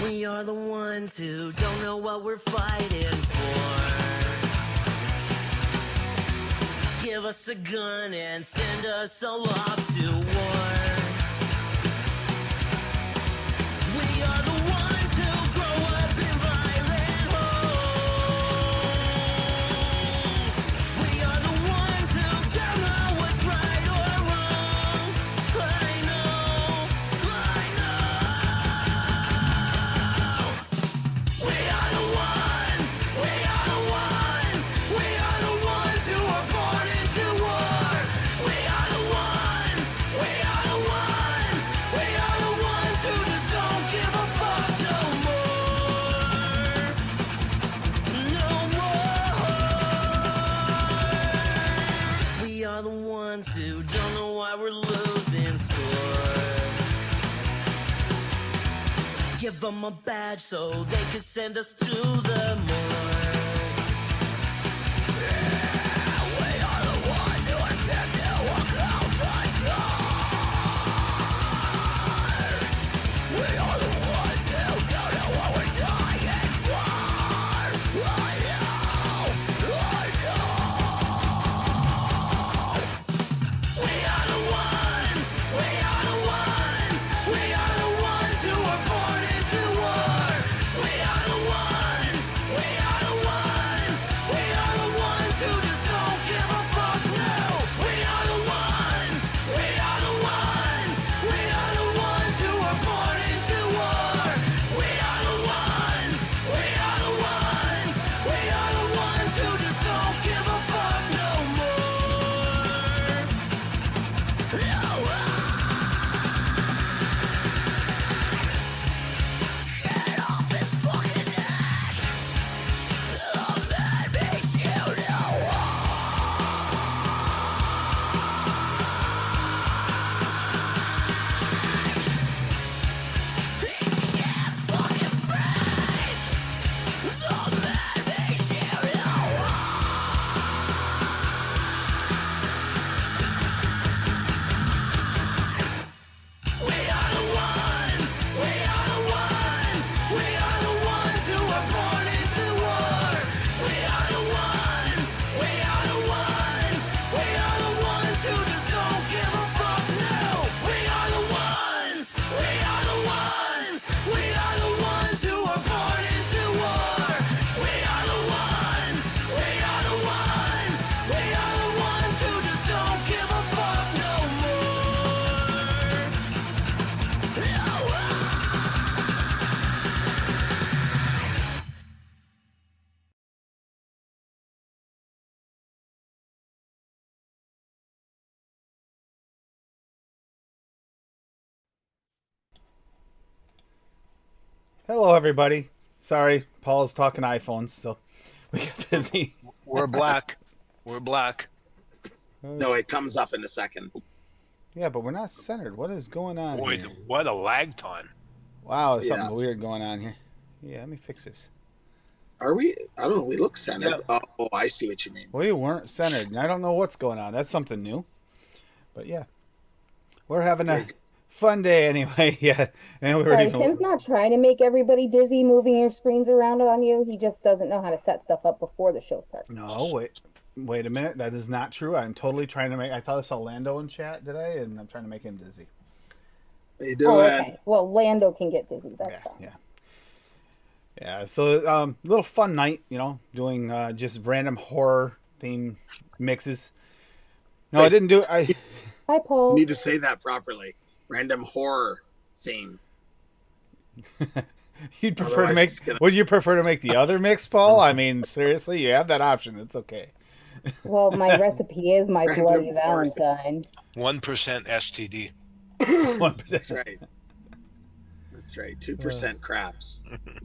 We are the ones who don't know what we're fighting for. Give us a gun and send us all off to war. We are the ones who grow up in violent homes. We are the ones who don't know what's right or wrong. I know. We are the ones who are born into war. We are the ones who just don't give a fuck no more. No more. We are the ones who don't know why we're losing score. Give them a badge so they can send us to the morgue. We are the ones who are scared to walk out the door. We are the ones who don't know what we're dying for. I know. We are the ones who are born into war. We are the ones who just don't give a fuck now. We are the ones who are born into war. We are the ones who just don't give a fuck no more. Get off his fucking neck. The man makes you know. He can't fucking breathe. The man makes you know. We are the ones who are born into war. We are the ones who just don't give a fuck now. We are the ones who are born into war. We are the ones who just don't give a fuck no more. Hello, everybody. Sorry, Paul's talking iPhones, so we got busy. We're black. We're black. No, it comes up in a second. Yeah, but we're not centered. What is going on Boy, here? what a lag time. Wow, there's Yeah. something weird going on here. Yeah, let me fix this. Are we? I don't know. We look centered. Yeah. Oh, I see what you mean. We weren't centered, and I don't know what's going on. That's something new. But yeah, we're having a Okay. fun day anyway. Yeah, and we're Sorry, ready for. Tim's not trying to make everybody dizzy moving your screens around on you. He just doesn't know how to set stuff up before the show starts. No, wait a minute. That is not true. I'm totally trying to make. I thought I saw Lando in chat today, and I'm trying to make him dizzy. How you Oh, doing? okay. Well, Lando can get dizzy. That's Yeah, fine. yeah. Yeah, so little fun night, doing just random horror theme mixes. No, I didn't do it. Hi, You Paul. need to say that properly. Random horror theme. You'd prefer to Otherwise make. it's gonna- Would you prefer to make the other mix, Paul? I mean, seriously, you have that option. It's okay. Well, my recipe is my Random bloody horse. Valentine. 1% STD. 1%. That's right. That's right. 2% crabs.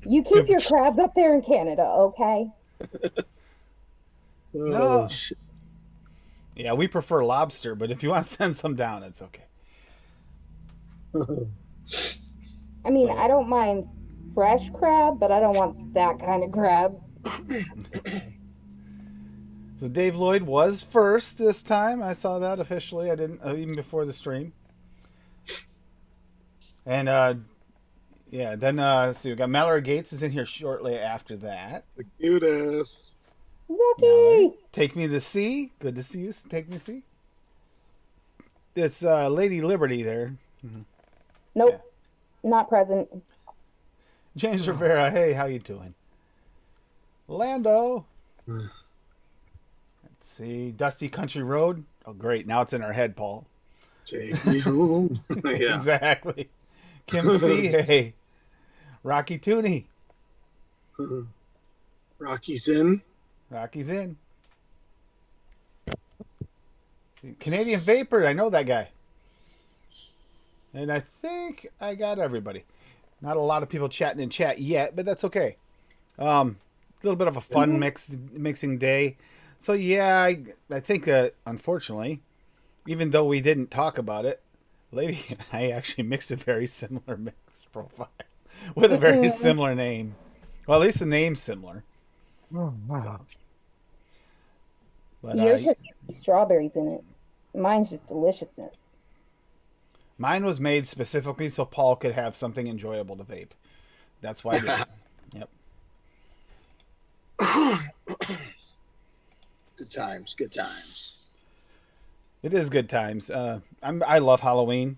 You keep your crabs up there in Canada, okay? No. Oh, shit. Yeah, we prefer lobster, but if you want to send some down, it's okay. I mean, So- I don't mind fresh crab, but I don't want that kind of crab. So Dave Lloyd was first this time. I saw that officially. I didn't even before the stream. And Yeah. Then see, we got Mallory Gates is in here shortly after that. The cutest. Mallory, Rocky. Take Me to Sea. Good to see you. Take Me to Sea. This Lady Liberty there. Nope, not present. James Rivera. Hey, how you doing? Lando. Let's see. Dusty Country Road. Oh, great. Now it's in our head, Paul. Take me home. Yeah. Exactly. Kim C. Hey. Rocky Tooney. Rocky's in. Rocky's in. See, Canadian Vapor. I know that guy. And I think I got everybody. Not a lot of people chatting in chat yet, but that's okay. A little bit of a fun mixing day. So yeah, I think unfortunately, even though we didn't talk about it, Lady and I actually mixed a very similar mix profile with a very similar name. Well, at least the name's similar. Oh, wow. So, but Yours has strawberries in it. Mine's just deliciousness. mine was made specifically so Paul could have something enjoyable to vape. That's why I did it. Yep. Good times. Good times. It is good times. I love Halloween.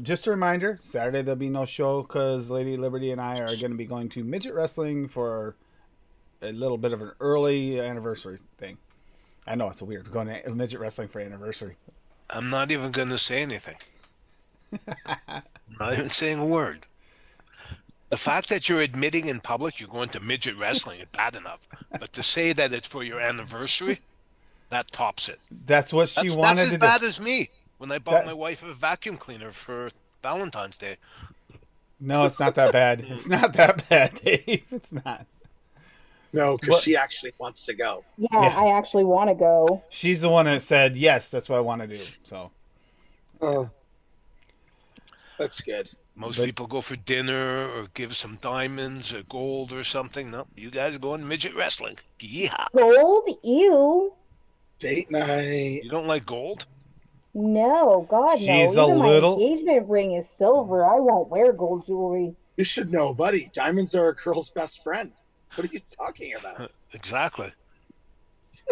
Just a reminder, Saturday there'll be no show because Lady Liberty and I are going to be going to midget wrestling for a little bit of an early anniversary thing. I know it's weird going to midget wrestling for anniversary. I'm not even going to say anything. Not even saying a word. The fact that you're admitting in public you're going to midget wrestling is bad enough. But to say that it's for your anniversary, that tops it. That's what she That's wanted as to bad do. as me when I bought my wife a vacuum cleaner for Valentine's Day. No, it's not that bad. It's not that bad, Dave. It's not. No, because she actually wants to go. Yeah, Yeah. I actually want to go. She's the one that said, yes, that's what I want to do. So, Oh, that's good. Most But- people go for dinner or give some diamonds or gold or something. No, you guys go on midget wrestling. Yeehaw. Gold? Ew. Date night. You don't like gold? No, God, She's no. a Even little- my engagement ring is silver. I won't wear gold jewelry. You should know, buddy. Diamonds are a girl's best friend. What are you talking about? Exactly.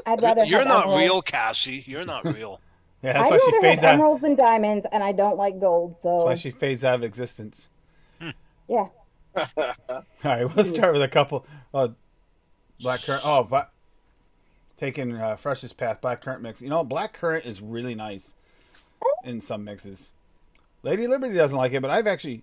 I'd rather You're have not emeralds. real, Cassie. You're not real. yeah, that's I'd why she rather fades have out. emeralds than diamonds, and I don't like gold. That's So why she fades out of existence. yeah, All right, we'll start with a couple. Black currant. Oh, but taking freshest path black currant mix. You know, black currant is really nice in some mixes. Lady Liberty doesn't like it, but I think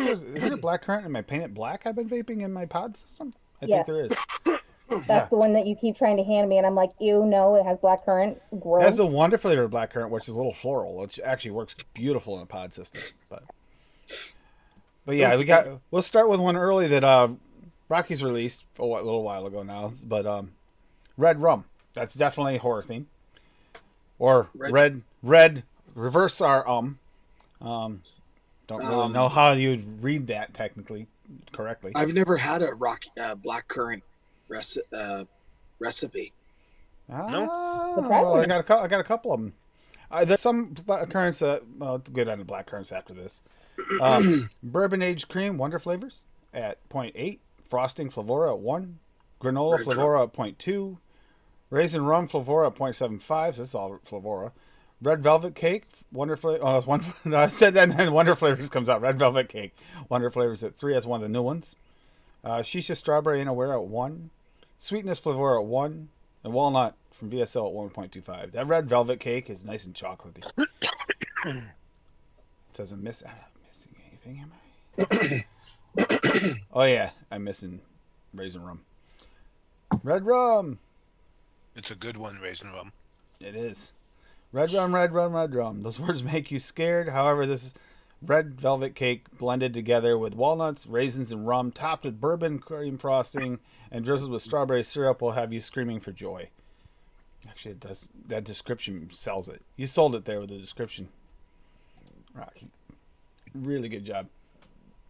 there's isn't it black currant in my Paint It Black I've been vaping in my pod system? I Yes. think there is. that's the one that you keep trying to hand me, and I'm like, ew, no, it has black currant. Gross. It has a wonder flavor black currant, which is a little floral, which actually works beautiful in a pod system. But yeah, we'll start with one early that Rocky's released a little while ago now. But Red Rum. That's definitely a horror theme. Or red reverse our Don't really know how you'd read that technically correctly. I've never had a black currant recipe. Well, I got a couple of them. There's some black currants I'll get on the black currants after this. Bourbon aged cream, wonder flavors at 0.8, frosting flavora at 1, granola Red flavora at 0.2, raisin rum flavora at 0.75. So this is all flavora. Red velvet cake, wonder flavor. Oh, that's one. I said that, and then wonder flavors comes out. Red velvet cake, wonder flavors at 3. That's one of the new ones. Shisha strawberry and aware at 1, sweetness flavora at 1, and walnut from VSL at 1.25. That red velvet cake is nice and chocolatey. Doesn't miss. I'm not missing anything, am I? Oh yeah, I'm missing raisin rum. Red rum. It's a good one, raisin rum. It is. Red rum, red rum, red rum. Those words make you scared. However, this is red velvet cake blended together with walnuts, raisins, and rum, topped with bourbon cream frosting, and drizzled with strawberry syrup will have you screaming for joy. Actually, it does. That description sells it. You sold it there with the description, Rocky. Really good job.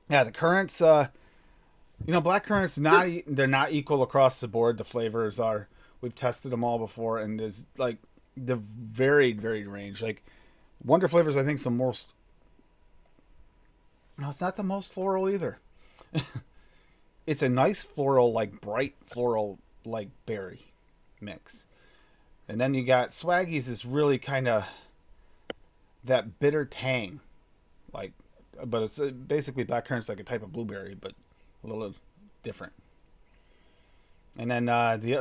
Yeah, the currants. Black currants they're not equal across the board. The flavors are. We've tested them all before, and there's like the varied range. Like wonder flavors, I think, is the most. No, it's not the most floral either. It's a nice floral, like bright floral, like berry mix. And then you got Swaggies is really kind of that bitter tang, like, but it's basically blackcurrant's like a type of blueberry, but a little different. And then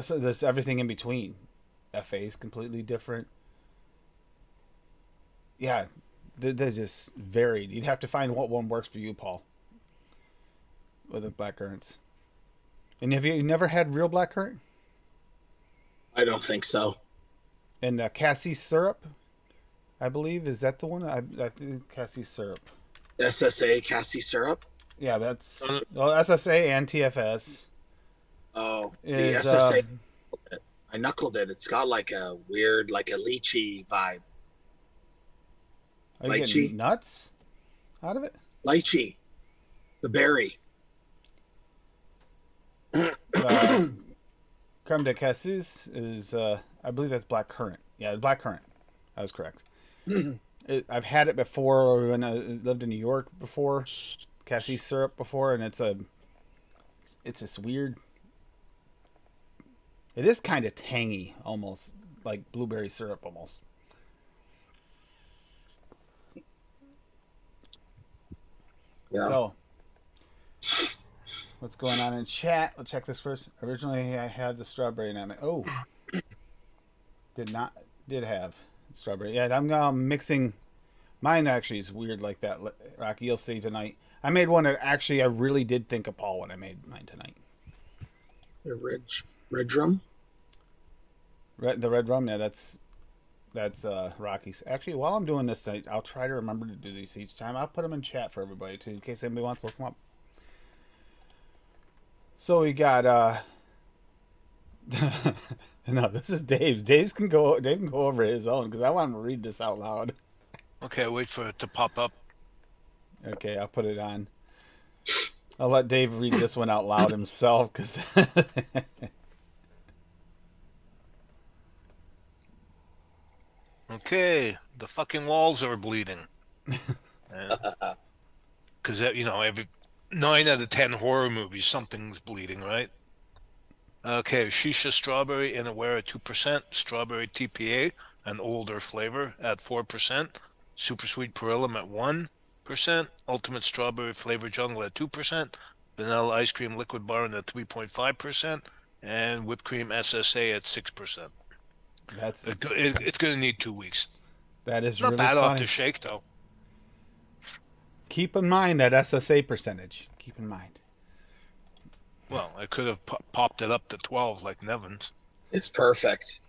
so there's everything in between. FA is completely different. Yeah, they're just varied. You'd have to find what one works for you, Paul, with the blackcurrants. And have you never had real blackcurrant? I don't think so. And cassis syrup, I believe, is that the one? I think cassis syrup. SSA cassie syrup. Yeah, that's well, SSA and TFS. Oh, the Is, SSA. I knuckled it. It's got like a weird, like a lychee vibe. Are you lychee? getting nuts out of it? Lychee, the berry. Creme de cassis is, I believe that's blackcurrant. Yeah, blackcurrant. I was correct. I've had it before when I lived in New York before, cassis syrup before, and it's this weird. It is kind of tangy, almost like blueberry syrup, almost. Yeah. So, what's going on in chat? Let's check this first. Originally, I had the strawberry, and did have strawberry. Yeah, I'm mixing. Mine actually is weird like that, Rocky. You'll see tonight. I made one that actually I really did think of Paul when I made mine tonight. The red rum. The red rum, yeah, that's Rocky's. Actually, while I'm doing this tonight, I'll try to remember to do these each time. I'll put them in chat for everybody too, in case anybody wants to look them up. So we got no, this is Dave's. Dave can go over his own because I want him to read this out loud. Okay, wait for it to pop up. Okay, I'll put it on. I'll let Dave read this one out loud himself because. Okay, the fucking walls are bleeding. Because every 9 out of 10 horror movies, something's bleeding, right? Okay, Shisha Strawberry and Aware at 2%, Strawberry TPA, an older flavor at 4%, Super Sweet Perilum at 1%, Ultimate Strawberry Flavor Jungle at 2%, Vanilla Ice Cream Liquid Bar at 3.5%, and Whipped Cream SSA at 6%. It's going to need 2 weeks. That is Not really bad funny. off the shake, though. Keep in mind that SSA percentage. Keep in mind. Well, I could have popped it up to 12 like Nevins. It's perfect.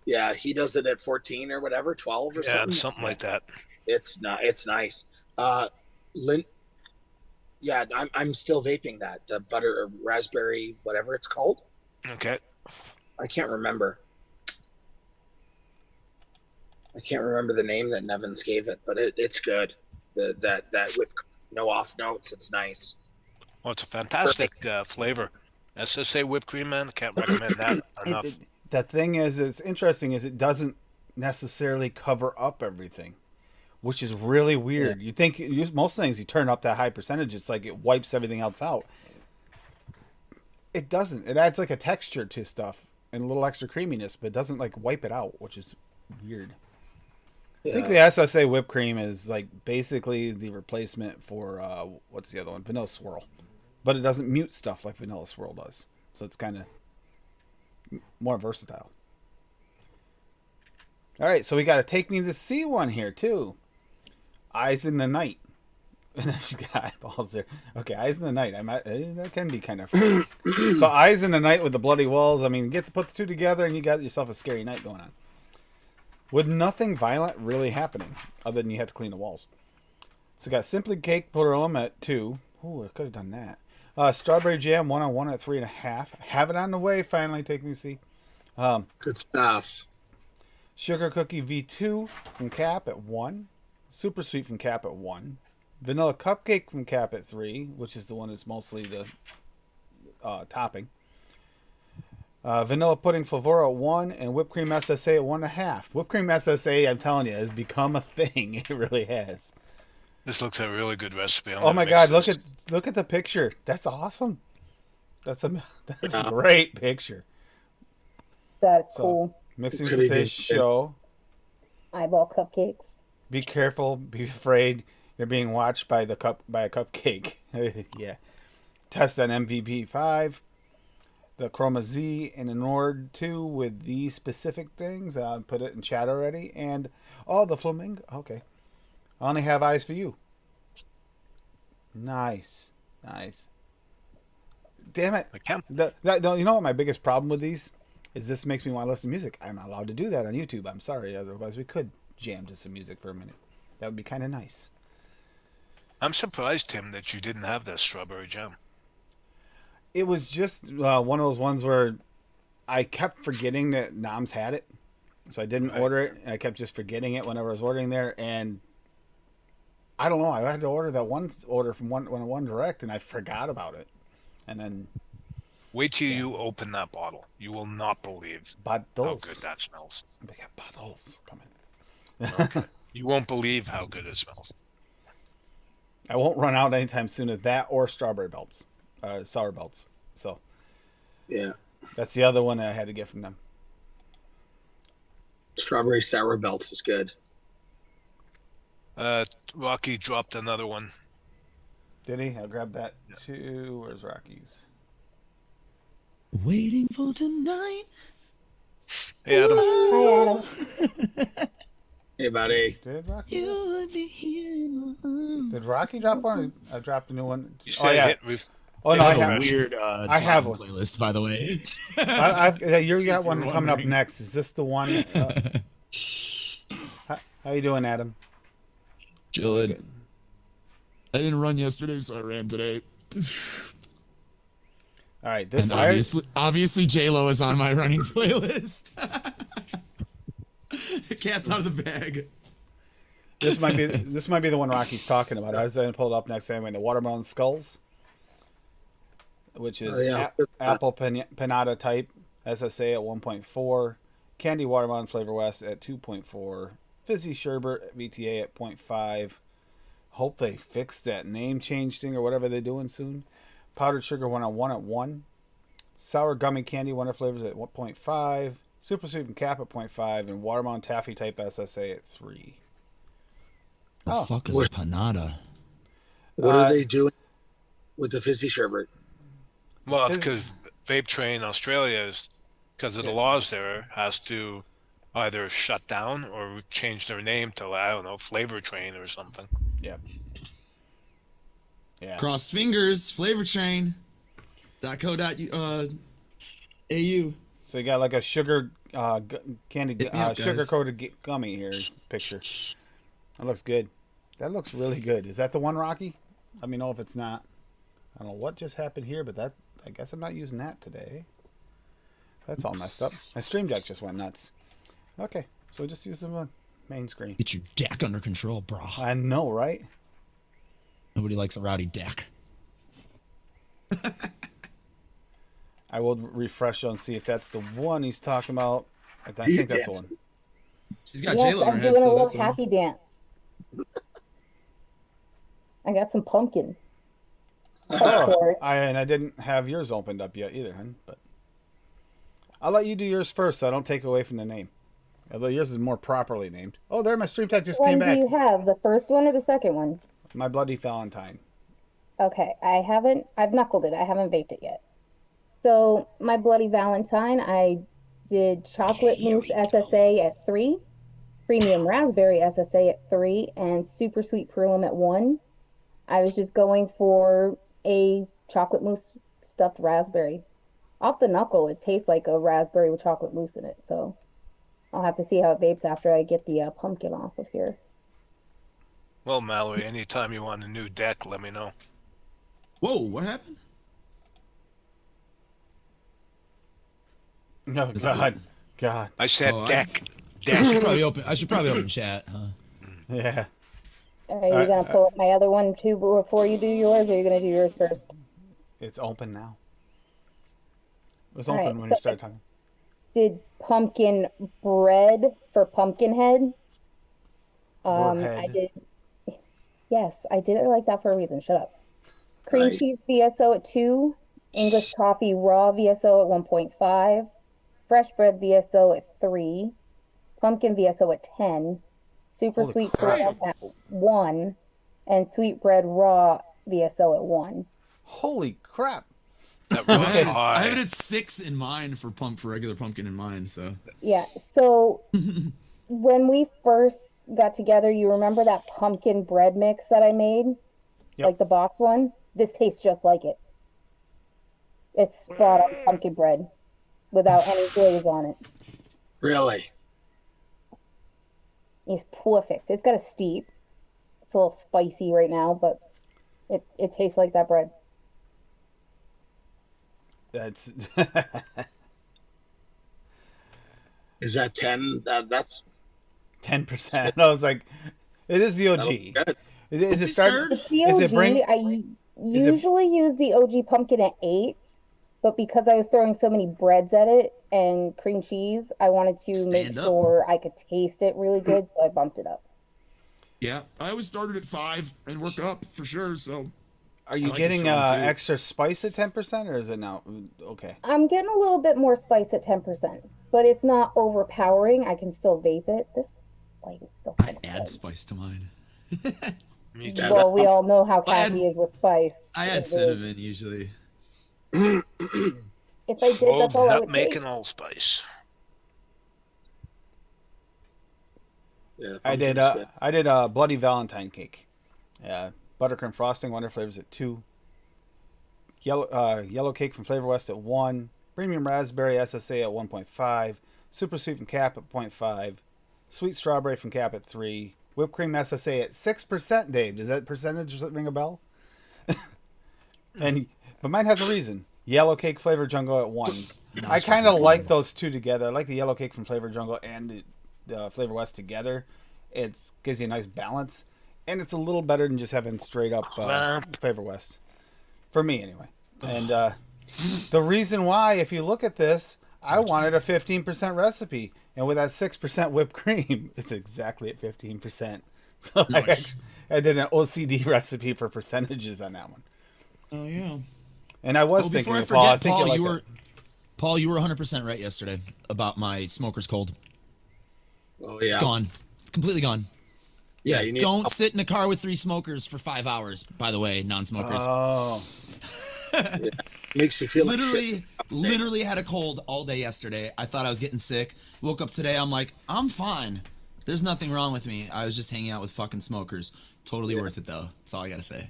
Yeah, he does it at 14 or whatever, 12 or something. Yeah, something like that. It's not. It's nice. Yeah, I'm still vaping that, the butter or raspberry, whatever it's called. Okay. I can't remember. I can't remember the name that Nevins gave it, but it's good. That with no off notes, it's nice. Well, it's a fantastic flavor. SSA whipped cream, man. Can't recommend that enough. The thing is, it's interesting is it doesn't necessarily cover up everything, which is really weird. You think most things you turn up that high percentage, it's like it wipes everything else out. It doesn't. It adds like a texture to stuff and a little extra creaminess, but it doesn't like wipe it out, which is weird. I think the SSA whipped cream is like basically the replacement for what's the other one? Vanilla Swirl. But it doesn't mute stuff like Vanilla Swirl does. So it's kind of more versatile. All right, so we got to take me to see one here too. Eyes in the Night. And then she got eyeballs there. Okay, Eyes in the Night. That can be kind of fun. So Eyes in the Night with the bloody walls. I mean, get to put the two together and you got yourself a scary night going on. With nothing violent really happening, other than you have to clean the walls. So got Simply Cake Perilum at 2. Ooh, I could have done that. Strawberry Jam 101 at 3.5. Have it on the way, finally, take me to see. Good stuff. Sugar Cookie V2 from Cap at 1. Super Sweet from Cap at 1. Vanilla Cupcake from Cap at 3, which is the one that's mostly the topping. Vanilla Pudding Flavora at 1 and Whipped Cream SSA at 1.5. Whipped Cream SSA, I'm telling you, has become a thing. It really has. This looks like a really good recipe. I'm Oh gonna my mix God! this. Look at the picture. That's awesome. That's a Yeah. great picture. That's So cool. mixing Could for he today's do- show. Eyeball cupcakes. Be careful. Be afraid. You're being watched by a cupcake. Yeah. Test on MVP5, the Chroma Z, and an Nord 2 with these specific things. Put it in chat already. And the flamingo. Okay. I only have eyes for you. Nice. Damn it. I can. You know what my biggest problem with these is? This makes me want to listen to music. I'm not allowed to do that on YouTube. I'm sorry. Otherwise, we could jam to some music for a minute. That would be kind of nice. I'm surprised, Tim, that you didn't have that strawberry jam. It was just one of those ones where I kept forgetting that Noms had it. So I didn't order it. And I kept just forgetting it whenever I was ordering there. And I don't know. I had to order that one order from One Direct, and I forgot about it. And then Wait till you open that bottle. You will not believe how bottles. good that smells. We got bottles coming. Okay. You won't believe how good it smells. I won't run out anytime soon of that or strawberry belts, sour belts. So Yeah. that's the other one I had to get from them. Strawberry sour belts is good. Rocky dropped another one. Did he? I'll grab that too. Where's Rocky's? Waiting for tonight. Hey, Adam. Hi, Adam. Hey, buddy. Did Rocky? You would be here in my arms. Did Rocky drop one? I dropped a new one. You said hit roof. Oh no, I I have a have. weird I have jogging one. playlist, by the way. You got one you're coming up wondering. next. Is this the one? How you doing, Adam? Chillin'. I didn't run yesterday, so I ran today. All right, this And obviously J-Lo is on my running playlist. Cat's out of the bag. this might be the one Rocky's talking about. I was going to pull it up next anyway. The watermelon skulls, which is apple panada type SSA at 1.4, candy watermelon flavor west at 2.4, fizzy sherbet VTA at 0.5. Hope they fix that name change thing or whatever they're doing soon. Powdered sugar 101 at 1. Sour gummy candy wonder flavors at 1.5. Super sweet and cap at 0.5. And watermelon taffy type SSA at 3. The fuck is a panada? What are they doing with the fizzy sherbet? Well, it's because Vape Train Australia is, because of the laws there, has to either shut down or change their name to, I don't know, Flavor Train or something. Yeah. Yeah. Crossed fingers, flavor train. .co.au. So you got like a sugar candy Hit me up, sugar guys. coated gummy here picture. That looks good. That looks really good. Is that the one, Rocky? Let me know if it's not. I don't know what just happened here, but that I guess I'm not using that today. That's all messed up. My stream deck just went nuts. Okay, so just use the main screen. Get your deck under control, bro. I know, right? Nobody likes a rowdy deck. I will refresh and see if that's the one he's talking about. I think that's the one. She's got Yes, J-Lo in her I'm head doing a still. little That's all. happy dance. I got some pumpkin. Of course. I didn't have yours opened up yet either, hun. But I'll let you do yours first, so I don't take away from the name. Although yours is more properly named. Oh, there, my stream tech just Which came one do back. you have? The first one or the second one? My Bloody Valentine. Okay, I've knuckled it. I haven't baked it yet. So my Bloody Valentine, I did chocolate mousse SSA at 3, premium raspberry SSA at 3, and super sweet Perulum at 1. I was just going for a chocolate mousse stuffed raspberry. Off the knuckle, it tastes like a raspberry with chocolate mousse in it. So I'll have to see how it vapes after I get the pumpkin off of here. Well, Mallory, anytime you want a new deck, let me know. Whoa, what happened? Oh, God. I said Oh, deck. I should Deck. probably open chat, huh? Yeah. Are you going to pull up my other one too before you do yours, or are you going to do yours first? It's open now. It was All open right, when so- you started talking. Did pumpkin bread for Pumpkinhead. I Bread. did Yes, I did it like that for a reason. Shut up. Cream Nice. cheese VSO at 2, English coffee raw VSO at 1.5, fresh bread VSO at 3, pumpkin VSO at 10, super Holy sweet crap. pearl at 1, and sweet bread raw VSO at 1. Holy crap. That I was have, it, I have it high. at 6 in mine for regular pumpkin in mine. So Yeah, so when we first got together, you remember that pumpkin bread mix that I made? Yep. Like the box one? This tastes just like it. It's spot on pumpkin bread without any glaze on it. Really? It's perfect. It's got a steep. It's a little spicy right now, but it tastes like that bread. That's Is that 10? That's 10%. I was like, it is the OG. that'll be good. Is it Be start? scared. It's the Is OG. it bring? I is it- usually use the OG pumpkin at 8, but because I was throwing so many breads at it and cream cheese, I wanted to make Stand up. sure I could taste it really good, so I bumped it up. yeah, I always started at 5 and worked up for sure. So Are you like it getting strong, too. extra spice at 10%, or is it now? Okay. I'm getting a little bit more spice at 10%, but it's not overpowering. I can still vape it. This like is still I kind of add good. spice to mine. Me too. Yeah, Well, we all know how I add- Kathy is with spice. I add It is- cinnamon usually. If I did, Full that's all I nut would take. making allspice. Yeah, I did. pumpkin's good. I did a bloody Valentine cake. Buttercream frosting, Wonder Flavors at 2. Yellow cake from Flavor West at 1. Premium raspberry SSA at 1.5. Super sweet from Cap at 0.5. Sweet strawberry from Cap at 3. Whipped cream SSA at 6%. Dave, does that percentage ring a bell? But mine has a reason. Yellow cake flavor jungle at 1. I kind of like those two together. I like the yellow cake from Flavor Jungle and the Flavor West together. It gives you a nice balance, and it's a little better than just having straight up Flavor West, for me anyway. And the reason why, if you look at this, I wanted a 15% recipe, and with that 6% whipped cream, it's exactly at 15%. So Nice. I did an OCD recipe for percentages on that one. Oh yeah. And I was Oh, thinking, before I of Paul, I forget, think Paul, like you were Paul, you were 100% right yesterday about my smoker's cold. Oh yeah. It's gone. It's completely gone. Yeah, Yeah, you need don't sit in a car with 3 smokers for 5 hours, by the way, non-smokers. Oh, makes you feel like literally shit. literally had a cold all day yesterday. I thought I was getting sick. Woke up today, I'm like, I'm fine. There's nothing wrong with me. I was just hanging out with fucking smokers. Totally worth it though. That's all I gotta say.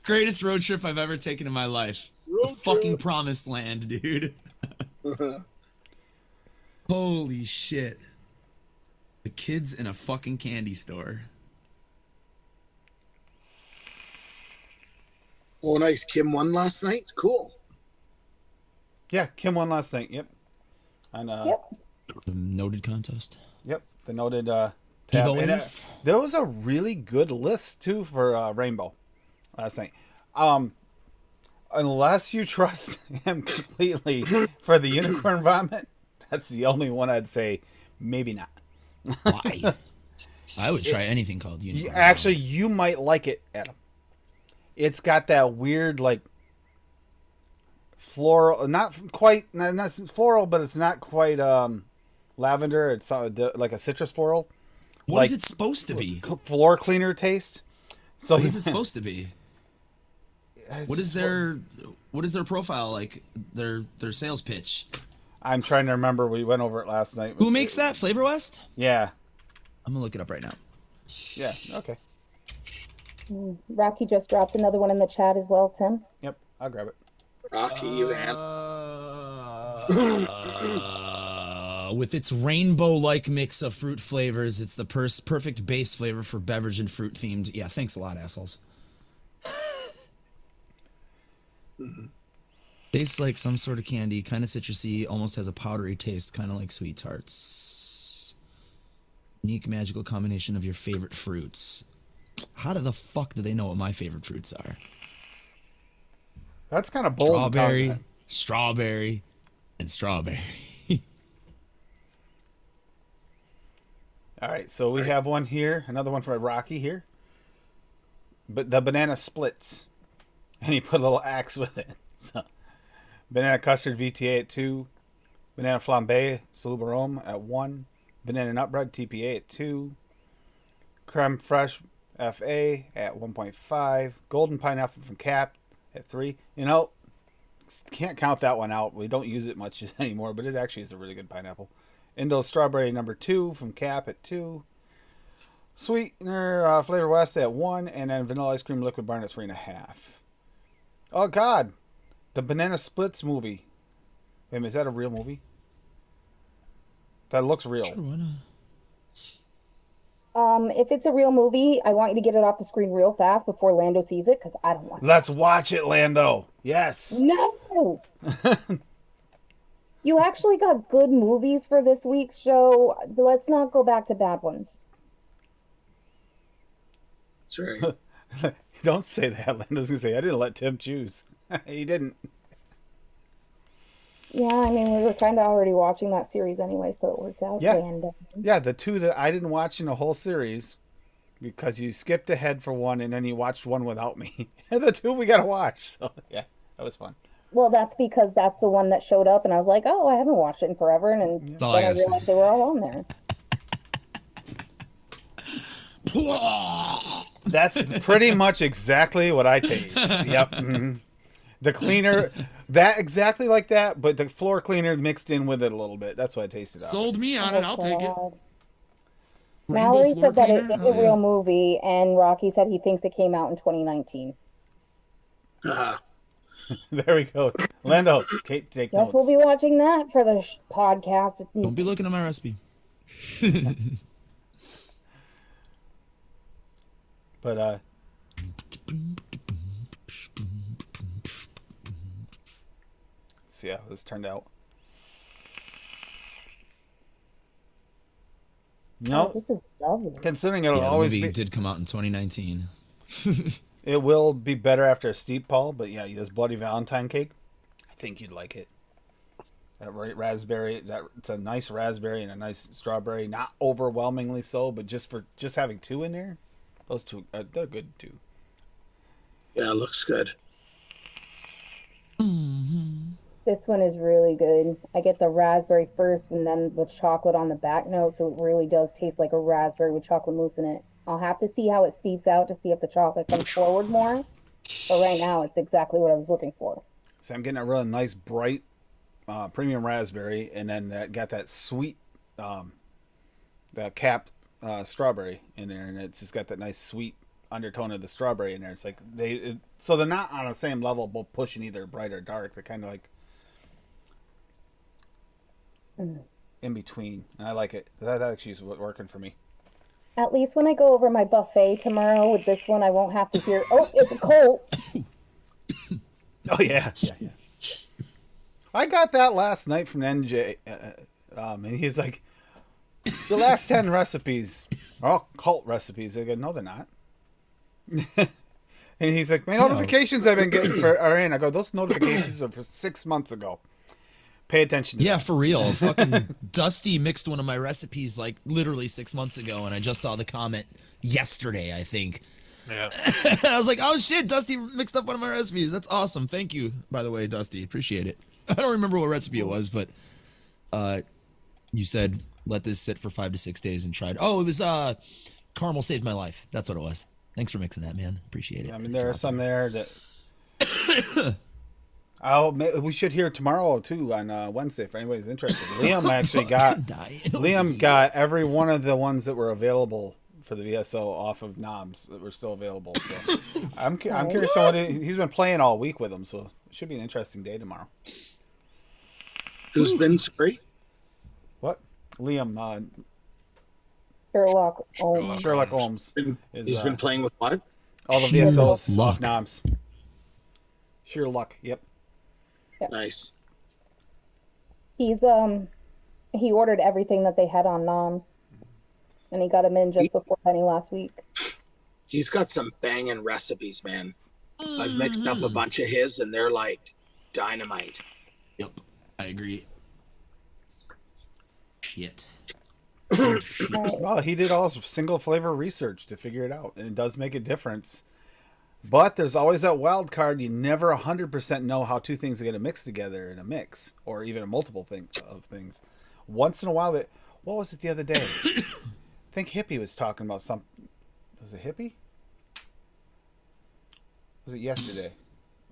Greatest road trip I've ever taken in my life. The fucking promised land, dude. Holy shit. The kids in a fucking candy store. Oh, nice. Kim won last night. Cool. yeah, Kim won last night. Yep. And Yep. Noted contest. Yep, the noted tab. And, Giveaways? there was a really good list too for Rainbow last night. Unless you trust him completely for the unicorn vomit, that's the only one I'd say maybe not. Why? I would try anything called unicorn. Actually, you might like it, Adam. It's got that weird like floral, not floral, but it's not quite lavender. It's like a citrus floral. What like is it supposed to be? Floor cleaner taste. So What is it supposed to be? What is their profile like? Their sales pitch? I'm trying to remember. We went over it last night. Who makes that? Flavor West? Yeah. I'm gonna look it up right now. Yeah. Okay. Rocky just dropped another one in the chat as well, Tim. Yep. I'll grab it. Rocky, you hand. With its rainbow-like mix of fruit flavors, it's the perfect base flavor for beverage and fruit themed. Yeah, thanks a lot, assholes. Tastes like some sort of candy, kind of citrusy, almost has a powdery taste, kind of like sweet tarts. Unique magical combination of your favorite fruits. How the fuck do they know what my favorite fruits are? That's kind of bold. Strawberry, strawberry, and strawberry. All right. So we have one here. Another one from Rocky here. but the banana splits, and he put a little axe with it. So, banana custard VTA at 2, banana flambe salubarome at 1, banana nut bread TPA at 2, creme fraiche FA at 1.5, golden pineapple from Cap at 3. You know, can't count that one out. We don't use it much anymore, but it actually is a really good pineapple. Indo strawberry number 2 from Cap at 2. Sweetener Flavor West at 1, and then vanilla ice cream liquid barn at 3.5. Oh God, the Banana Splits movie. Wait a minute, is that a real movie? That looks real. Sure, why not? If it's a real movie, I want you to get it off the screen real fast before Lando sees it, because I don't want it. Let's watch it, Lando. Yes. No! You actually got good movies for this week's show. Let's not go back to bad ones. That's right. Don't say that. Lando's gonna say, I didn't let Tim choose. He didn't. Yeah, I mean, we were kind of already watching that series anyway, so it worked out. Yeah. And, Yeah, the two that I didn't watch in the whole series because you skipped ahead for one and then you watched one without me. And the two we gotta watch. So yeah, that was fun. well, that's because that's the one that showed up, and I was like, oh, I haven't watched it in forever, and then That's all I I gotta say. realized they were all on there. That's pretty much exactly what I taste. Yep. Mhm. The cleaner, that exactly like that, but the floor cleaner mixed in with it a little bit. That's what I tasted. Sold me on it. I'll take it. God. Rainbow Mallory floor said that it cleaner? is a Oh, real yeah. movie, and Rocky said he thinks it came out in 2019. Uh, There we go. Lando, Kate, take Guess notes. we'll be watching that for the podcast. Don't be looking at my recipe. But let's see how this turned out. Oh, No, this is lovely. considering it'll Yeah, the always movie be, did come out in 2019. it will be better after a steep Paul. But yeah, this Bloody Valentine cake, I think you'd like it. That raspberry, it's a nice raspberry and a nice strawberry, not overwhelmingly so, but just having two in there, those two they're good too. yeah, it looks good. This one is really good. I get the raspberry first and then the chocolate on the back note, so it really does taste like a raspberry with chocolate mousse in it. I'll have to see how it steeps out to see if the chocolate comes forward more. But right now, it's exactly what I was looking for. So I'm getting a really nice bright premium raspberry, and then got that sweet that cap strawberry in there, and it's just got that nice sweet undertone of the strawberry in there. It's like so they're not on the same level, both pushing either bright or dark. They're kind of like in between, and I like it. That actually is working for me. At least when I go over my buffet tomorrow with this one, I won't have to hear, oh, it's a Colt. Oh yeah. I got that last night from NJ, and he's like, "The last 10 recipes are all cult recipes." I go, "No, they're not." And he's like, "My notifications I've been getting are in." I go, "Those notifications are for 6 months ago. Pay attention to Yeah, that." for real. Fucking Dusty mixed one of my recipes like literally 6 months ago, and I just saw the comment yesterday, I think. Yeah. And I was like, oh shit, Dusty mixed up one of my recipes. That's awesome. Thank you, by the way, Dusty. Appreciate it. I don't remember what recipe it was, but you said let this sit for 5 to 6 days and tried. Oh, it was caramel saved my life. That's what it was. Thanks for mixing that, man. Appreciate it. I mean, there are some there that. We should hear tomorrow too on Wednesday if anybody's interested. Liam actually got Liam got every one of the ones that were available for the VSO off of Noms that were still available. So I'm curious on what he's been playing all week with them. So it should be an interesting day tomorrow. Who's been sorry? What? Liam Sherlock Holmes. Sherlock Holmes He's been playing with what? all the VSOs Sherlock. off Noms. Sheer luck. Yep. Nice. He's he ordered everything that they had on Noms, and he got them in just before Penny last week. He's got some banging recipes, man. I've mixed up a bunch of his, and they're like dynamite. Yep, I agree. Shit. Well, he did all single flavor research to figure it out, and it does make a difference. But there's always that wild card. You never 100% know how two things are going to mix together in a mix, or even a multiple thing of things. Once in a while, what was it the other day? I think Hippie was talking about some. Was it Hippie? Was it yesterday?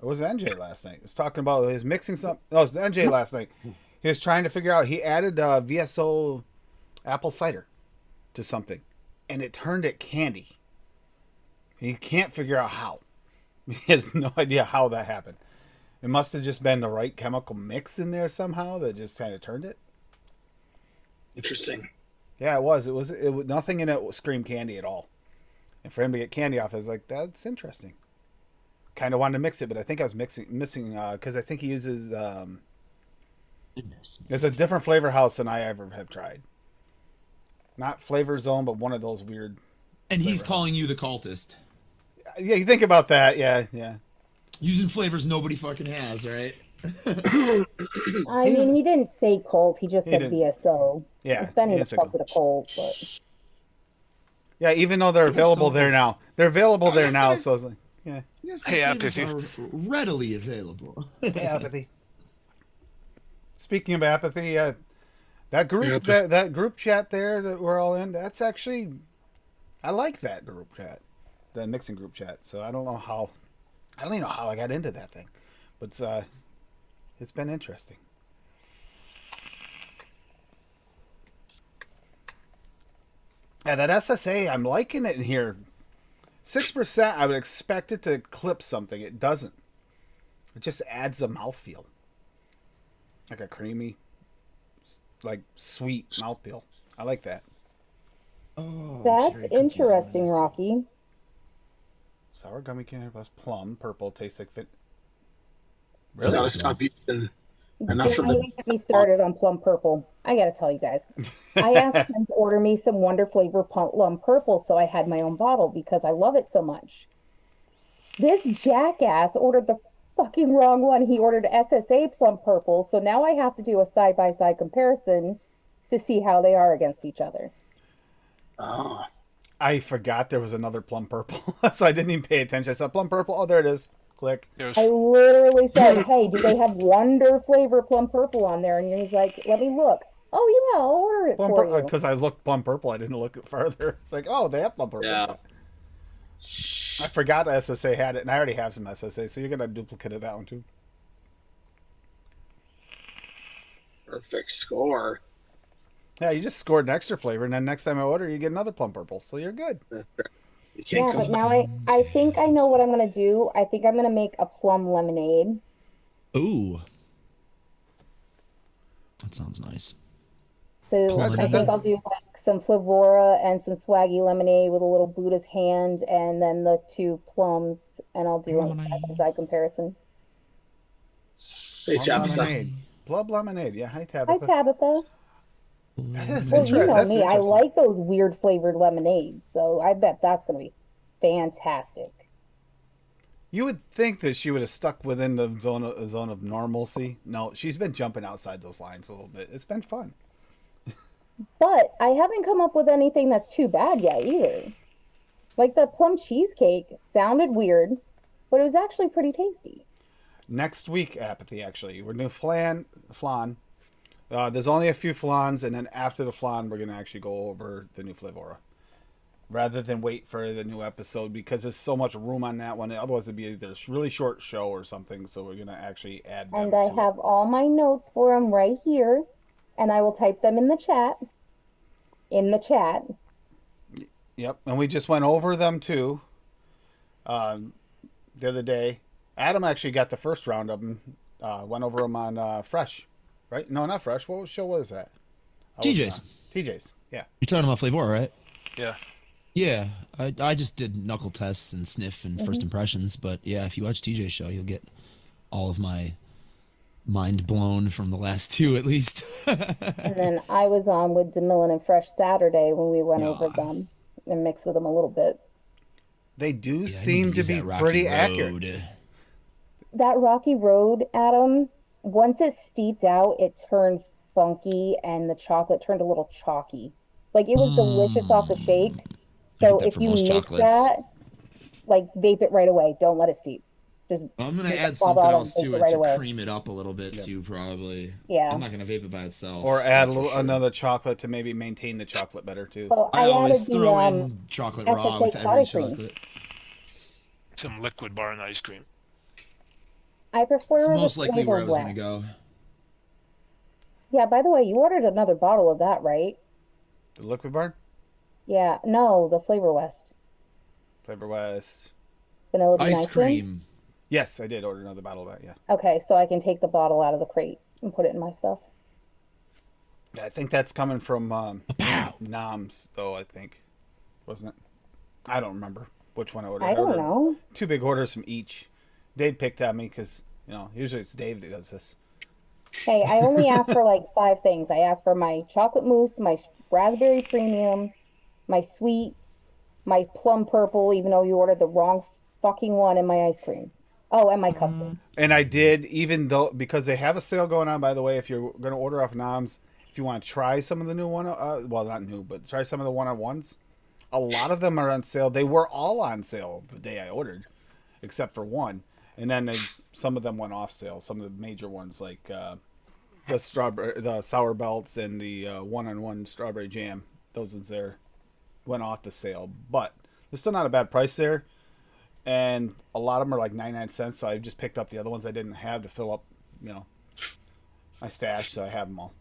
Or was it NJ last night? He was talking about his mixing something. No, it was NJ last night. He was trying to figure out. He added VSO apple cider to something, and it turned it candy. He can't figure out how. He has no idea how that happened. It must have just been the right chemical mix in there somehow that just kind of turned it. Interesting. Yeah, it was. It was nothing in it screamed candy at all. And for him to get candy off, I was like, that's interesting. Kind of wanted to mix it, but I think I was missing because I think he uses. Goodness. It's a different flavor house than I ever have tried. Not Flavor Zone, but one of those weird. And he's calling you the cultist. Yeah, you think about that. Yeah. Using flavors nobody fucking has, right? I mean, he didn't say cult. He just said didn't. VSO. Yeah, It's Benny the VSO. fuck with a cult, but Yeah, even though they're available there now. They're available there just now, gonna- so it's like, yeah. Yes, Hey, flavors Apathy. are readily available. Apathy. Speaking of apathy, that group that group chat there that we're all in, that's actually I like that group chat. The mixing group chat. So I don't even know how I got into that thing. But it's been interesting. Yeah, that SSA, I'm liking it in here. 6%, I would expect it to clip something. It doesn't. It just adds a mouthfeel. Like a creamy, like sweet mouthfeel. I like that. Oh, that's cherry interesting, cookies. Rocky. Sour gummy candy plus plum, purple, tastes like fit. You gotta stop using enough of Don't the. even get me started on plum purple. I gotta tell you guys. I asked him to order me some Wonder Flavor plum purple, so I had my own bottle because I love it so much. This jackass ordered the fucking wrong one. He ordered SSA plum purple, so now I have to do a side-by-side comparison to see how they are against each other. Oh, I forgot there was another plum purple, so I didn't even pay attention. I saw plum purple. Oh, there it is. Click. There's I literally said, "Hey, do they have Wonder Flavor plum purple on there?" And he's like, "Let me look." Oh yeah, I'll order it Plum for purple you. because I looked plum purple. I didn't look further. It's like, oh, they have plum purple. yeah. I forgot SSA had it, and I already have some SSA, so you're gonna duplicate of that one too. Perfect score. Yeah, you just scored an extra flavor, and then next time I order, you get another plum purple, so you're good. You can't Yeah, come but now I think I know what I'm gonna do. I think I'm gonna make a plum lemonade. Ooh. That sounds nice. So Plum I think I'll do like some Flavora and some Swaggy lemonade with a little Buddha's hand, and then the two plums, and I'll do a side-by-side comparison. Hey, Tabitha. Lemonade. Plum lemonade. Yeah, hi Hi, Tabitha. Tabitha. That is Well, you know that's me. I interesting. like those weird flavored lemonades, so I bet that's gonna be fantastic. You would think that she would have stuck within the zone of normalcy. No, she's been jumping outside those lines a little bit. It's been fun. But I haven't come up with anything that's too bad yet either. Like the plum cheesecake sounded weird, but it was actually pretty tasty. Next week, apathy. Actually, we're doing flan. There's only a few flans, and then after the flan, we're gonna actually go over the new Flavora, rather than wait for the new episode because there's so much room on that one. Otherwise, it'd be either a really short show or something. So we're gonna actually add them And I to have all my notes for them right here, and I will type them in the chat. In the chat. it. Yep, and we just went over them too. The other day, Adam actually got the first round of them. Went over them on Fresh, right? No, not Fresh. What show was that? TJ's. TJ's. Yeah. You're talking about Flavor, right? yeah. Yeah, I just did knuckle tests and sniff and first impressions, but yeah, if you watch TJ's show, you'll get all of my mind blown from the last two at least. And then I was on with DeMillan and Fresh Saturday when we went over Yeah. them and mixed with them a little bit. They do Yeah, I need seem to use be that Rocky pretty accurate. Road. That Rocky Road, Adam, once it steeped out, it turned funky and the chocolate turned a little chalky. Like it was delicious off the shake. I So get that if for you most mix chocolates. that, like vape it right away. Don't let it steep. Just I'm gonna take add a small something bottle else and to vape it right to away. cream it up a little bit too, probably. Yeah. I'm not gonna vape it by itself. Or add that's for sure. another chocolate to maybe maintain the chocolate better too. So I I always added throw the in chocolate raw SSA with every cottage cream. chocolate. Some liquid bar and ice cream. I prefer It's the most likely where I flavor was gonna west. go. Yeah, by the way, you ordered another bottle of that, right? The liquid bar, Yeah, no, the Flavor West. Flavor West. Vanilla bean Ice ice cream. cream. Yes, I did order another bottle of that. Yeah, Okay, so I can take the bottle out of the crate and put it in my stuff. I think that's coming from Pow. Noms, though. I think, wasn't it? I don't remember which one I ordered. I don't ordered know. 2 big orders from each. Dave picked at me because usually it's Dave that does this. Hey, I only asked for like 5 things. I asked for my chocolate mousse, my raspberry premium, my sweet, my plum purple, even though you ordered the wrong fucking one, and my ice cream. Oh, and my custard. And I did, even though, because they have a sale going on, by the way, if you're going to order off Noms, if you want to try some of the new well, not new, but try some of the one-on-ones, a lot of them are on sale. They were all on sale the day I ordered, except for one. And then some of them went off sale. Some of the major ones, like the sour belts and the one-on-one strawberry jam, those ones there went off the sale. But there's still not a bad price there. And a lot of them are like 99 cents, so I just picked up the other ones I didn't have to fill up, my stash, so I have them all.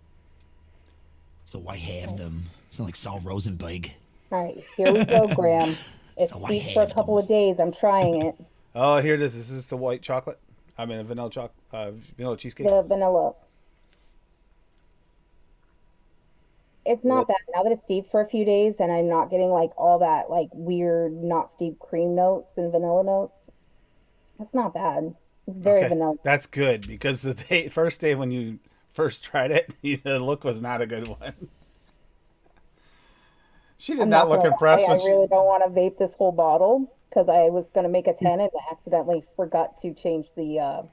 So I have them. Sound like Saul Rosenberg. All right, here we go, Graham. It's So I steep for a have couple them. of days. I'm trying it. Oh, here it is. Is this the white chocolate? I mean, a vanilla cheesecake. The vanilla. It's not bad now that it's steeped for a few days and I'm not getting like all that like weird not steeped cream notes and vanilla notes. It's not bad. It's very vanilla. That's good because the first day when you first tried it, the look was not a good one. She did I'm not look gonna impressed lie, when I really don't want to vape this whole bottle because I was going to make a 10 and accidentally forgot to change the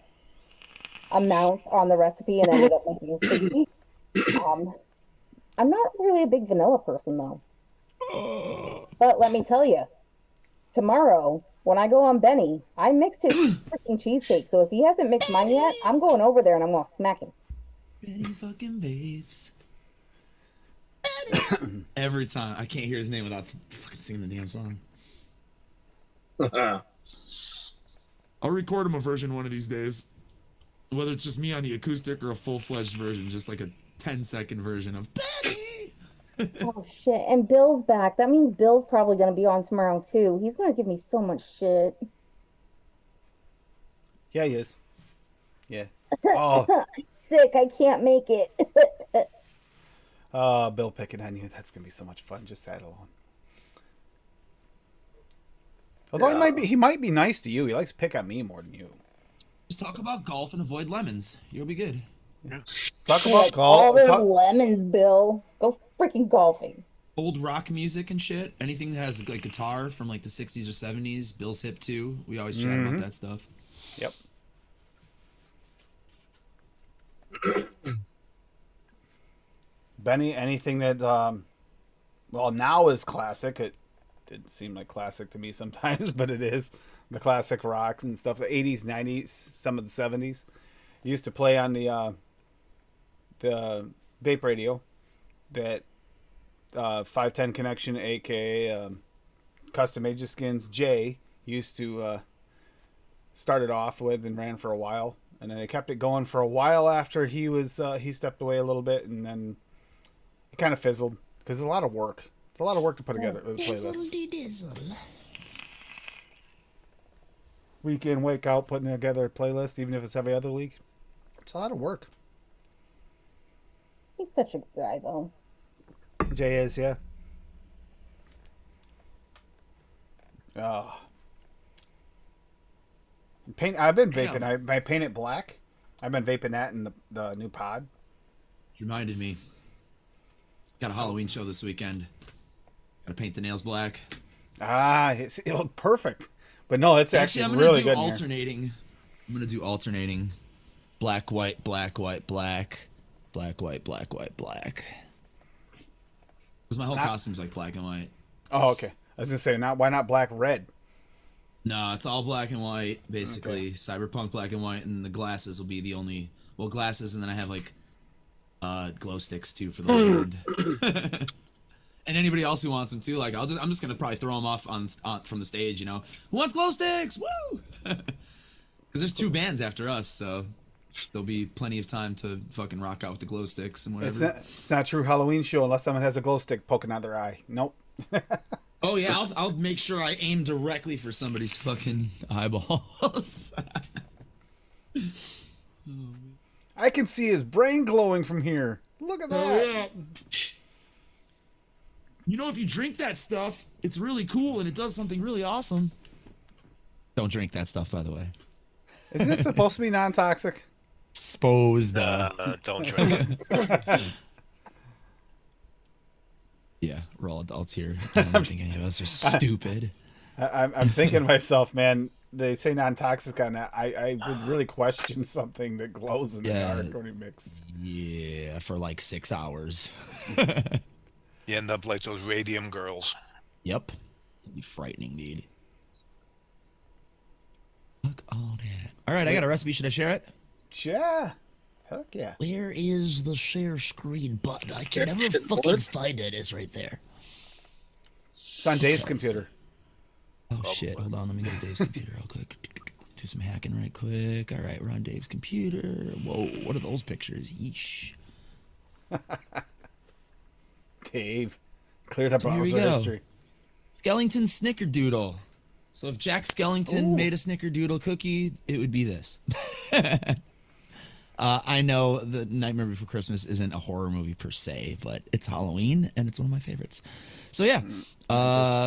amount on the recipe and ended up making a 60. I'm not really a big vanilla person though. But let me tell you, tomorrow when I go on Benny, I mixed his freaking cheesecake. So if he hasn't mixed mine yet, I'm going over there and I'm going to smack him. Benny fucking babes. Every time. I can't hear his name without fucking singing the damn song. I'll record him a version one of these days. Whether it's just me on the acoustic or a full-fledged version, just like a 10-second version of Benny. Oh shit. And Bill's back. That means Bill's probably going to be on tomorrow too. He's going to give me so much shit. Yeah, he is. Yeah. Oh, Sick. I can't make it. Bill picking on you. That's gonna be so much fun. Just that alone. Although he might be nice to you. He likes to pick on me more than you. Just talk about golf and avoid lemons. You'll be good. Talk You're about like, all golf. those lemons, Bill. Go freaking golfing. Old rock music and shit. Anything that has like guitar from like the 60s or 70s. Bill's hip too. We always chat about that stuff. Yep. Benny, anything that well now is classic. It didn't seem like classic to me sometimes, but it is. The classic rocks and stuff, the 80s, 90s, some of the 70s. Used to play on the vape radio, that 510 connection, aka Custom Aegis Skins. Jay used to start it off with and ran for a while, and then they kept it going for a while after he stepped away a little bit, and then it kind of fizzled because it's a lot of work. It's a lot of work to put together a playlist. Week in, week out, putting together a playlist, even if it's every other week. It's a lot of work. He's such a good guy, though. Jay is, yeah. Oh. I've been vaping. I paint it black. I've been vaping that in the new pod. Reminded me. Got a Halloween show this weekend. Gotta paint the nails black. It looked perfect. But no, it's actually I'm gonna really do good. alternating. I'm gonna do alternating. Black, white, black, white, black. Black, white, black, white, black. Because my whole costume's like black and white. Oh, okay. I was gonna say, why not black red? No, it's all black and white, basically. Cyberpunk black and white, and the glasses will be the only. Well, glasses, and then I have like glow sticks too for the land. And anybody else who wants them too, like I'm just gonna probably throw them off on from the stage, you know. Who wants glow sticks? Woo! Because there's 2 bands after us, so there'll be plenty of time to fucking rock out with the glow sticks and whatever. It's not a true Halloween show unless someone has a glow stick poking out their eye. Nope. Oh yeah, I'll make sure I aim directly for somebody's fucking eyeballs. I can see his brain glowing from here. Look at that. Oh yeah. You know, if you drink that stuff, it's really cool and it does something really awesome. Don't drink that stuff, by the way. Is this supposed to be non-toxic? Supposed. Don't drink it. Yeah, we're all adults here. I don't think any of us are stupid. I'm thinking to myself, man, they say non-toxic on that. I would really question something that glows in the dark when you mix. Yeah, for like 6 hours. You end up like those radium girls. Yep. That'd be frightening, dude. Fuck all that. All right, I got a recipe. Should I share it? Yeah. Heck yeah. Where is the share screen button? I can never fucking find it. It's right there. It's on Dave's computer. Oh, shit. Hold on. Let me go to Dave's computer real quick. Do some hacking right quick. All right, we're on Dave's computer. Whoa, what are those pictures? Yeesh. Dave, clear the So here we browser go. history. Skellington Snickerdoodle. So if Jack Skellington made a Snickerdoodle cookie, it would be this. I know the Nightmare Before Christmas isn't a horror movie per se, but it's Halloween and it's one of my favorites. So yeah,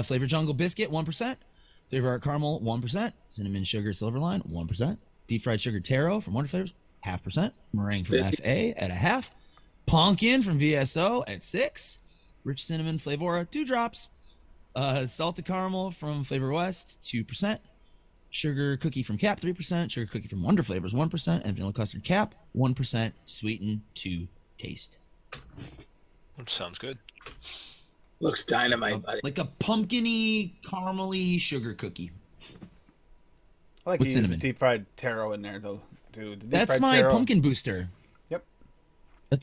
Flavor Jungle Biscuit 1%, Flavor Art Caramel 1%, Cinnamon Sugar Silverline 1%, Deep Fried Sugar Taro from Wonder Flavors 0.5%, Meringue from FA at 0.5%, Pumpkin from VSO at 6%, Rich Cinnamon Flavora 2 drops, Salted Caramel from Flavor West 2%, Sugar Cookie from Cap 3%, Sugar Cookie from Wonder Flavors 1%, and Vanilla Custard Cap 1%, sweetened to taste. That sounds good. Looks dynamite, buddy. Like a pumpkin-y, caramely sugar cookie. I like With you use cinnamon. deep fried taro in there though, dude. The deep That's fried my taro- pumpkin booster. Yep.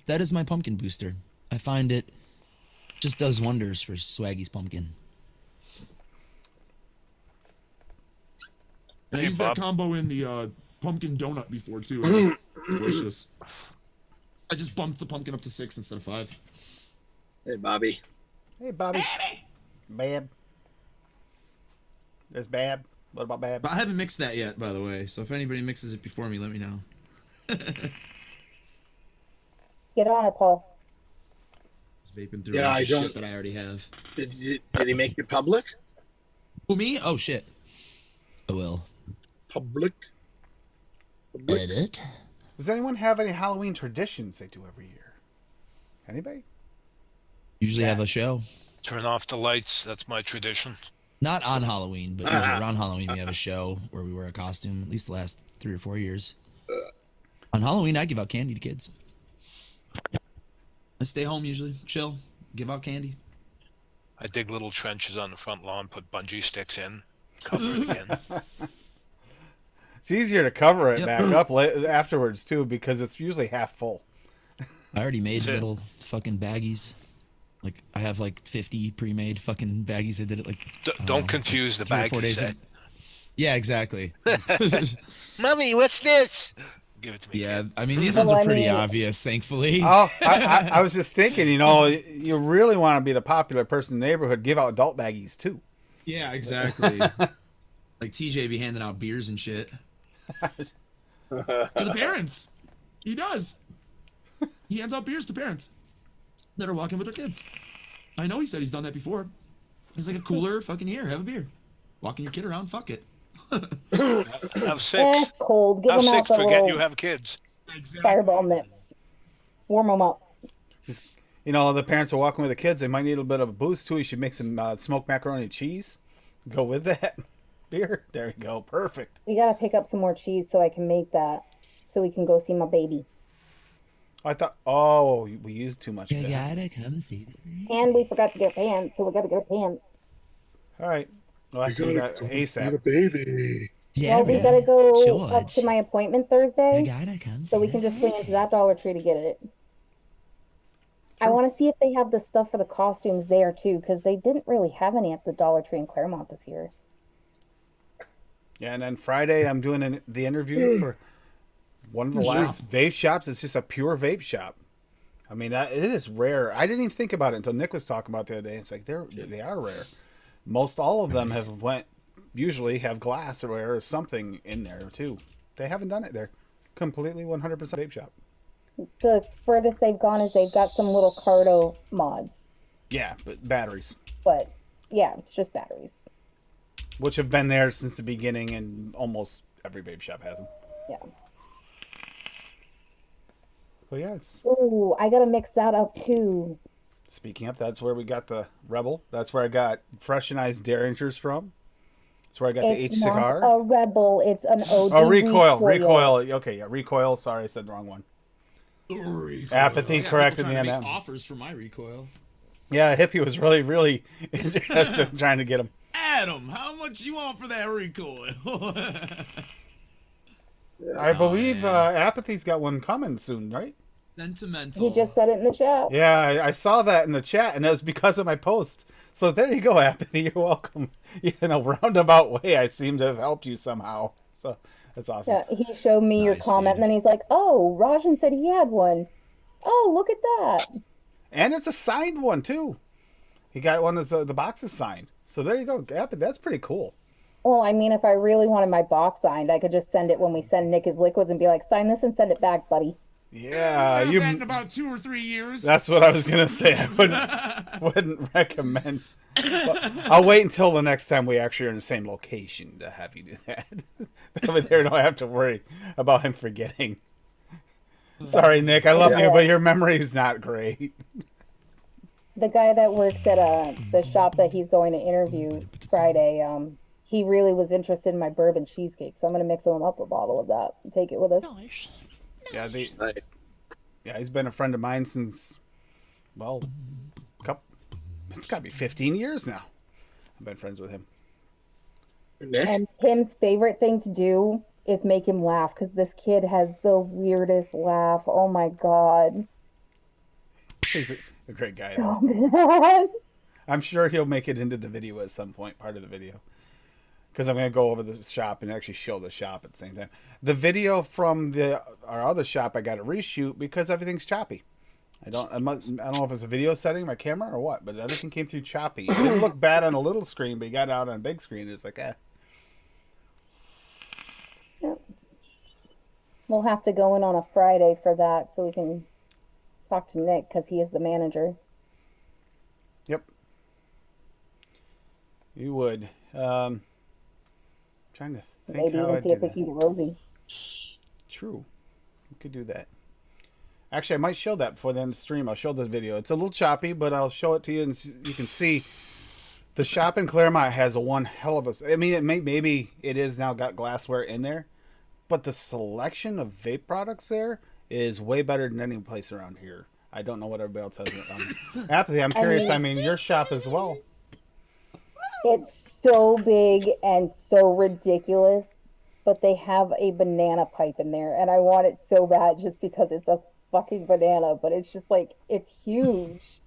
That is my pumpkin booster. I find it just does wonders for Swaggy's pumpkin. I Hey, used Bob. that combo in the pumpkin donut before too. It was delicious. I just bumped the pumpkin up to 6 instead of 5. Hey, Bobby. Hey, Bobby. Bab. There's Bab. What about Bab? But I haven't mixed that yet, by the way. So if anybody mixes it before me, let me know. Get on it, Paul. It's vaping through Yeah, a bunch I of don't- shit that I already have. Did he make it public? Who, me? Oh shit. I will. Public. Edit. Does anyone have any Halloween traditions they do every year? Anybody? Usually have a show. Turn off the lights. That's my tradition. Not on Halloween, but usually around Halloween we have a show where we wear a costume, at least the last 3 or 4 years. On Halloween, I give out candy to kids. I stay home usually, chill, give out candy. I dig little trenches on the front lawn, put bungee sticks in, cover it again. It's easier to cover it Yep. back up afterwards too because it's usually half full. I already made That's it. little fucking baggies. Like, I have like 50 pre-made fucking baggies. I did it like... Don't confuse the 3 or bag 4 you days said. ago. Yeah, exactly. Mommy, what's this? Give it to me. Yeah, kid. I mean, these Well, ones are I pretty mean- obvious, thankfully. Oh, I was just thinking, you really want to be the popular person in the neighborhood, give out adult baggies too. Yeah, exactly. Like TJ be handing out beers and shit. To the parents. He does. He hands out beers to parents that are walking with their kids. I know he said he's done that before. It's like a cooler fucking here. Have a beer. Walking your kid around. Fuck it. Have 6. It's cold. Give Have them out 6. the Forget little you have kids. fireball nips. Warm them up. Just, the parents are walking with the kids. They might need a little bit of a boost too. You should make some smoked macaroni and cheese. Go with that beer. There you go. Perfect. We gotta pick up some more cheese so I can make that, so we can go see my baby. I thought, oh, we used too much. You of that. gotta come see me. And we forgot to get pants, so we gotta get pants. All right. Well, I think that ASAP. baby. Yeah, Well, we gotta go George. up to my appointment I Thursday, gotta come. so we can just swing into that Dollar Tree to get it. I want to see if they have the stuff for the costumes there too, because they didn't really have any at the Dollar Tree in Claremont this year. Yeah, and then Friday I'm doing the interview for one of the last vape shops. It's just a pure vape shop. I mean, it is rare. I didn't even think about it until Nick was talking about it the other day. It's like they are rare. Most all of them usually have glass or something in there too. They haven't done it there. Completely 100% vape shop. The furthest they've gone is they've got some little Cardo mods. Yeah, but batteries. But yeah, it's just batteries. Which have been there since the beginning, and almost every vape shop has them. Yeah. So yeah, it's... Ooh, I gotta mix that up too. Speaking of, that's where we got the Rebel. That's where I got Fresh and Eyes Derringers from. That's where I got the H It's cigar. not a Rebel, it's an OG Oh, Recoil. Okay, yeah, Recoil. Sorry, I said the wrong one. Recoil. Apathy corrected me me on that. Offers for my recoil. Yeah, Hippie was really, really interested in trying to get him. Adam, how much you want for that recoil? I believe Apathy's got one coming soon, right? Sentimental. He just said it in the chat. Yeah, I saw that in the chat, and that was because of my post. So there you go, Apathy. You're welcome. In a roundabout way, I seem to have helped you somehow. So that's awesome. Yeah, he showed me your comment, and then he's like, "Oh, Rajan said he had one. Oh, look at that." And it's a signed one too. He got one as the box is signed. So there you go, Apathy. That's pretty cool. Well, I mean, if I really wanted my box signed, I could just send it when we send Nick his liquids and be like, "Sign this and send it back, buddy." Yeah, Have that in about 2 or 3 years. That's what I was gonna say. I wouldn't recommend. I'll wait until the next time we actually are in the same location to have you do that. Over there, don't have to worry about him forgetting. Sorry, Nick. I love you, but your memory is not great. The guy that works at the shop that he's going to interview Friday, he really was interested in my bourbon cheesecake, so I'm gonna mix him up a bottle of that and take it with us. Yeah, he's been a friend of mine since, well, it's got to be 15 years now. I've been friends with him. Nick? And Tim's favorite thing to do is make him laugh, because this kid has the weirdest laugh. Oh my God. He's a great guy. Oh, man. I'm sure he'll make it into the video at some point, part of the video. Because I'm going to go over the shop and actually show the shop at the same time. The video from our other shop, I got to reshoot because everything's choppy. I don't know if it's a video setting, my camera, or what, but everything came through choppy. It didn't look bad on a little screen, but you got it out on a big screen. It's like, eh. Yep. We'll have to go in on a Friday for that so we can talk to Nick, because he is the manager. Yep. You would. Trying to think Maybe how even I'd see do if we that. can get Rosie. True. We could do that. Actually, I might show that before the end of the stream. I'll show this video. It's a little choppy, but I'll show it to you, and you can see the shop in Claremont has a one hell of a... I mean, maybe it is now got glassware in there, but the selection of vape products there is way better than any place around here. I don't know what everybody else has. Apathy, I'm curious. I mean, your shop as well. It's so big and so ridiculous, but they have a banana pipe in there, and I want it so bad just because it's a fucking banana, but it's just like, it's huge.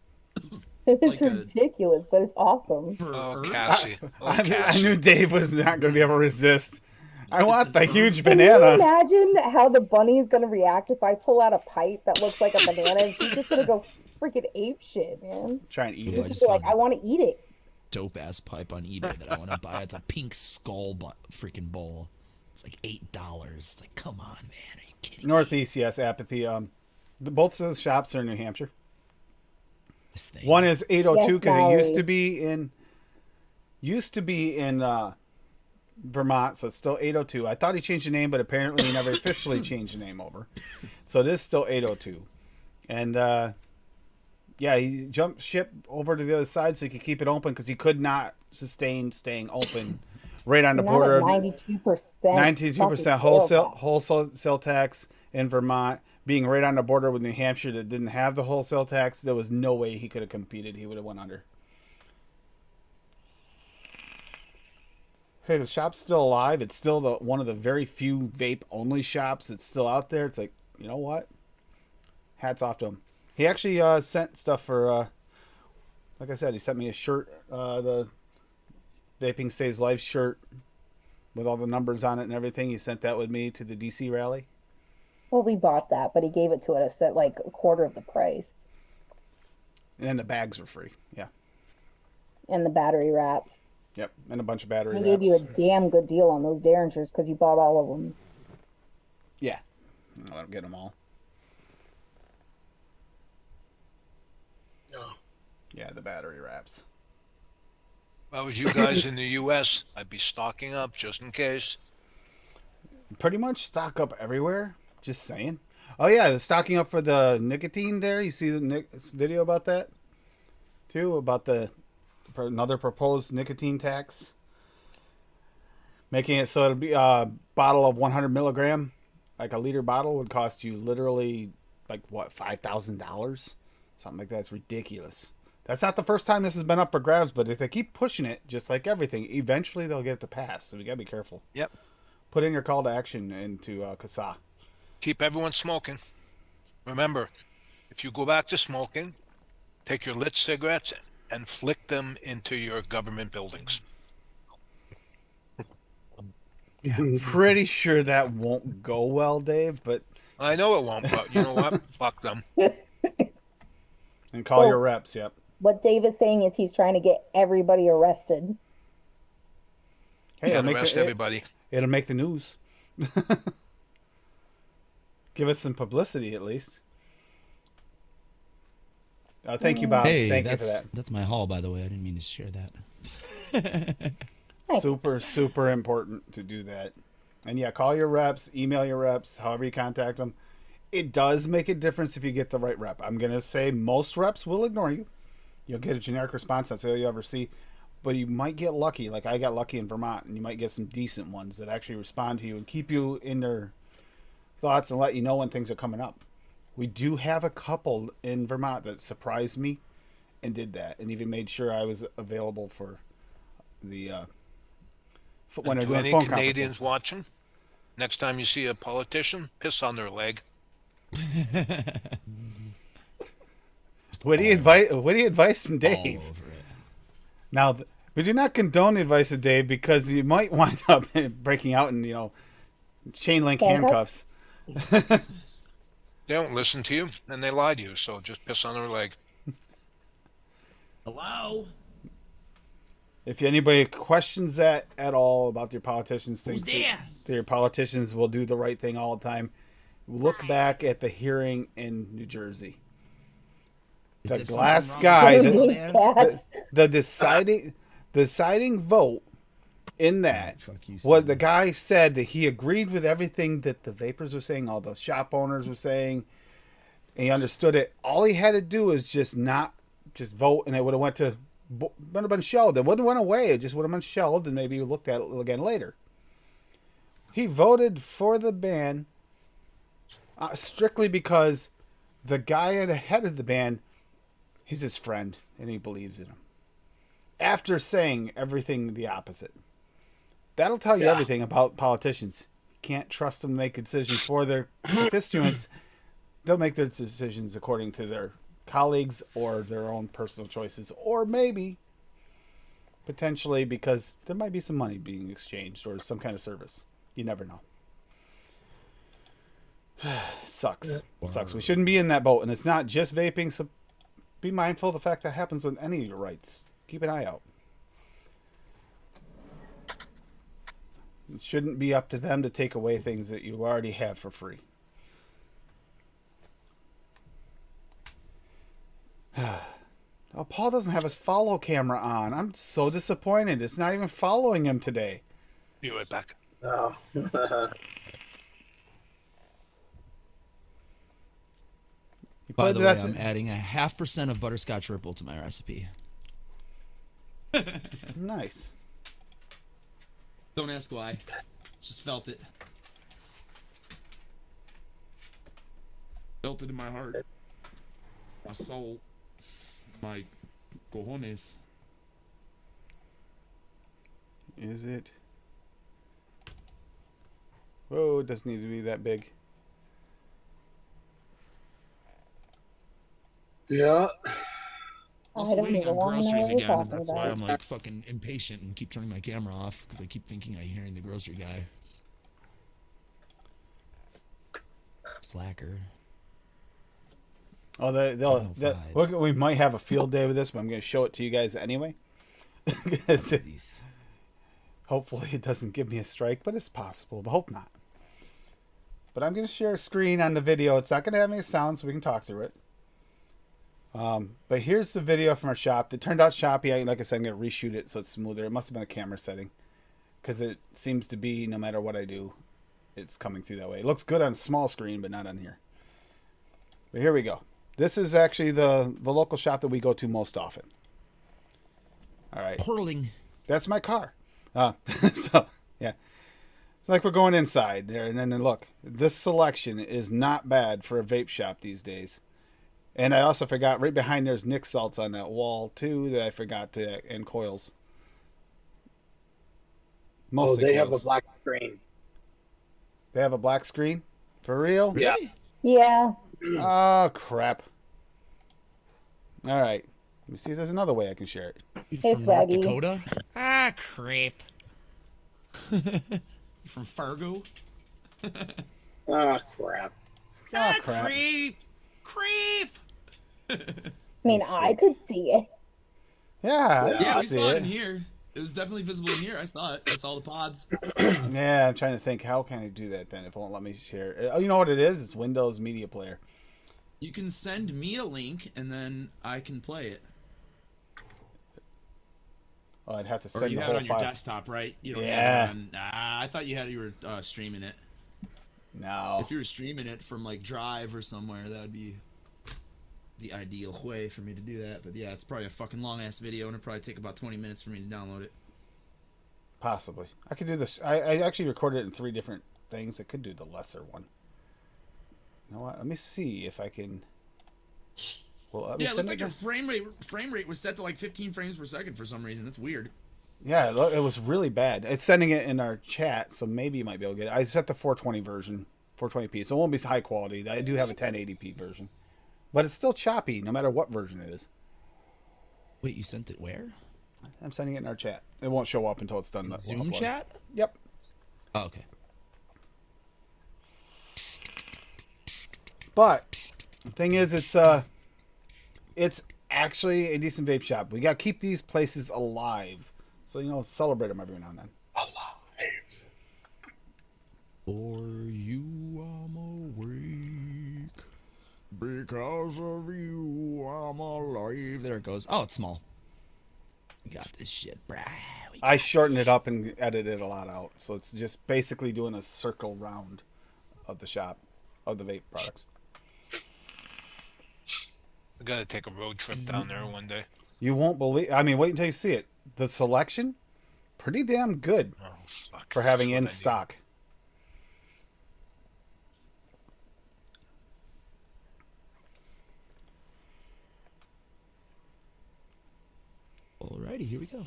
It's Like ridiculous, but it's awesome. Oh, Cassie. I knew Dave was not going to be able to resist. I want an the herb. huge Can you banana. imagine how the bunny is going to react if I pull out a pipe that looks like a banana, and she's just going to go freaking ape shit, man. Try and eat Ooh, it. I She's just like, found I want to eat it. dope ass pipe on eBay that I want to buy. It's a pink skull freaking bowl. It's like $8. It's like, come on, man, are you kidding? Northeast, yes, Apathy. Both of the shops are in New Hampshire. This thing. One is 802 Yes, because it used Mallory. to be in Vermont, so it's still 802. I thought he changed the name, but apparently he never officially changed the name over. So it is still 802. And yeah, he jumped ship over to the other side so he could keep it open because he could not sustain staying open right on the Not border. at 92%. 92% wholesale tax in Vermont, being right on the border with New Hampshire that didn't have the wholesale tax. There was no way he could have competed. He would have went under. Hey, the shop's still alive. It's still one of the very few vape only shops that's still out there. It's like, you know what? Hats off to him. He actually sent stuff for, like I said, he sent me a shirt, the Vaping Saves Life shirt with all the numbers on it and everything. He sent that with me to the DC rally. Well, we bought that, but he gave it to us at like a quarter of the price. And then the bags were free. Yeah. And the battery wraps. Yep. And a bunch of battery He wraps. gave you a damn good deal on those Derringers because you bought all of them. Yeah. I don't get them all. No. Yeah, the battery wraps. If I was you guys in the U.S., I'd be stocking up just in case. Pretty much stock up everywhere. Just saying. Oh yeah, the stocking up for the nicotine there. You see the video about that too, about another proposed nicotine tax, making it so it'll be a bottle of 100 milligram, like a liter bottle would cost you literally like what, $5,000, something like that. It's ridiculous. That's not the first time this has been up for grabs, but if they keep pushing it, just like everything, eventually they'll get it to pass. So we gotta be careful. Yep. Put in your call to action into CASA. Keep everyone smoking. Remember, if you go back to smoking, take your lit cigarettes and flick them into your government buildings. Yeah, pretty sure that won't go well, Dave, but I know it won't, but you know what? Fuck them. and call So- your reps, yep. What Dave is saying is he's trying to get everybody arrested. Hey, You it'll gotta make, arrest everybody. it'll make the news. Give us some publicity at least. Thank you, Bob. Hey, Thank you for that. that's my haul, by the way. I didn't mean to share that. Nice. Super, super important to do that. And yeah, call your reps, email your reps, however you contact them. It does make a difference if you get the right rep. I'm going to say most reps will ignore you. You'll get a generic response. That's all you ever see. But you might get lucky, like I got lucky in Vermont, and you might get some decent ones that actually respond to you and keep you in their thoughts and let you know when things are coming up. We do have a couple in Vermont that surprised me and did that, and even made sure I was available for the when they're Do doing any phone Canadians conferences. watching? Next time you see a politician, piss on their leg. Witty advice from All Dave. over it. Now, we do not condone the advice of Dave because you might wind up breaking out in chain link Handcuffs? handcuffs. They don't listen to you, and they lie to you, so just piss on their leg. Hello? If anybody questions that at all about your politicians, Who's think there? that your politicians will do the right thing all the time, look back at the hearing in New Jersey. Is The there glass something guy, wrong with the- the people there? Cats. The deciding vote in that Fuck you, was Steve. the guy said that he agreed with everything that the vapors were saying, all the shop owners were saying. And he understood it. All he had to do is just not just vote, and it would have been shelved. It wouldn't have went away. It just would have been shelved, and maybe you looked at it again later. He voted for the ban strictly because the guy at the head of the ban, he's his friend, and he believes in him. After saying everything the opposite. That'll tell you everything about politicians. You can't trust them to make decisions for their constituents. They'll make their decisions according to their colleagues or their own personal choices, or maybe potentially because there might be some money being exchanged or some kind of service. You never know. Sucks. Sucks. We shouldn't be in that boat, and it's not just vaping, so be mindful of the fact that happens with any of your rights. Keep an eye out. It shouldn't be up to them to take away things that you already have for free. Oh, Paul doesn't have his follow camera on. I'm so disappointed. It's not even following him today. Be right back. Oh. You By played the way, that I'm adding 0.5% of butterscotch ripple to my recipe. Nice. Don't ask why. Just felt it. Felt it in my heart, my soul, my cojones. Is it Whoa, it doesn't need to be that big. Yeah. Also I don't waiting even on want to know groceries what you're again, and talking that's why about. I'm like fucking impatient and keep turning my camera off because I keep thinking I'm hearing the grocery guy. Slacker. Oh, we might have a field day with this, but I'm going to show it to you guys anyway. Hopefully it doesn't give me a strike, but it's possible. But hope not. But I'm going to share a screen on the video. It's not going to have any sound, so we can talk through it. But here's the video from our shop. It turned out choppy. Like I said, I'm going to reshoot it so it's smoother. It must have been a camera setting, because it seems to be, no matter what I do, it's coming through that way. It looks good on a small screen, but not on here. But here we go. This is actually the local shop that we go to most often. All right. Hurling. That's my car. So, yeah. It's like we're going inside there. And then look, this selection is not bad for a vape shop these days. And I also forgot, right behind there's Nick Salts on that wall, too, that I forgot to, and coils. Mostly they coils. have a black screen. They have a black screen? For real? Yeah. Yeah. Oh, crap. All right. Let me see if there's another way I can share it. You Hey, from North Swaggy. Dakota? Ah, creep. You from Fargo? Ah, crap. Oh, crap. Creep. Creep. I mean, I could see it. Yeah, Yeah, I we see saw it it. in here. It was definitely visible in here. I saw it. I saw the pods. Yeah, I'm trying to think, how can I do that then if it won't let me share? Oh, you know what it is? It's Windows Media Player. You can send me a link, and then I can play it. Oh, I'd have to Or send you the have it whole on your file. desktop, right? You don't Yeah. have it on. I thought you were streaming it. No. If you were streaming it from like Drive or somewhere, that would be the ideal way for me to do that. But yeah, it's probably a fucking long ass video, and it'll probably take about 20 minutes for me to download it. Possibly. I could do this. I actually recorded it in 3 different things. I could do the lesser one. You know what? Let me see if I can. Well, let me Yeah, it send looked like it your frame rate was set to like 15 frames per second for some reason. That's weird. Yeah, it was really bad. It's sending it in our chat, so maybe you might be able to get it. I set the 420 version, 420p, so it won't be high quality. I do have a 1080p version, but it's still choppy no matter what version it is. Wait, you sent it where? I'm sending it in our chat. It won't show up until it's done. Zoom uploading. chat? Yep. Oh, okay. But the thing is, it's actually a decent vape shop. We got to keep these places alive. So, celebrate them every now and then. Alive. For you, I'm awake. Because of you, I'm alive. There it goes. Oh, it's small. We got this shit, brah. I shortened it up and edited a lot out. So it's just basically doing a circle round of the shop, of the vape products. I gotta take a road trip down there one day. You won't believe. I mean, wait until you see it. The selection, pretty damn good Oh, fuck. for having That's in what I need. stock. Alrighty, here we go.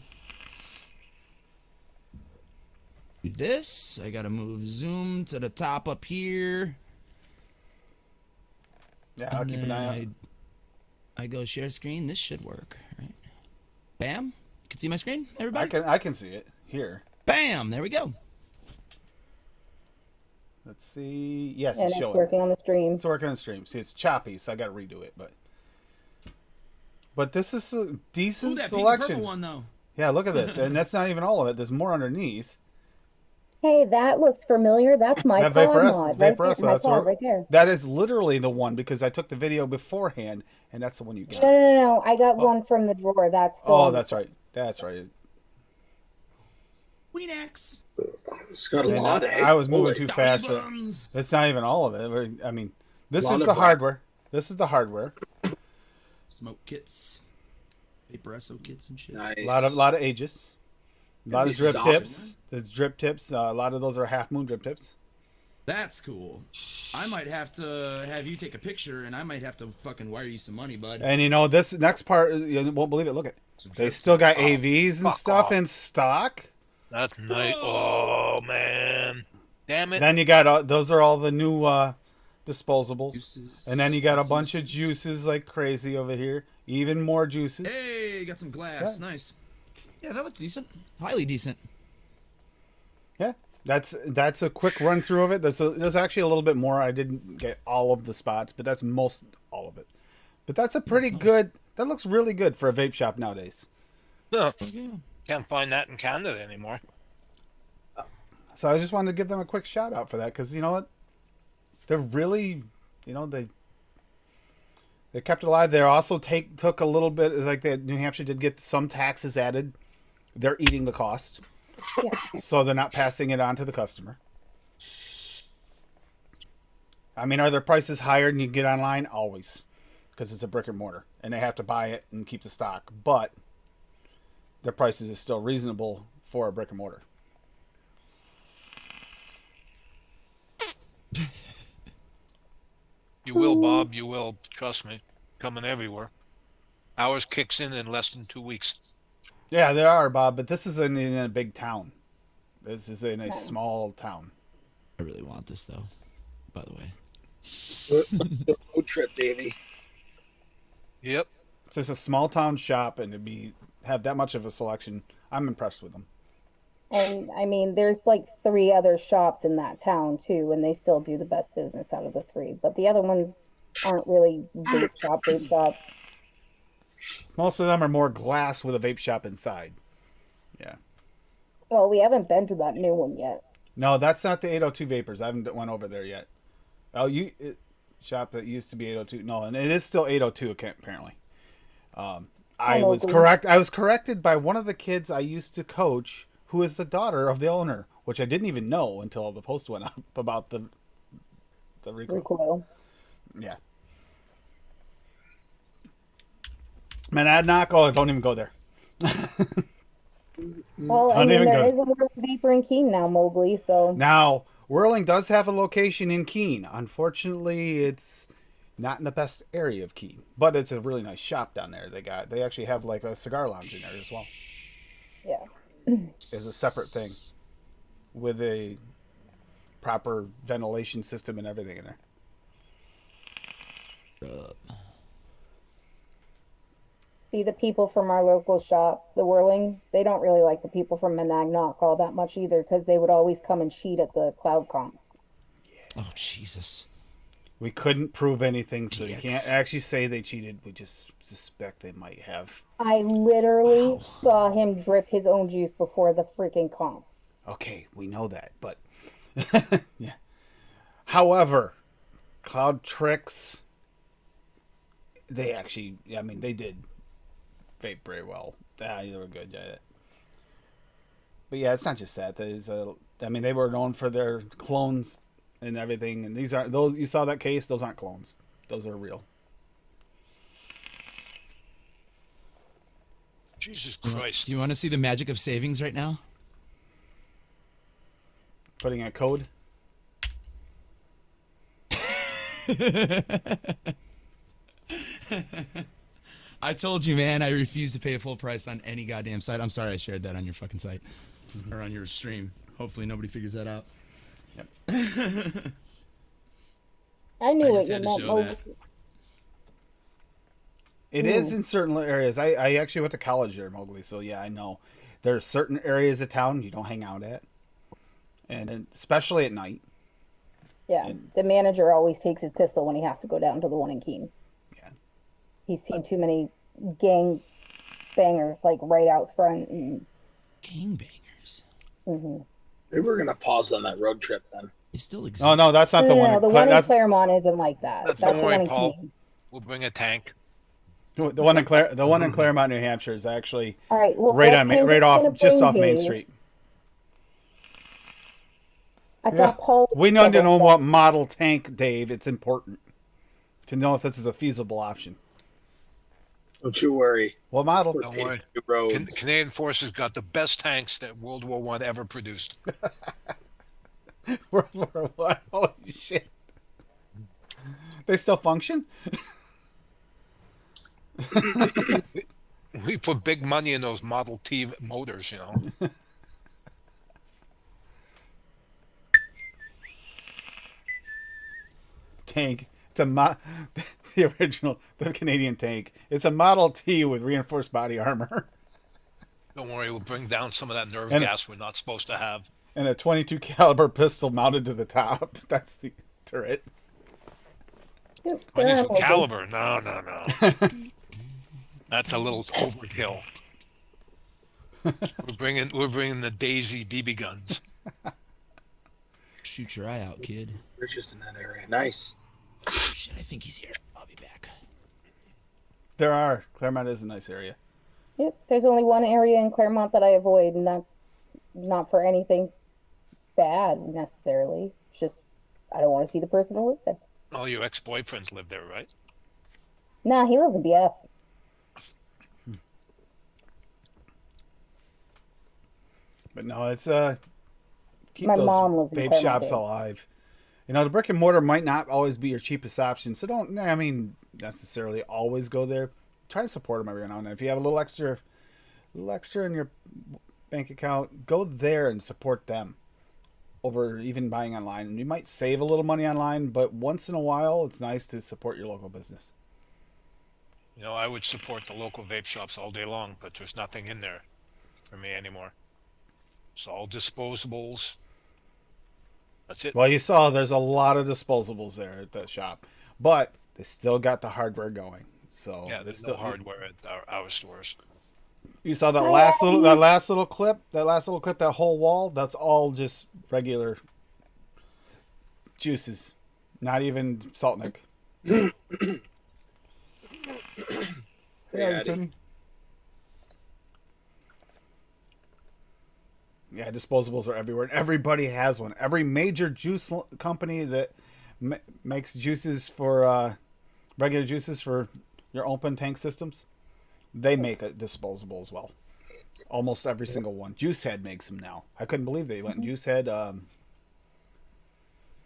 Do this. I gotta move zoom to the top up here. Yeah, I'll And keep an eye out. then I go share screen. This should work, right? Bam. You can see my screen, everybody? I can see it here. Bam. There we go. Let's see. Yes, And it's it's showing. working on the stream. It's working on the stream. See, it's choppy, so I got to redo it. But this is a Ooh, decent that pink and selection. purple one though. Yeah, look at this, and that's not even all of it. There's more underneath. Hey, that looks familiar. That's my That pod Vaporessa, mod. Right Vaporessa, there. My that's pod where, right there. that is literally the one because I took the video beforehand, and that's the one you got. No. I got one from the drawer. That's still. Oh, on the that's right. That's right. Weenax. It's got a And lot of. I was moving Holy- too Downy fast. But buns. it's not even all of it. I mean, this Lot is of the that. hardware. This is the hardware. Smoke kits. Vaporesso kits and shit. Nice. A lot of ages. A lot of these drip stops. tips. There's drip tips. A lot of those are half moon drip tips. That's cool. I might have to have you take a picture, and I might have to fucking wire you some money, bud. And this next part, you won't believe it. Look at Some they drip still got tips. AVs and fuck stuff off. in stock. That's nice. Oh man. Damn it. Then you got those are all the new disposables. Juices, And then you got a lots bunch of juices. juices like crazy over here. Even more juices. Hey, got some glass. Yeah. Nice. Yeah, that looks decent. Highly decent. Yeah. That's a quick run through of it. There's actually a little bit more. I didn't get all of the spots, but that's most all of it. But that's a pretty Nice. good. That looks really good for a vape shop nowadays. Huh. Yeah. Can't find that in Canada anymore. So I just wanted to give them a quick shout out for that because you know what, they're really, they kept it alive. They also took a little bit like New Hampshire did get some taxes added. They're eating the cost, so they're not passing it on to the customer. I mean, are their prices higher than you get online? Always, because it's a brick and mortar and they have to buy it and keep the stock. But their prices is still reasonable for a brick and mortar. You will, Bob. You will. Trust me. Coming everywhere. Ours kicks in less than 2 weeks. Yeah, there are, Bob, but this is in a big town. This is in a small town. I really want this though. By the way. Road trip, Davey. Yep. It's just a small town shop, and have that much of a selection. I'm impressed with them. And I mean, there's like 3 other shops in that town too, and they still do the best business out of the 3. But the other ones aren't really vape shops. Most of them are more glass with a vape shop inside. Yeah. Well, we haven't been to that new one yet. No, that's not the 802 Vapors. I haven't went over there yet. Oh, shop that used to be 802. No, and it is still 802 apparently. I was correct. I was corrected by one of the kids I used to coach, who is the daughter of the owner, which I didn't even know until the post went up about the recoil. Yeah. Man, I'd not go. Don't even go there. Well, I mean, there is a Whirling Vapor in Keene now, Mowgli. So now Whirling does have a location in Keene. Unfortunately, it's not in the best area of Keene, but it's a really nice shop down there. They actually have like a cigar lounge in there as well. Yeah. It's a separate thing with a proper ventilation system and everything in there. See, the people from our local shop, the Whirling, they don't really like the people from Monadnock all that much either, because they would always come and cheat at the cloud comps. Oh Jesus. We couldn't prove anything, so you Dicks. can't actually say they cheated. We just suspect they might have. I literally saw him drip his own juice before the freaking comp. Okay, we know that, but yeah. However, Cloud Tricks, they actually, I mean, they did vape very well. They were good. Yeah. But yeah, it's not just that. I mean, they were known for their clones and everything, and these aren't those. You saw that case; those aren't clones; those are real. Jesus Christ. Do you want to see the magic of savings right now? Putting a code. I told you, man, I refuse to pay a full price on any goddamn site. I'm sorry I shared that on your fucking site or on your stream. Hopefully nobody figures that out. Yep. I knew I what just you had to meant, show Mowgli. that. It is in certain areas. I actually went to college there, Mowgli, so yeah, I know. There's certain areas of town you don't hang out at, and especially at night. Yeah, the manager always takes his pistol when he has to go down to the one in Keene. Yeah. He's seen too many gang bangers like right out front. And... Gangbangers. Mm-hmm. Maybe we're gonna pause on that road trip then. It still exists. Oh no, that's not the one. No, the one in Claremont isn't like that. That's Don't the worry, one in Paul. Keene. We'll bring a tank. The one in Claremont, New Hampshire, is actually All right, well, right what on, tank right are you off, gonna just bring, off Main Dave? Street. I thought Paul. We need to know what model tank, Dave. It's important to know if this is a feasible option. Don't you worry. What model? Don't worry. Roads. Canadian Forces got the best tanks that World War I ever produced. World War One. Holy shit! They still function? We put big money in those Model T motors, you know. tank. It's a the original, the Canadian tank. It's a Model T with reinforced body armor Don't worry, we'll bring down some of that nerve And- gas we're not supposed to have. and a 22 caliber pistol mounted to the top. That's the turret. Yep, 22 they're caliber. No. That's a little overkill. We're bringing the Daisy BB guns. Shoot your eye out, kid. We're just in that area. Nice. Oh, shit, I think he's here. I'll be back. There are. Claremont is a nice area. Yep, there's only one area in Claremont that I avoid, and that's not for anything bad necessarily. It's just I don't want to see the person that lives there. All your ex-boyfriends live there, right? Nah, he lives in BF. But no, it's keep My those mom lives in vape Claremont, shops too. alive. You know, the brick and mortar might not always be your cheapest option, so don't. I mean, necessarily always go there. Try to support them every now and then. If you have a little extra in your bank account, go there and support them over even buying online. And you might save a little money online, but once in a while, it's nice to support your local business. You know, I would support the local vape shops all day long, but there's nothing in there for me anymore. It's all disposables. That's it. Well, you saw there's a lot of disposables there at that shop, but they still got the hardware going. So Yeah, there's still no hardware at our stores. You saw that Oh, last yeah. little clip, that whole wall. That's all just regular juices, not even Saltnik. Yeah, Tony. Yeah, disposables are everywhere. Everybody has one. Every major juice company that makes juices for regular juices for your open tank systems, they make a disposable as well. Almost every single one. Juicehead makes them now. I couldn't believe they went Juicehead.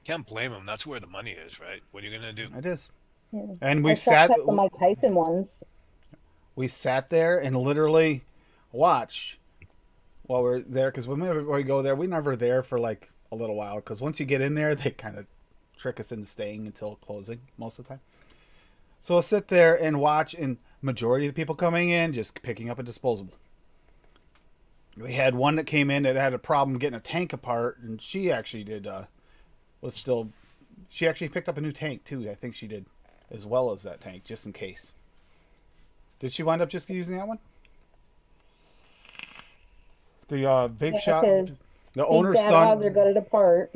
Can't blame them. That's where the money is, right? What are you gonna do? It is. Yeah. And I sat the Mike Tyson ones. we sat there and literally watched while we're there, because whenever we go there, we're never there for like a little while, because once you get in there, they kind of trick us into staying until closing most of the time. So we'll sit there and watch, and majority of the people coming in just picking up a disposable. We had one that came in that had a problem getting a tank apart, and she actually she actually picked up a new tank too. I think she did, as well as that tank, just in case. Did she wind up just using that one? The vape shop, because the Big owner's Bad son, Odds are good at a part.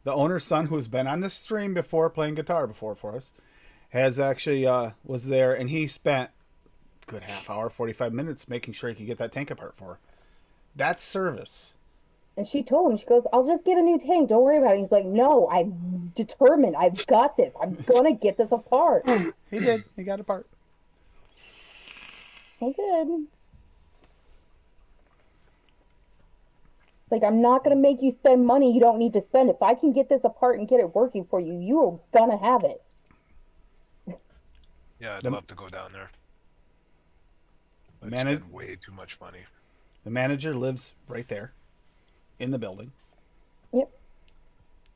the owner's son, who's been on this stream before playing guitar before for us, has actually was there, and he spent a good half hour, 45 minutes making sure he could get that tank apart for her. That's service. And she told him, she goes, I'll just get a new tank. Don't worry about it. He's like, no, I'm determined. I've got this. I'm going to get this apart. He did. He got it apart. He did. It's like, I'm not going to make you spend money you don't need to spend. If I can get this apart and get it working for you, you are going to have it. Yeah, I'd love to go down there. I'd Man, spend way too much money. The manager lives right there in the building. Yep.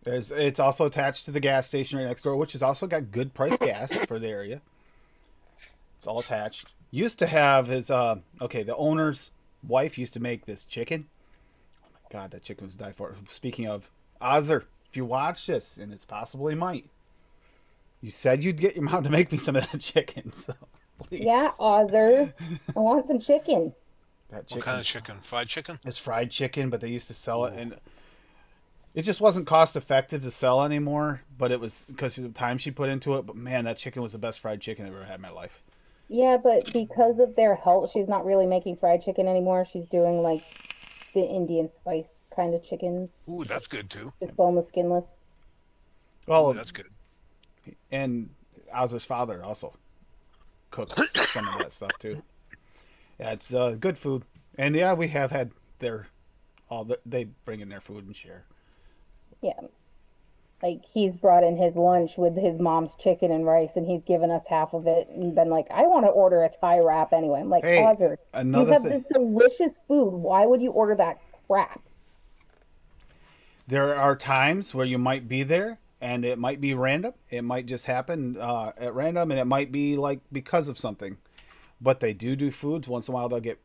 It's also attached to the gas station right next door, which has also got good price gas for the area. It's all attached. Used to have his the owner's wife used to make this chicken. Oh my god, that chicken was to die for. Speaking of Ozzer, if you watch this, and it's possible he might, you said you'd get your mom to make me some of that chicken, so please. Yeah, Ozzer. I want some chicken. That chicken. What kind of chicken? Fried chicken? It's fried chicken, but they used to sell it, and it just wasn't cost effective to sell anymore. But it was because of the time she put into it. But man, that chicken was the best fried chicken I've ever had in my life. Yeah, but because of their health, she's not really making fried chicken anymore. She's doing like the Indian spice kind of chickens. Ooh, that's good too. Just boneless, skinless. Well, Ooh, that's good. and Ozer's father also cooks some of that stuff too. Yeah, it's good food, and yeah, we have had they bring in their food and share. Yeah. Like he's brought in his lunch with his mom's chicken and rice, and he's given us half of it and been like, I want to order a Thai wrap anyway. I'm like, Hey, Ozzer, you another have thing. this delicious food. Why would you order that crap? There are times where you might be there and it might be random. It might just happen at random, and it might be like because of something. But they do foods once in a while. They'll get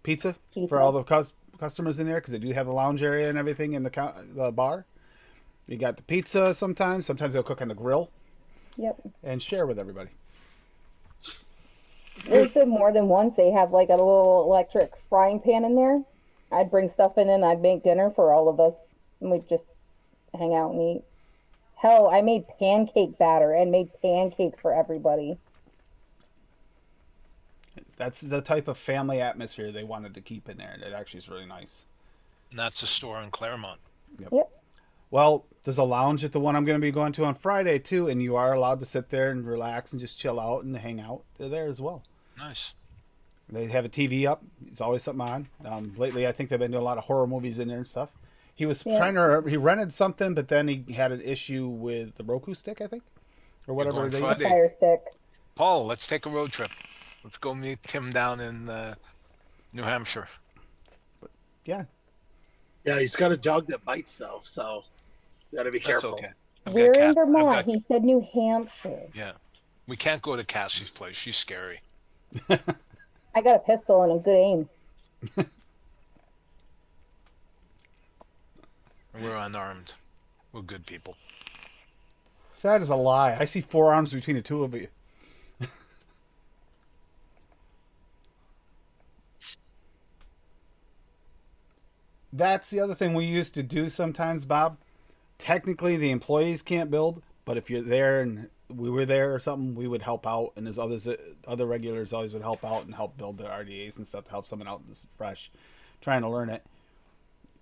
pizza for all the customers in there because they do have the lounge area and everything in the bar. You got the pizza sometimes. Sometimes they'll cook on the grill. Yep. And share with everybody. There's been more than once they have like a little electric frying pan in there. I'd bring stuff in and I'd make dinner for all of us, and we'd just hang out and eat. Hell, I made pancake batter and made pancakes for everybody. That's the type of family atmosphere they wanted to keep in there. It actually is really nice. And that's a store in Claremont. Yep. Well, there's a lounge at the one I'm going to be going to on Friday too, and you are allowed to sit there and relax and just chill out and hang out. They're there as well. Nice. They have a TV up. There's always something on. Lately, I think they've been doing a lot of horror movies in there and stuff. He was he rented something, but then he had an issue with the Roku stick, I think, or whatever going they Friday. use. Fire stick. Paul, let's take a road trip. Let's go meet Tim down in New Hampshire. Yeah. Yeah, he's got a dog that bites though, so you gotta be That's careful. okay. I've got We're in cats. Vermont. He said New Hampshire. Yeah. We can't go to Cassie's place. She's scary. I got a pistol and a good aim. We're unarmed. We're good people. That is a lie. I see forearms between the two of you. That's the other thing we used to do sometimes, Bob. Technically, the employees can't build, but if you're there and we were there or something, we would help out, and there's other regulars always would help out and help build the RDAs and stuff to help someone out this fresh, trying to learn it.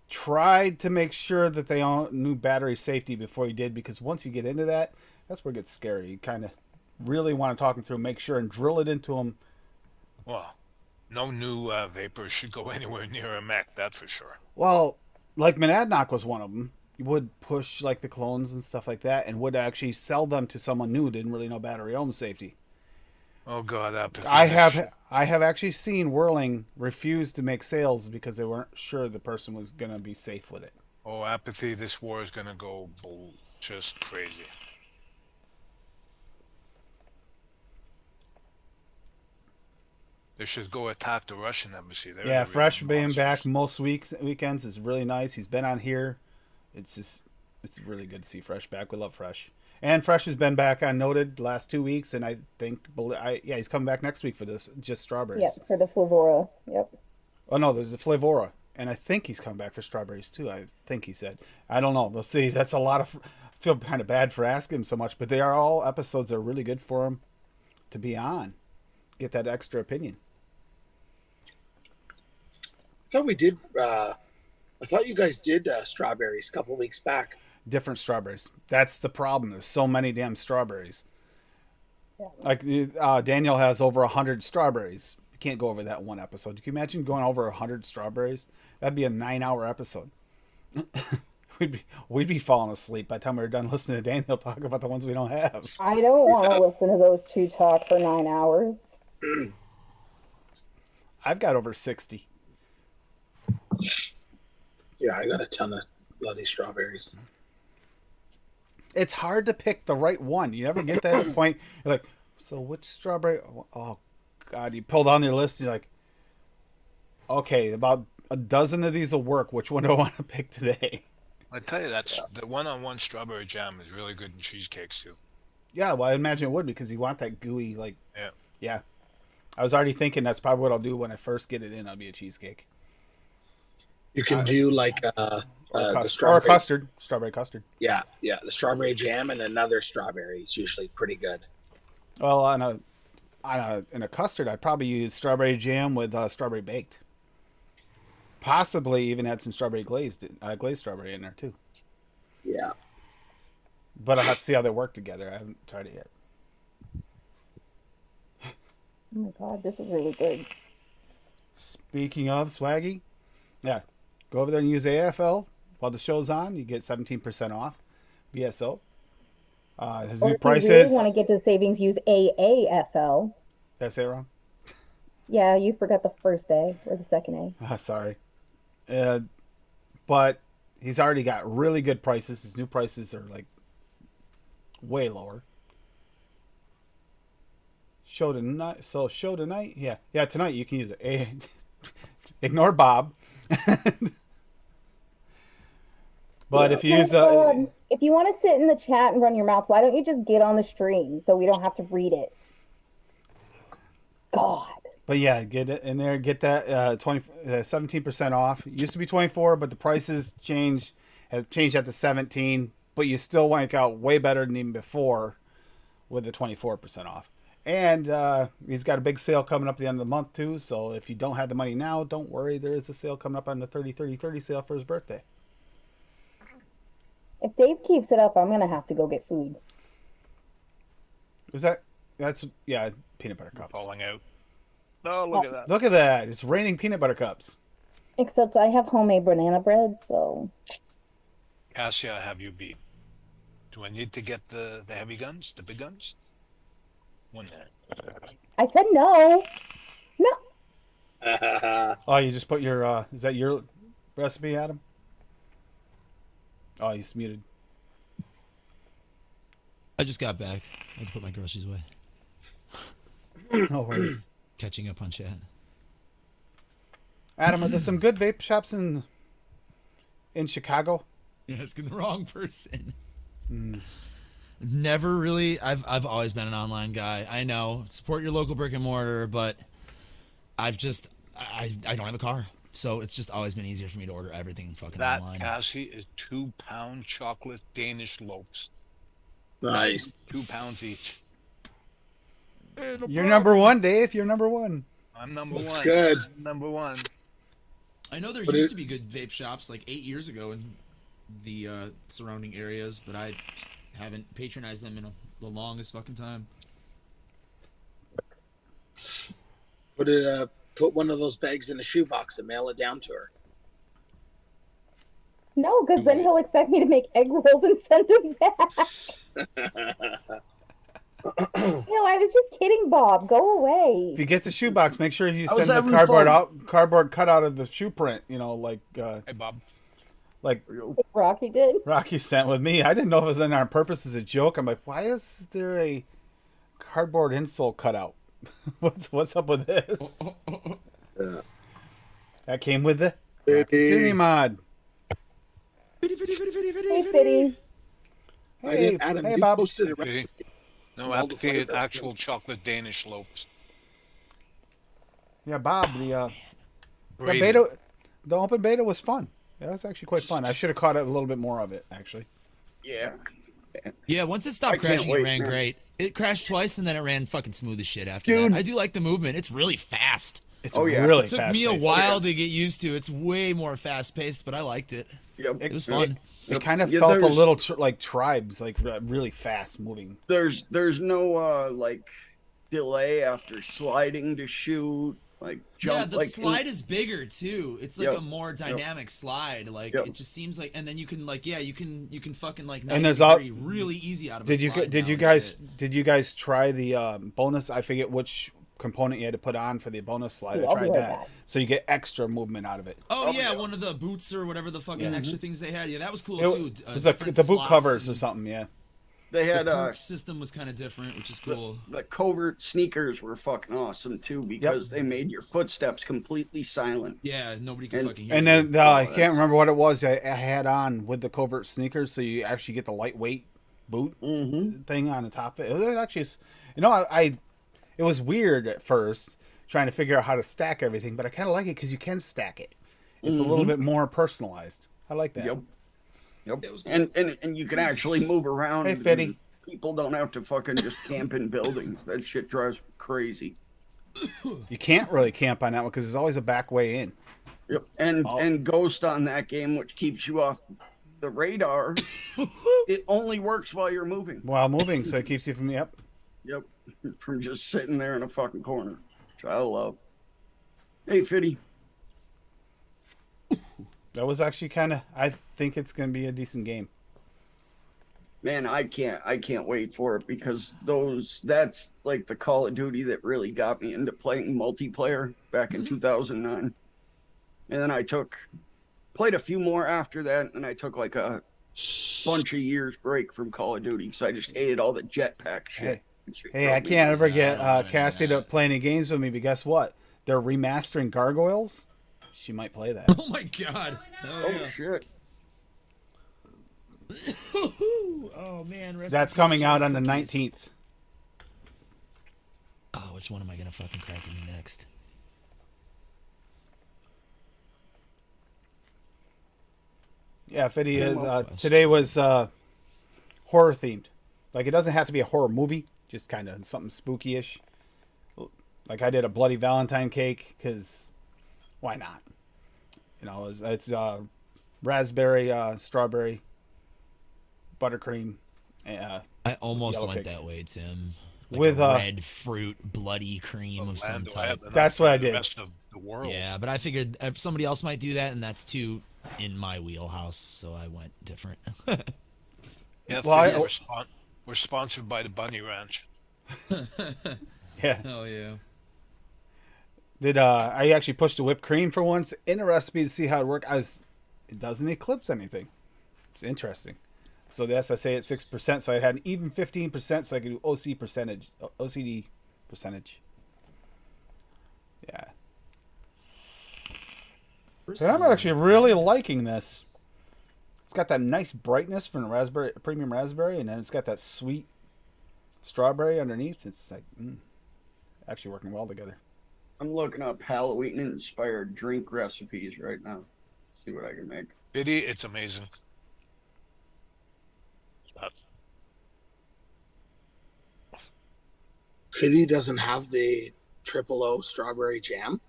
Tried to make sure that they all knew battery safety before you did, because once you get into that, that's where it gets scary. You kind of really want to talk them through, make sure and drill it into them. Well, no new vapors should go anywhere near a mech, that's for sure. Well, like Monadnock was one of them. You would push like the clones and stuff like that, and would actually sell them to someone new who didn't really know battery ohm safety. Oh God, apathy. I have actually seen Whirling refuse to make sales because they weren't sure the person was gonna be safe with it. Oh, apathy. This war is gonna go just crazy. They should go attack the Russian embassy. They're Yeah, the real Fresh being monsters. back most weekends is really nice. He's been on here. It's really good to see Fresh back. We love Fresh. And Fresh has been back on Noted the last 2 weeks, and I think he's coming back next week for this just strawberries. Yep, for the Flavora. Yep. Oh no, there's the Flavora, and I think he's coming back for strawberries too. I think he said. I don't know. We'll see. That's a lot of. I feel kind of bad for asking him so much, but they are all episodes that are really good for him to be on. Get that extra opinion. I thought we did. I thought you guys did strawberries a couple weeks back. Different strawberries. That's the problem. There's so many damn strawberries. Yeah. Like Daniel has over 100 strawberries. You can't go over that one episode. Can you imagine going over 100 strawberries? That'd be a 9-hour episode. we'd be falling asleep by the time we were done listening to Daniel talk about the ones we don't have. I don't want to listen to those two talk for 9 hours. I've got over 60. Yeah, I got a ton of bloody strawberries. It's hard to pick the right one. You never get that point. You're like, so which strawberry? Oh, God. You pull down your list and you're like, okay, about a dozen of these will work. Which one do I want to pick today? I tell you, that's the one-on-one strawberry jam is really good in cheesecakes too. Yeah, well, I imagine it would because you want that gooey, like, Yeah. yeah. I was already thinking that's probably what I'll do when I first get it in. I'll be a cheesecake. You can do like Or the a strawberry. custard. Strawberry custard. Yeah, the strawberry jam and another strawberry is usually pretty good. Well, in a custard, I'd probably use strawberry jam with strawberry baked. Possibly even add some strawberry glazed strawberry in there too. Yeah. But I'll have to see how they work together. I haven't tried it yet. Oh my God, this is really good. Speaking of Swaggy, yeah, go over there and use AFL while the show's on. You get 17% off. BSO. His Or new if price you really is. want to get to savings, use AAFL. Did I say it wrong? Yeah, you forgot the first A or the second A. Sorry. But he's already got really good prices. His new prices are like way lower. Show tonight. So show tonight. Yeah. Tonight you can use it. Ignore Bob. But if you use if you want to sit in the chat and run your mouth, why don't you just get on the stream so we don't have to read it? God. But yeah, get it in there. Get that 17% off. It used to be 24, but the prices has changed up to 17. But you still wank out way better than even before with the 24% off. And he's got a big sale coming up at the end of the month too. So if you don't have the money now, don't worry. There is a sale coming up on the 30 sale for his birthday. If Dave keeps it up, I'm gonna have to go get food. That's peanut butter cups. Falling out. Oh, look at that. Look at that. It's raining peanut butter cups. Except I have homemade banana bread, so. Cassia, have you beat? Do I need to get the heavy guns, the big guns? One minute. I said no. No. Oh, you just put your, is that your recipe, Adam? Oh, he's muted. I just got back. I had to put my groceries away. No worries. Catching up on chat. Adam, are there some good vape shops in Chicago? You're asking the wrong person. Never really. I've always been an online guy. I know. Support your local brick and mortar, but I don't have a car. So it's just always been easier for me to order everything fucking online. That, Cassie, is 2-pound chocolate Danish loaves. Nice. 2 pounds each. You're number one, Dave. You're number one. I'm number Looks one. good. I'm number one. I know there used to be good vape shops like 8 years ago in the surrounding areas, but I just haven't patronized them in the longest fucking time. Put one of those bags in a shoebox and mail it down to her. No, because then he'll expect me to make egg rolls and send them back. No, I was just kidding, Bob. Go away. If you get the shoebox, make sure you send the cardboard cutout of the shoe print. You know, like Hey, Bob. like Rocky did. Rocky sent with me. I didn't know if it was in on purpose as a joke. I'm like, why is there a cardboard insole cutout? What's up with this? That came with the Toonie mod. Hey, Fitty. Hey, Adam, hey, you Bob. posted it right. Okay. No, All the activated flavors. actual chocolate Danish loaves. Yeah, Bob. The Raven. beta, the open beta was fun. Yeah, it was actually quite fun. I should have caught a little bit more of it, actually. Yeah. Yeah, once it stopped I can't crashing, wait, it ran man. great. It crashed twice, and then it ran fucking smooth as shit after Dude. that. I do like the movement. It's really fast. It's Oh, yeah. really It took fast. me a while to get used to. It's way more fast-paced, but I liked it. Yep. It was fun. It kind of Yeah, felt a there's- little like tribes, like really fast moving. There's no like delay after sliding to shoot, like jump. Yeah, the like, slide is bigger too. It's like Yep. a more dynamic slide. Like Yep. it just seems like, and then you can like, you can fucking like, And there's all- really easy out of. Did a you slide did now you and guys shit. did you guys try the bonus? I forget which component you had to put on for the bonus slide. Ooh, I I'll be tried right that, back. so you get extra movement out of it. Oh yeah, one of the boots or whatever the fucking extra things they had. Yeah, that was cool It, too. it was like Different the boot slots covers or and something. Yeah. They The had perk system was kind of different, which is cool. the covert sneakers were fucking awesome too because they made your footsteps completely silent. Yeah, nobody could And- fucking hear And you. then I can't remember what it was I had on with the covert sneakers, so you actually get the lightweight boot thing on the top of it. It was actually, it was weird at first trying to figure out how to stack everything, but I kind of like it because you can stack it. It's a little bit more personalized. I like that. Yep. Yep. It was cool. And you can actually move around. Hey, Fitty. and People don't have to fucking just camp in buildings. That shit drives me crazy. You can't really camp on that one because there's always a back way in. Yep. And Ghost on that game, which keeps you off the radar, it only works while you're moving. While moving, so it keeps you from Yep. From just sitting there in a fucking corner, which I love. Hey, Fitty. That was actually kind of. I think it's going to be a decent game. Man, I can't wait for it because that's like the Call of Duty that really got me into playing multiplayer back in 2009. And then I took played a few more after that, and I took like a bunch of years break from Call of Duty, so I just hated all the jetpack shit. Hey, I can't ever get I don't wanna do Cassie to that. play any games with me, but guess what? They're remastering Gargoyles. She might play that. Oh my god. Oh shit! Oh man. That's coming out on the 19th. Oh, which one am I gonna fucking crack into next? Yeah, Fiddy is. Question. Today was horror themed. Like, it doesn't have to be a horror movie, just kind of something spooky-ish. Like, I did a Bloody Valentine cake because why not? You know, it's raspberry, strawberry, buttercream. I almost Yellow went cake. that way, Tim. Like With a red fruit, bloody cream of some Land, I type. have enough That's for what I the did. rest of the world. Yeah, but I figured if somebody else might do that, and that's too in my wheelhouse, so I went different. Yeah, Well, we're sponsored by the Bunny Ranch. Yeah. Oh yeah. Did I actually pushed the whipped cream for once in a recipe to see how it worked? It doesn't eclipse anything. It's interesting. So the SSA at 6%, so I had an even 15%, so I could do OCD percentage. Yeah. But I'm actually really liking this. It's got that nice brightness from the raspberry, premium raspberry, and then it's got that sweet strawberry underneath. It's like actually working well together. I'm looking up Halloween-inspired drink recipes right now. See what I can make. Biddy, it's amazing. Fiddy doesn't have the triple O strawberry jam.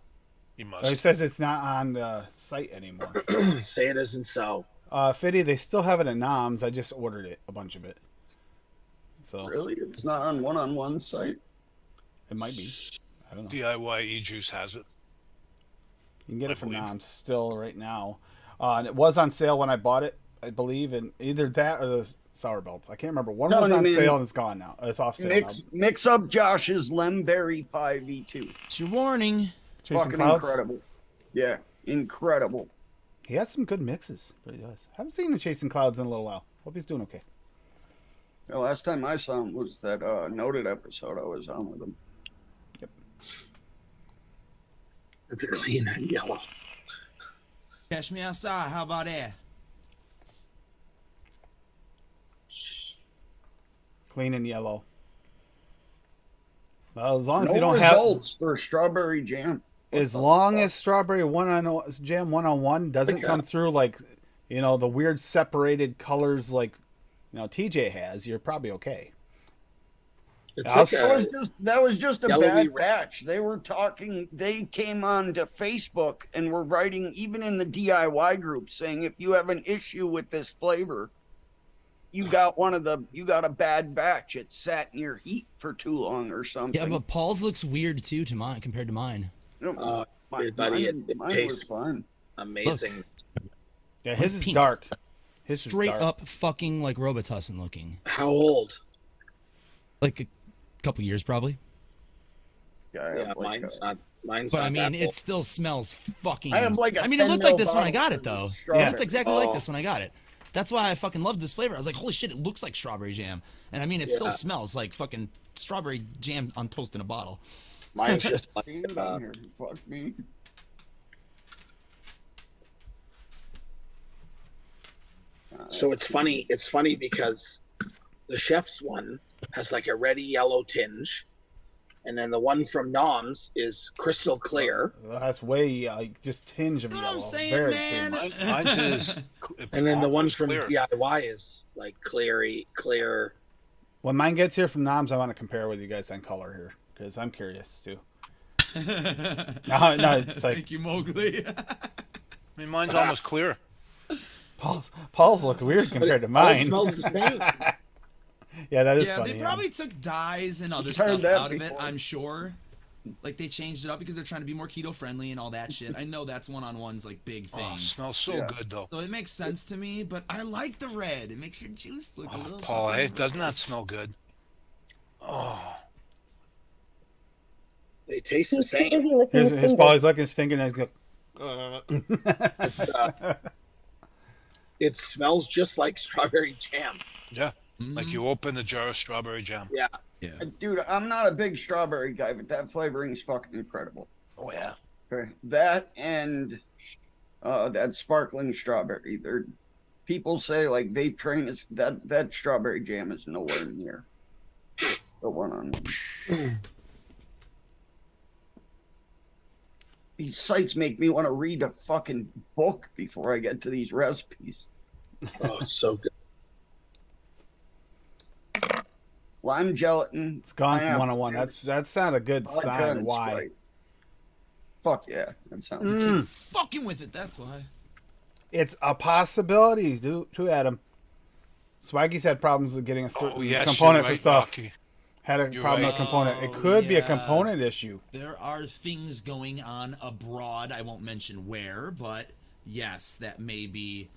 He It must. says it's not on the site anymore. Say it isn't so. Fiddy, they still have it at Noms. I just ordered it, a bunch of it. So Really? It's not on one-on-one site? it might be. I don't know. DIY E-Juice has it. You can get I it from believe. Noms still right now. And it was on sale when I bought it, I believe, and either that or the sour belts. I can't remember. One No, was I on mean, sale and it's gone now. It's off sale Mix up Josh's Lemberry Pie V2. It's your warning. now. Chasing Fucking Clouds. incredible. Yeah, incredible. He has some good mixes, but he does. Haven't seen him Chasing Clouds in a little while. Hope he's doing okay. The last time I saw him was that Noted episode I was on with him. It's a clean and yellow. Catch me outside. How about that? Clean and yellow. Well, as long as No you don't have, results for strawberry jam. as long as strawberry jam 1-on-1 doesn't come through like, the weird separated colors like, TJ has, you're probably okay. It's I'll like say- That was just a Yellowy bad batch. They were talking. They came on to Facebook and were writing, even in the DIY group, saying if you have an issue with this flavor, you got a bad batch. It sat in your heat for too long or something. Yeah, but Paul's looks weird too to mine compared to mine. buddy, it mine tastes was fine. amazing. Yeah, his Mine's is pink. dark. His Straight is dark. up fucking like Robitussin looking. How old? Like a couple years probably. Yeah, Yeah, mine's not. Mine's But not I mean, that it old. still smells fucking. I have like a I mean, 10 it looked like ml this when I bottle got it of though. It strawberry. looked exactly like Oh. this when I got it. That's why I fucking love this flavor. I was like, holy shit, it looks like strawberry jam. And I mean, it still Yeah. smells like fucking strawberry jam on toast in a bottle. Mine's just like. Stand on here, fuck me. So it's funny. It's funny because the chef's one has like a reddy yellow tinge, and then the one from Noms is crystal clear, That's way just tinge of You know yellow. what I'm saying, Very man? tinge. Mine's is. and then the one from clear. DIY is like clear. When mine gets here from Noms, I want to compare with you guys on color here because I'm curious too. No, it's like Thank you, Mowgli. I mean, mine's almost clear. Paul's look weird compared to All mine. smells the same. Yeah, that is Yeah, funny. they probably took dyes and other You've stuff heard that out of it, before. I'm sure. Like they changed it up because they're trying to be more keto friendly and all that shit. I know that's one-on-one's like big thing. Oh, it smells so Yeah. good though. So it makes sense to me, but I like the red. It makes your juice look a Oh, little. Paul, fucking- it doesn't that smell good? Oh, They taste the He's too same. busy licking His his fingers. Paul, he's licking his finger and he's going, It smells just like strawberry jam. Yeah. Like you open a jar of strawberry jam. Yeah. Yeah. Dude, I'm not a big strawberry guy, but that flavoring is fucking incredible. Oh yeah. Okay. That and that sparkling strawberry. There, people say like vape train is that strawberry jam is nowhere near the one on one. These sites make me want to read a fucking book before I get to these recipes. Oh, it's so good. Lime gelatin. It's gone from pineapple 101. juice, That's not a good vodka, sign. and Why? Sprite. Fuck yeah, that sounds Mm. Fucking with it. That's why. It's a possibility, to Adam. Swaggy's had problems with getting a certain Oh yes. component you're right, for stuff. Rocky. Had a You're problem right. with component. It Oh, could be a yeah. component issue. There are things going on abroad. I won't mention where, but yes, that may be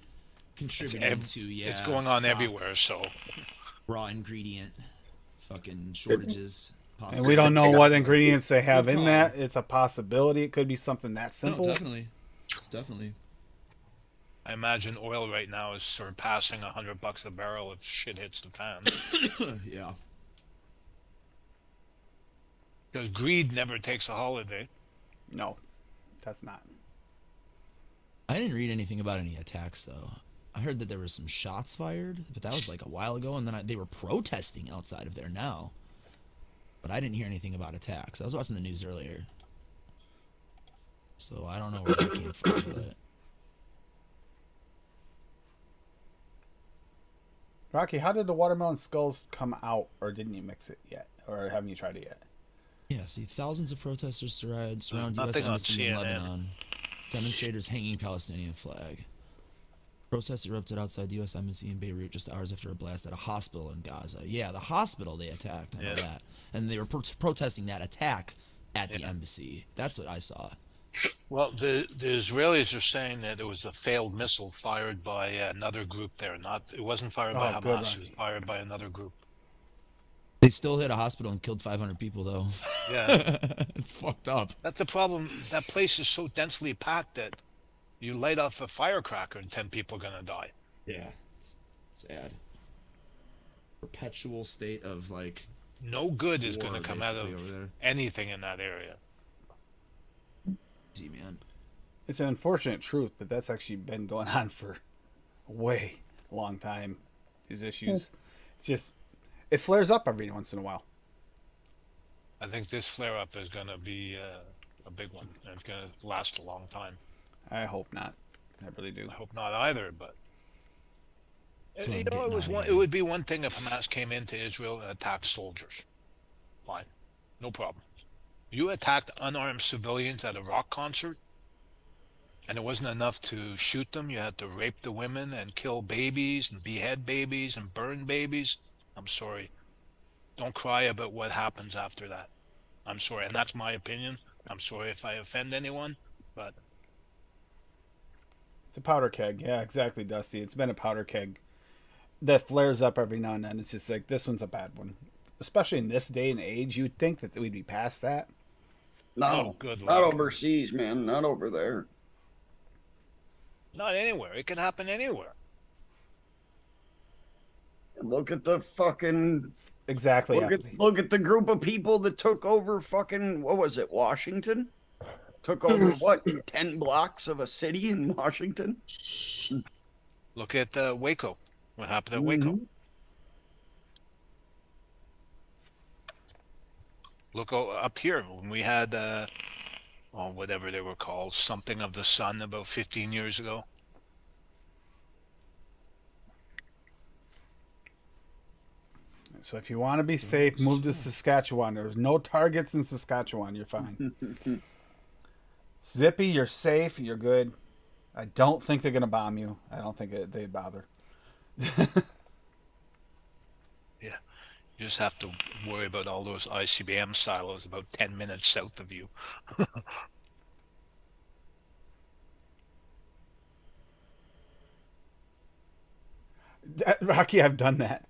contributing to It's going on stock, everywhere. So Raw ingredient, fucking shortages. And we don't know what possibly. ingredients they have Good in call. that. It's a possibility. It could be something that No, simple. definitely. It's definitely. I imagine oil right now is surpassing $100 a barrel if shit hits the fan. Yeah. Because greed never takes a holiday. No, that's not. I didn't read anything about any attacks though. I heard that there were some shots fired, but that was like a while ago, and then they were protesting outside of there now. But I didn't hear anything about attacks. I was watching the news earlier, so I don't know where that came from. But Rocky, how did the watermelon skulls come out, or didn't you mix it yet, or haven't you tried it yet? yeah, see, thousands of protesters surround U.S. Nothing on embassy in CNN. Lebanon. Demonstrators hanging Palestinian flag. Protests erupted outside the U.S. Embassy in Beirut just hours after a blast at a hospital in Gaza. Yeah, the hospital they attacked. I know Yeah. that. And they were protesting that attack at the embassy. That's what I saw. Well, the Israelis are saying that it was a failed missile fired by another group there. It wasn't fired by Oh, good, Hamas. It Rocky. was fired by another group. They still hit a hospital and killed 500 people, though. Yeah, It's fucked up. that's the problem. That place is so densely packed that you light off a firecracker and 10 people are gonna die. Yeah, it's sad. Perpetual state of like No good is war, gonna come out basically, of over there. anything in that area. See, man. It's an unfortunate truth, but that's actually been going on for a way long time. These issues, it's just it flares up every once in a while. I think this flare-up is gonna be a big one, and it's gonna last a long time. I hope not. I really do. I hope not either, but That's what you I'm know, getting at it here. would be one thing if Hamas came into Israel and attacked soldiers. Fine, no problem. You attacked unarmed civilians at a rock concert, and it wasn't enough to shoot them. You had to rape the women and kill babies and behead babies and burn babies. I'm sorry. Don't cry about what happens after that. I'm sorry, and that's my opinion. I'm sorry if I offend anyone, but It's a powder keg. Yeah, exactly, Dusty. It's been a powder keg that flares up every now and then. It's just like this one's a bad one, especially in this day and age. You'd think that we'd be past that. No, Oh, good not luck. overseas, man. Not over there. not anywhere. It can happen anywhere. Look at the fucking Exactly. look at the group of people that took over fucking what was it, Washington? Took over what, 10 blocks of a city in Washington? Look at Waco. What happened at Waco? Look up here when we had, whatever they were called, something of the sun about 15 years ago. So if you want to be safe, move to Saskatchewan. There's no targets in Saskatchewan. You're fine. Zippy, you're safe. You're good. I don't think they're gonna bomb you. I don't think they'd bother. Yeah. You just have to worry about all those ICBM silos about 10 minutes south of you. Rocky, I've done that.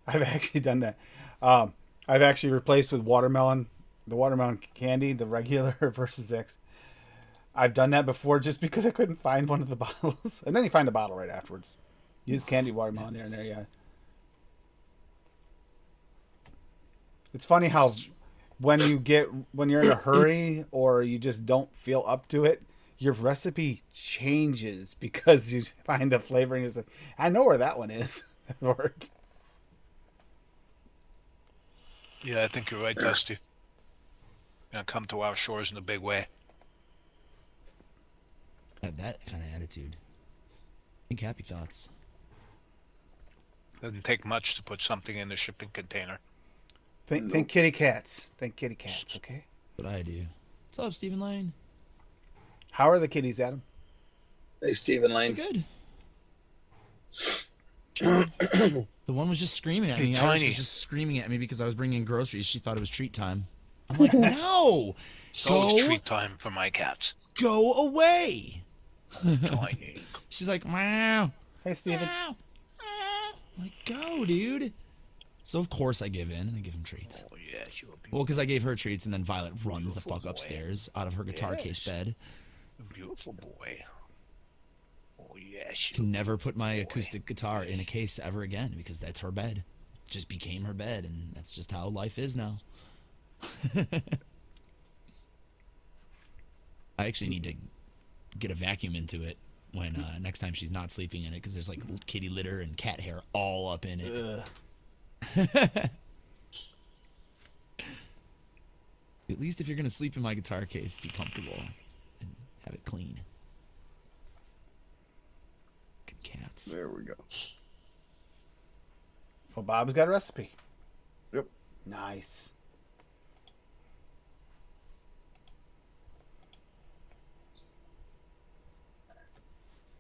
I've actually done that. I've actually replaced with watermelon, the watermelon candy, the regular versus X. I've done that before just because I couldn't find one of the bottles. And then you find the bottle right afterwards. Use candy watermelon there and there, yeah. It's funny how when you're in a hurry or you just don't feel up to it, your recipe changes because you find a flavor and it's like, I know where that one is at work. Yeah, I think you're right, Dusty. Gonna come to our shores in a big way. Have that kind of attitude. Think happy thoughts. Doesn't take much to put something in the shipping container. Think kitty cats. Think kitty cats, okay? What I do. What's up, Stephen Lane? How are the kitties, Adam? Hey, Stephen They're Lane. good. The one was just screaming at me. Hey, Iris Tiny. was just screaming at me because I was bringing groceries. She thought it was treat time. I'm like, no! It's always treat time for my cats. Go away! Tiny. She's like, wow. Hey, Steven. Meow. I'm like, go, dude. So of course I give in and I give him treats. Oh, yes, you're a Well, because I gave her treats and then Violet runs the fuck upstairs out of her guitar case bed. beautiful boy. Oh, yes. Can never put my acoustic guitar in a case ever again because that's her bed. Just became her bed, and that's just how life is now. I actually need to get a vacuum into it when next time she's not sleeping in it because there's like kitty litter and cat hair all up in it. At least if you're gonna sleep in my guitar case, be comfortable and have it clean. Good cats. There we go. Well, Bob's got a recipe. Yep. Nice.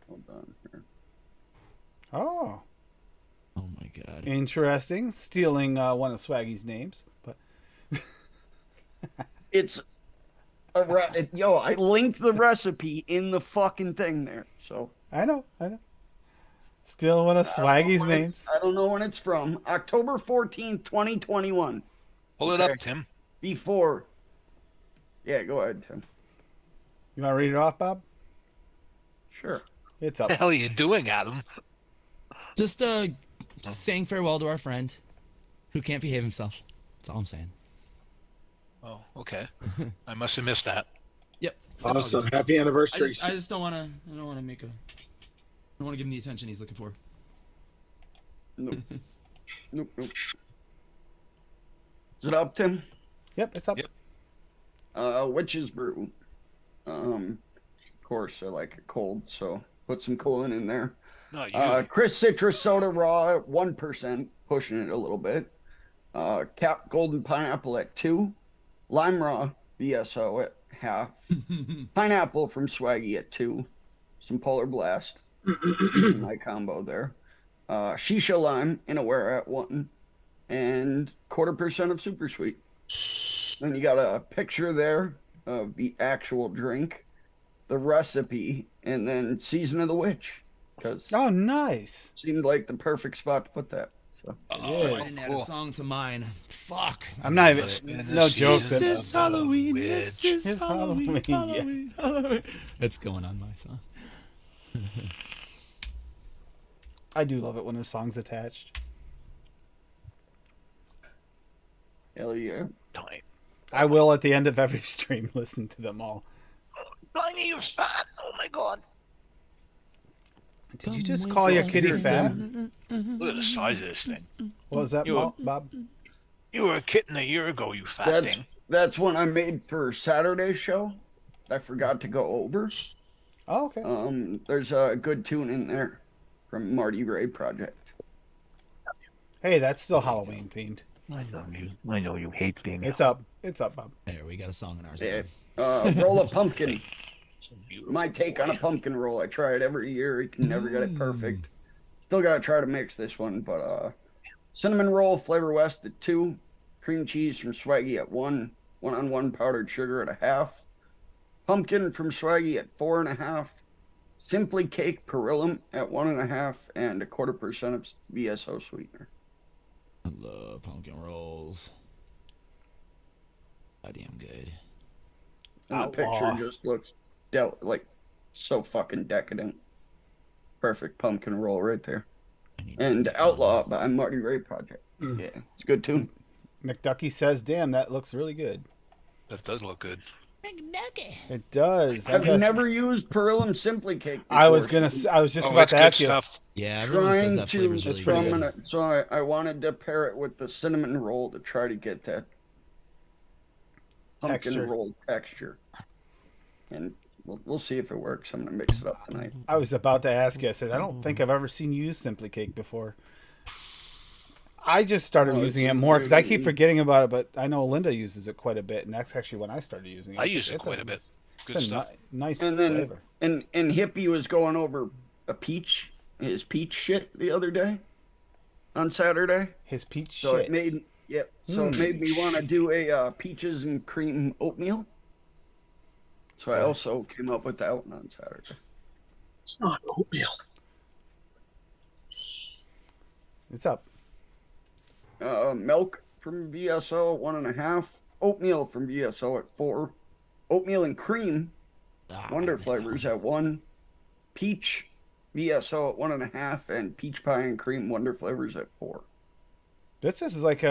Hold on here. Oh, Oh my god. interesting. Stealing one of Swaggy's names, but It's yo, I linked the recipe in the fucking thing there. So I know. Stealing one of Swaggy's names. I don't know when it's from. October 14th, 2021. Pull it up, Tim. Before. Yeah, go ahead, Tim. You want to read it off, Bob? Sure. It's What up. the hell are you doing, Adam? Just saying farewell to our friend who can't behave himself. That's all I'm saying. Oh, okay. I must have missed that. Yep. Awesome. Happy anniversary. I just don't want to. I don't want to make a. I don't want to give him the attention he's looking for. Nope. Nope. Is it up, Tim? Yep, it's up. Yep. Witch's Brew. Of course, I like it cold, so put some colon in there. Not you. Chris Citrus Soda Raw at 1%, pushing it a little bit. Cap Golden Pineapple at 2. Lime Raw VSO at half. Pineapple from Swaggy at 2. Some Polar Blast. My combo there. Shisha Lime in Aware at 1. And 0.25% of Super Sweet. Then you got a picture there of the actual drink, the recipe, and then Season of the Witch. Because Oh, nice. seemed like the perfect spot to put that. So Oh, I Yes. didn't add a song to mine. Fuck. I'm not even. In the No joke. This season is of the Halloween. witch. This is It's Halloween. Halloween, yeah. Halloween. It's going on my song. I do love it when there's songs attached. hell yeah. Tiny. I will at the end of every stream listen to them all. Tiny, you're fat. Oh my god. Did you just call your kitty fat? Look at the size of this thing. What was that, You- Bob? You were a kitten a year ago, you fat thing. That's one I made for Saturday's show. I forgot to go over. Oh, okay. There's a good tune in there from Marty Ray Project. Hey, that's still Halloween themed. I know you hate being It's up. It's up, Bob. There, we got a song in ours. Yeah. now. Roll of pumpkin. beautiful. My take on a pumpkin roll. I try it every year. You can never get it perfect. Still gotta try to mix this one, but cinnamon roll, Flavor West at 2, cream cheese from Swaggy at 1, 1-on-1 powdered sugar at 1/2, pumpkin from Swaggy at 4.5, Simply Cake Perillum at 1.5, and 0.25% of VSO sweetener. I love pumpkin rolls. Goddamn good. And the Outlaw. picture just looks like so fucking decadent. Perfect pumpkin roll right there. And Outlaw by Marty Ray Project. Yeah, it's a good tune. McDucky says, "Damn, that looks really good." That does look good. It does. I've never used Perlum Simply Cake before. I was gonna. I was just about it's to good ask you. stuff. Yeah, everyone says Trying that to, flavor's really so I'm good. gonna, so I wanted to pair it with the cinnamon roll to try to get that pumpkin Texture. roll texture. And we'll see if it works. I'm gonna mix it up tonight. I was about to ask you. I said, I don't think I've ever seen you use Simply Cake before. I just started Oh, using it's it more because I keep really- forgetting about it, but I know Linda uses it quite a bit, and that's actually when I started using it. I was use like, it it's quite a bit. Good It's a stuff. nice And then flavor. and Hippie was going over his peach shit the other day on Saturday. His peach So shit. it made it made me want to do a peaches and cream oatmeal. So I also came up with that one on Saturday. It's not oatmeal. It's up. Milk from VSO at 1.5. Oatmeal from VSO at 4. Oatmeal and cream, Wonder Flavors at 1. Peach VSO at 1.5, and peach pie and cream Wonder Flavors at 4. This is like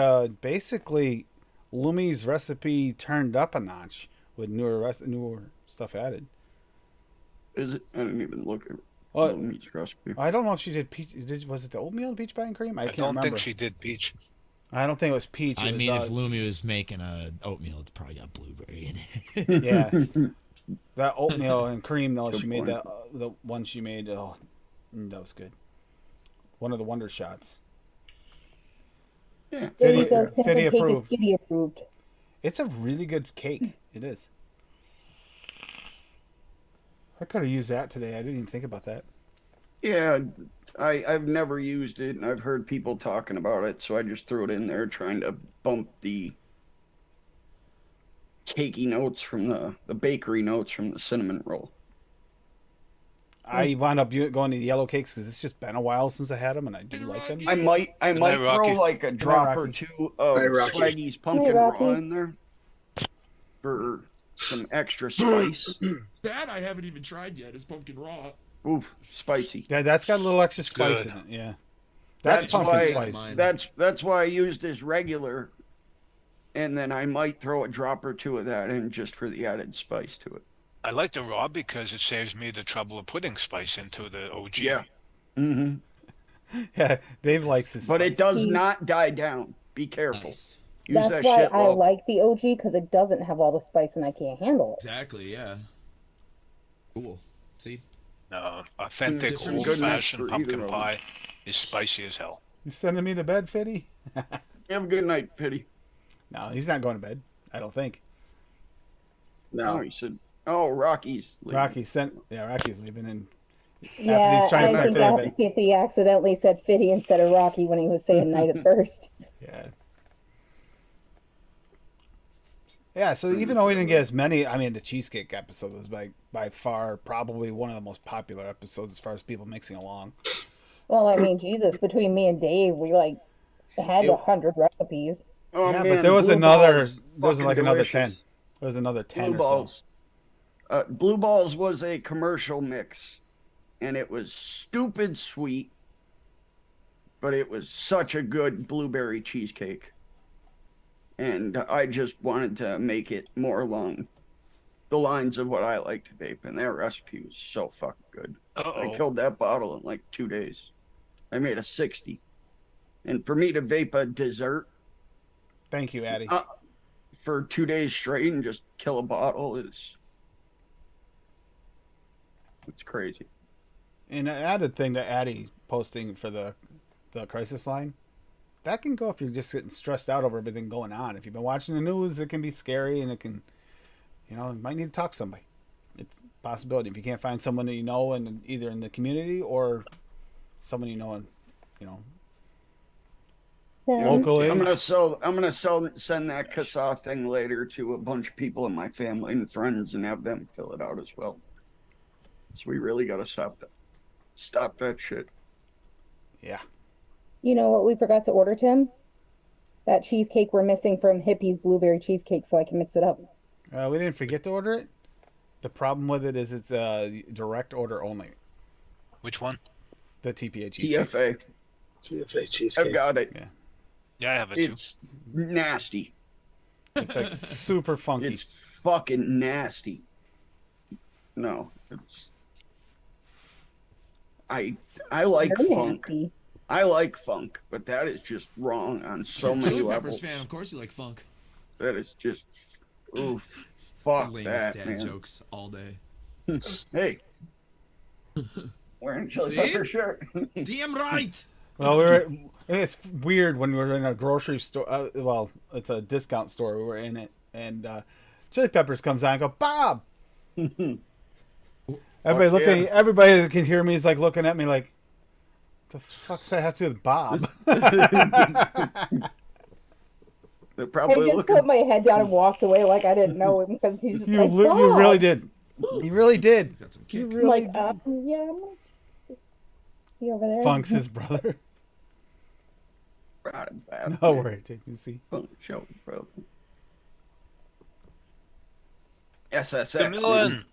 basically Lumi's recipe turned up a notch with newer stuff added. Is it? I didn't even look at Well, Lumi's recipe. I don't know if she did peach. Was it the oatmeal and peach pie and cream? I can't don't remember. think she did peach. I don't think it was peach. I It was, mean, if Lumi was making a oatmeal, it's probably got blueberry in it. yeah, that oatmeal and cream though. Good She made point. that the one she made. Oh, that was good. One of the wonder shots. Yeah. There you Fitty- go. Simple Fitty Cake approved. is Fitty approved. It's a really good cake. It is. I could have used that today. I didn't even think about that. Yeah, I've never used it, and I've heard people talking about it, so I just threw it in there trying to bump the cakey notes from the bakery notes from the cinnamon roll. I wound up going to the yellow cakes because it's just been a while since I had them, and I do like them. I might night, throw Rocky. like a drop or Rocky. two of Night, Rocky. Swaggy's pumpkin Night, raw Rocky. in there for some extra spice. That I haven't even tried yet. Is pumpkin raw. Oof, spicy. Yeah, that's got a little extra spice good. in it. Yeah, that's pumpkin why, spice. That's why I used this regular, and then I might throw a drop or two of that in just for the added spice to it. I like the raw because it saves me the trouble of putting spice into the OG. Yeah. Mm-hmm. Yeah, Dave likes his. But it spice. does not die down. Be careful. Nice. Use That's that why shit I low. like the OG because it doesn't have all the spice and I can't handle it. Exactly, yeah. Cool. See? No, authentic Different old-fashioned goodness for pumpkin either of them. pie is spicy as hell. You sending me to bed, Fitty? Have a good night, Pity. No, he's not going to bed. I don't think. Oh, No. he said, "Oh, Rocky's leaving." Rocky's leaving, and Yeah, he's trying I to think start bed. Fitty accidentally said Fitty instead of Rocky when he was saying night at first. Yeah. Yeah, so even though we didn't get as many, I mean, the cheesecake episode was by far probably one of the most popular episodes as far as people mixing along. Well, I mean, Jesus, between me and Dave, we like had 100 recipes. Oh, yeah, man, but there was Blue another. Balls, There was fucking like another delicious. 10. There was another 10 Blue or so. Balls. Blue Balls was a commercial mix, and it was stupid sweet, but it was such a good blueberry cheesecake. And I just wanted to make it more along the lines of what I like to vape, and that recipe was so fucking good. I Uh-oh. killed that bottle in like 2 days. I made a 60. And for me to vape a dessert Thank you, Addie. for 2 days straight and just kill a bottle it's crazy. And an added thing to Addie posting for the crisis line, that can go if you're just getting stressed out over everything going on. If you've been watching the news, it can be scary, and it can, you might need to talk to somebody. It's a possibility. If you can't find someone that you know, and either in the community or someone you know, and locally. I'm gonna send that CASA thing later to a bunch of people in my family and friends and have them fill it out as well. So we really gotta stop that shit. Yeah. You know what we forgot to order, Tim? That cheesecake we're missing from Hippie's blueberry cheesecake so I can mix it up. We didn't forget to order it. The problem with it is it's direct order only. Which one? The TPA cheesecake. TFA. TFA cheesecake. I've got it. Yeah. Yeah, I have it too. It's nasty. It's like super funky. It's fucking nasty. No, it's. I like Very funk. nasty. I like funk, but that is just wrong on so many Chili levels. Peppers fan, of course you like funk. That is just oof. Fuck Lamest that, dad man. jokes all day. Hey, wearing a chili See? pepper shirt. Damn right. Well, it's weird when we're in a grocery store. Well, it's a discount store. We were in it, and Chili Peppers comes on. I go, Bob. Everybody looking. yeah. Everybody that can hear me is like looking at me like, the fuck's that have to do with Bob? They're I probably just looking. put my head down and walked away like I didn't know him because he's just like, You really "Bob." did. You really did. He's got some You kick. I'm really like, yeah, I'm gonna just be over there. Funk's his brother. Proud of that, No man. worry, take you see. Funk show, bro. SSX. man. DeMillan.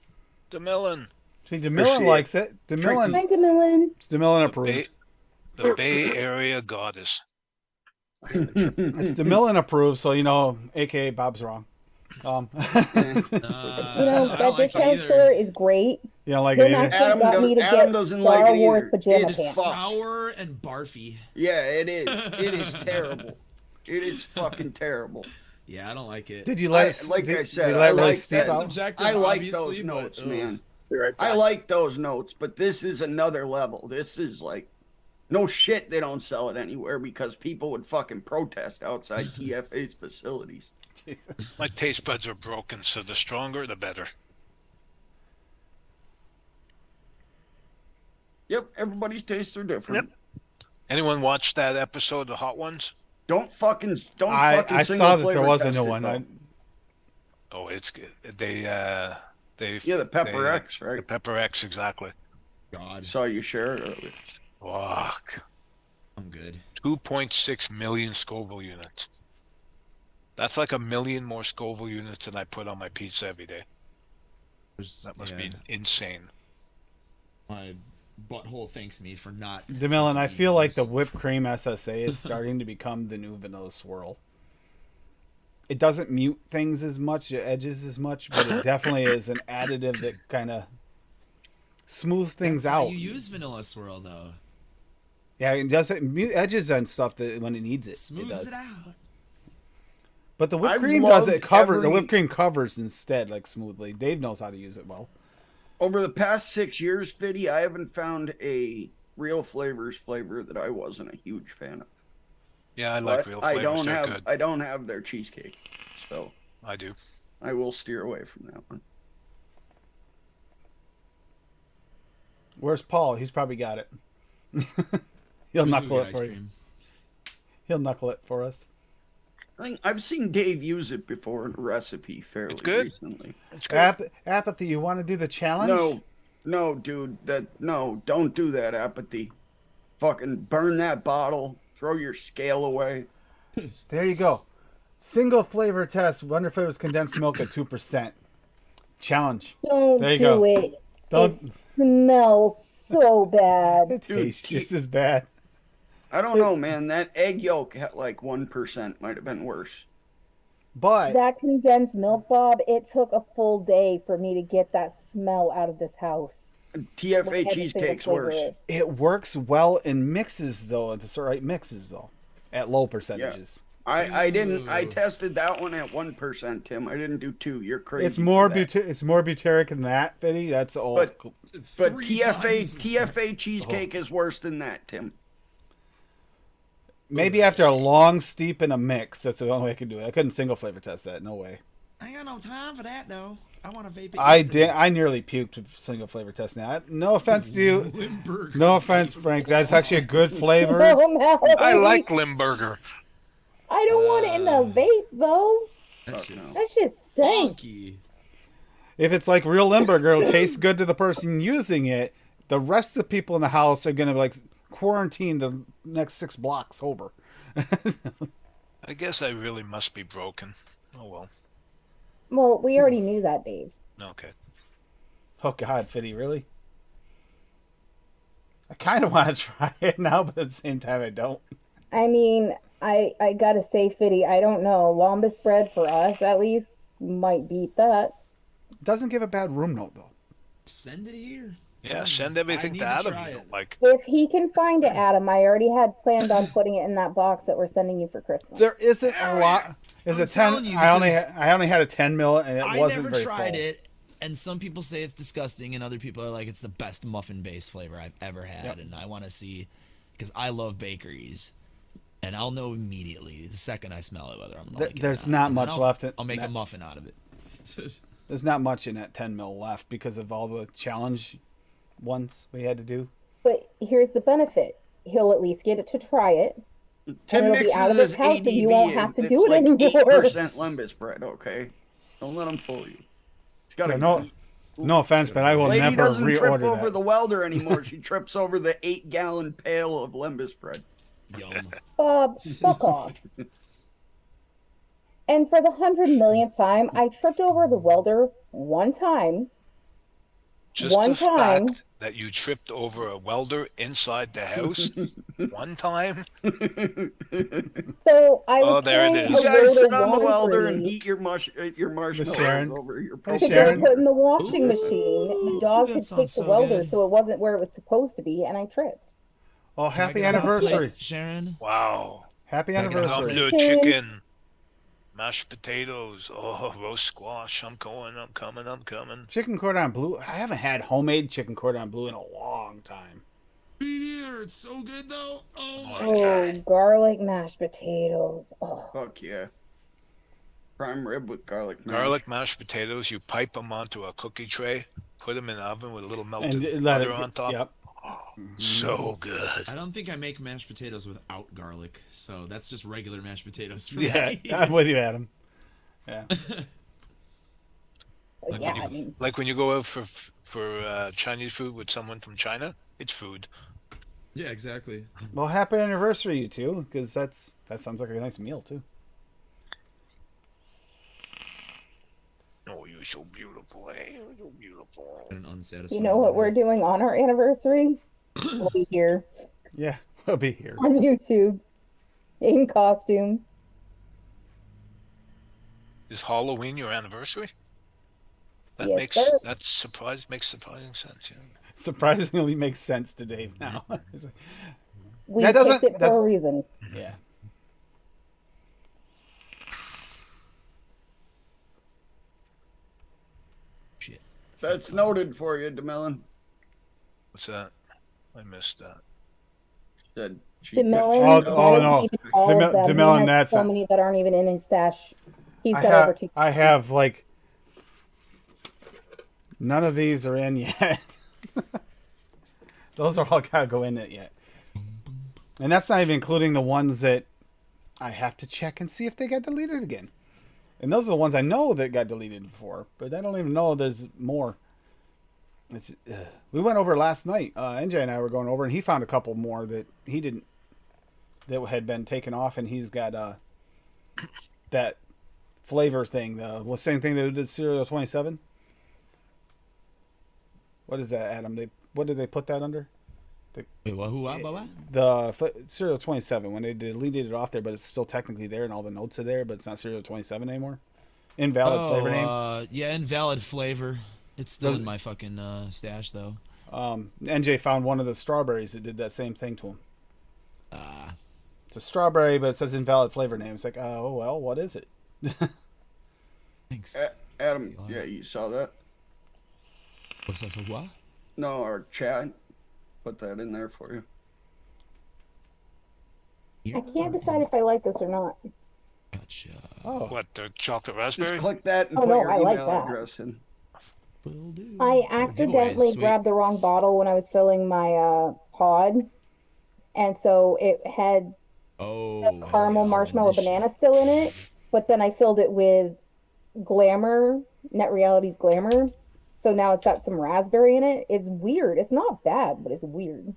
DeMillan. See, DeMillan likes it. Hi, DeMillan DeMillan. DeMillan approved. The Bay Area goddess. It's DeMillan approved, so AKA Bob's wrong. You know, I that don't like it discount either. store is great. You don't like Tim it either? actually got me to Adam get doesn't Star like it Wars either. pajama It's pants. fuck. Sour and barfy. Yeah, it is. It is terrible. It is fucking terrible. Yeah, I don't like it. Did you let like did, I said, did you let I Rose like Steve that. out? Subjective, I like obviously, those but, notes, ugh. man. Be right back. I like those notes, but this is another level. This is like, no shit, they don't sell it anywhere because people would fucking protest outside TFA's facilities. My taste buds are broken, so the stronger, the better. Yep, everybody's tastes are different. Anyone watch that episode of the Hot Ones? Don't fucking I single saw that flavor there was a test new it, one. though. Oh, it's good. They Yeah, the Pepper X, The right? Pepper X, exactly. God, Saw you share it earlier. Fuck. I'm good. 2.6 million Scoville units. That's like 1 million more Scoville units than I put on my pizza every day. That must be insane. My butthole thanks me for not. DeMillan, I feel like the eating whipped cream SSA is starting to become the new vanilla swirl. It doesn't mute things as much, the edges as much, but it definitely is an additive that kind of smooths things That's why out. You use vanilla swirl though. Yeah, it doesn't mute edges and stuff that when it needs it. Smooths does. it out. But the whipped I've cream does it loved cover. The every- whipped cream covers instead, like smoothly. Dave knows how to use it well. Over the past 6 years, Fiddy, I haven't found a Real Flavors flavor that I wasn't a huge fan of. Yeah, I like But real flavors. They're good. I don't have their cheesecake, so I do. I will steer away from that one. Where's Paul? He's probably got it. He'll We do knuckle get it ice for you. cream. He'll knuckle it for us. I think I've seen Dave use it before in a recipe fairly It's good. recently. It's good. Apathy, you want to do the challenge? No, dude, don't do that, Apathy. Fucking burn that bottle. Throw your scale away. There you go. Single flavor test. Wonder Flavors condensed milk at 2%. Challenge. Don't There you do go. it. Don't. It smells so bad. It tastes just as bad. I don't know, man. That egg yolk at like 1% might have been worse. But That condensed milk, Bob, it took a full day for me to get that smell out of this house. TFA With every single cheesecake's flavor worse. in it. it works well in mixes, though. At the right mixes, though. At low percentages. I didn't. I Ooh. tested that one at 1%, Tim. I didn't do 2. You're crazy. It's more for that. it's more butyric than that, Fiddy. That's all. But- But Three times. TFA cheesecake is worse than that, Tim. Maybe after a long steep in a mix, that's the only way I could do it. I couldn't single flavor test that. No way. I ain't got no time for that though. I want to vape it. I yesterday. did. I nearly puked with single flavor testing that. No offense to you. Limburger. No offense, Frank. That's actually a good flavor. Oh, Mallory. I like Limburger. I don't want it in a vape, though. That shit's That shit stinks. funky. If it's like real Limburger, it'll taste good to the person using it. The rest of the people in the house are gonna like quarantine the next 6 blocks over. I guess I really must be broken. Oh well. Well, we already knew that, Dave. Okay. Oh God, Fiddy, really? I kind of want to try it now, but at the same time, I don't. I mean, I gotta say, Fiddy, I don't know. Lambus bread for us, at least, might beat that. It doesn't give a bad room note though. Send it here. Yeah, Tell me. send I everything need to Adam. try You it. don't like. If he can find it, Adam, I already had planned on putting it in that box that we're sending you for Christmas. There isn't a lot. Is I'm it 10? telling you, I only because I only had a 10 mil and it I wasn't never very tried full. it, and some people say it's disgusting, and other people are like it's the best muffin base flavor I've ever had, Yep. and I want to see, because I love bakeries, and I'll know immediately the second I smell it whether I'm gonna like it or There's not. not And then much left in I'll make a that. muffin out of it. There's not much in that 10 mil left because of all the challenge ones we had to do. But here's the benefit. He'll at least get it to try it. Tim it'll be mixes out of his his house, ADV, and you won't and have to it's do it like anymore. 8% Lembas bread, okay? Don't let him fool you. He's got Yeah, no offense, but I will Lady never doesn't trip reorder over that. the welder anymore. She trips over the 8-gallon pail of Lembas bread. Yum. Bob, fuck off. And for the 100 millionth time, I tripped over the welder one time. Just One the time. fact that you tripped over a welder inside the house one time. So I Oh, was there it carrying is. a You guys load sit of on the welder and laundry heat your marshmallows Sharon. over your Hey, to Sharon. go put in the washing Ooh, machine. The dogs that had sounds kicked the so welder, good. so it wasn't where it was supposed to be, and I tripped. Oh, Can I happy get a hot plate, anniversary. Sharon. Wow. Happy Can I get a hot anniversary. plate? Tumbler chicken, mashed potatoes, oh, roast squash. I'm coming. Chicken cordon bleu. I haven't had homemade chicken cordon bleu in a long time. Be here. It's so good though. Oh my Oh, god. garlic mashed potatoes. Oh, Fuck yeah. Prime rib with garlic mash. Garlic mashed potatoes, you pipe them onto a cookie tray, put them in the oven with a little melted And let butter it on top. Yep. So good. I don't think I make mashed potatoes without garlic, so that's just regular mashed potatoes for Yeah, me. I'm with you, Adam. Yeah. but yeah, I mean, Like when you go out for Chinese food with someone from China, it's food. Yeah, exactly. Well, happy anniversary, you two, because that sounds like a nice meal too. Oh, you're so beautiful. You're so beautiful. An unsatisfying. you know what we're doing on our anniversary? We'll be here Yeah, we'll be here. on YouTube in costume. Is Halloween your anniversary? That Yes, makes sir. makes surprising sense. Yeah. Surprisingly makes sense to Dave now. It's like, We That doesn't- picked it for that's- a reason. yeah. Shit. That's noted for you, DeMellon. What's that? I missed that. Said she- DeMillon, Oh, no. even all of them. DeMillon, He has that's so a- many that aren't even in his stash. He's I got have, over two. I have like none of these are in yet. Those are all gotta go in it yet. And that's not even including the ones that I have to check and see if they got deleted again. And those are the ones I know that got deleted before, but I don't even know there's more. We went over last night. NJ and I were going over, and he found a couple more that he didn't, that had been taken off, and he's got that flavor thing. The same thing that did Cereal 27. What is that, Adam? What did they put that under? Wait, what? Who? What? The Cereal 27, when they deleted it off there, but it's still technically there and all the notes are there, but it's not Cereal 27 anymore. Invalid flavor name. Yeah, invalid flavor. It's still Those- in my fucking stash though. NJ found one of the strawberries that did that same thing to him. Ah, It's a strawberry, but it says invalid flavor name. It's like, oh, well, what is it? thanks. Adam, yeah, you saw that? What's that? So what? No, our chat put that in there for you. I can't decide if I like this or not. Gotcha. Oh, What, the chocolate Just raspberry? click that and Oh, put no, your I like email that. address in. Will do. I Oh, accidentally giveaways, sweet. grabbed the wrong bottle when I was filling my pod, and so it had Oh, the hell caramel yeah, marshmallow this shit. banana still in it, but then I filled it with Glamour, Net Reality's Glamour. So now it's got some raspberry in it. It's weird. It's not bad, but it's weird.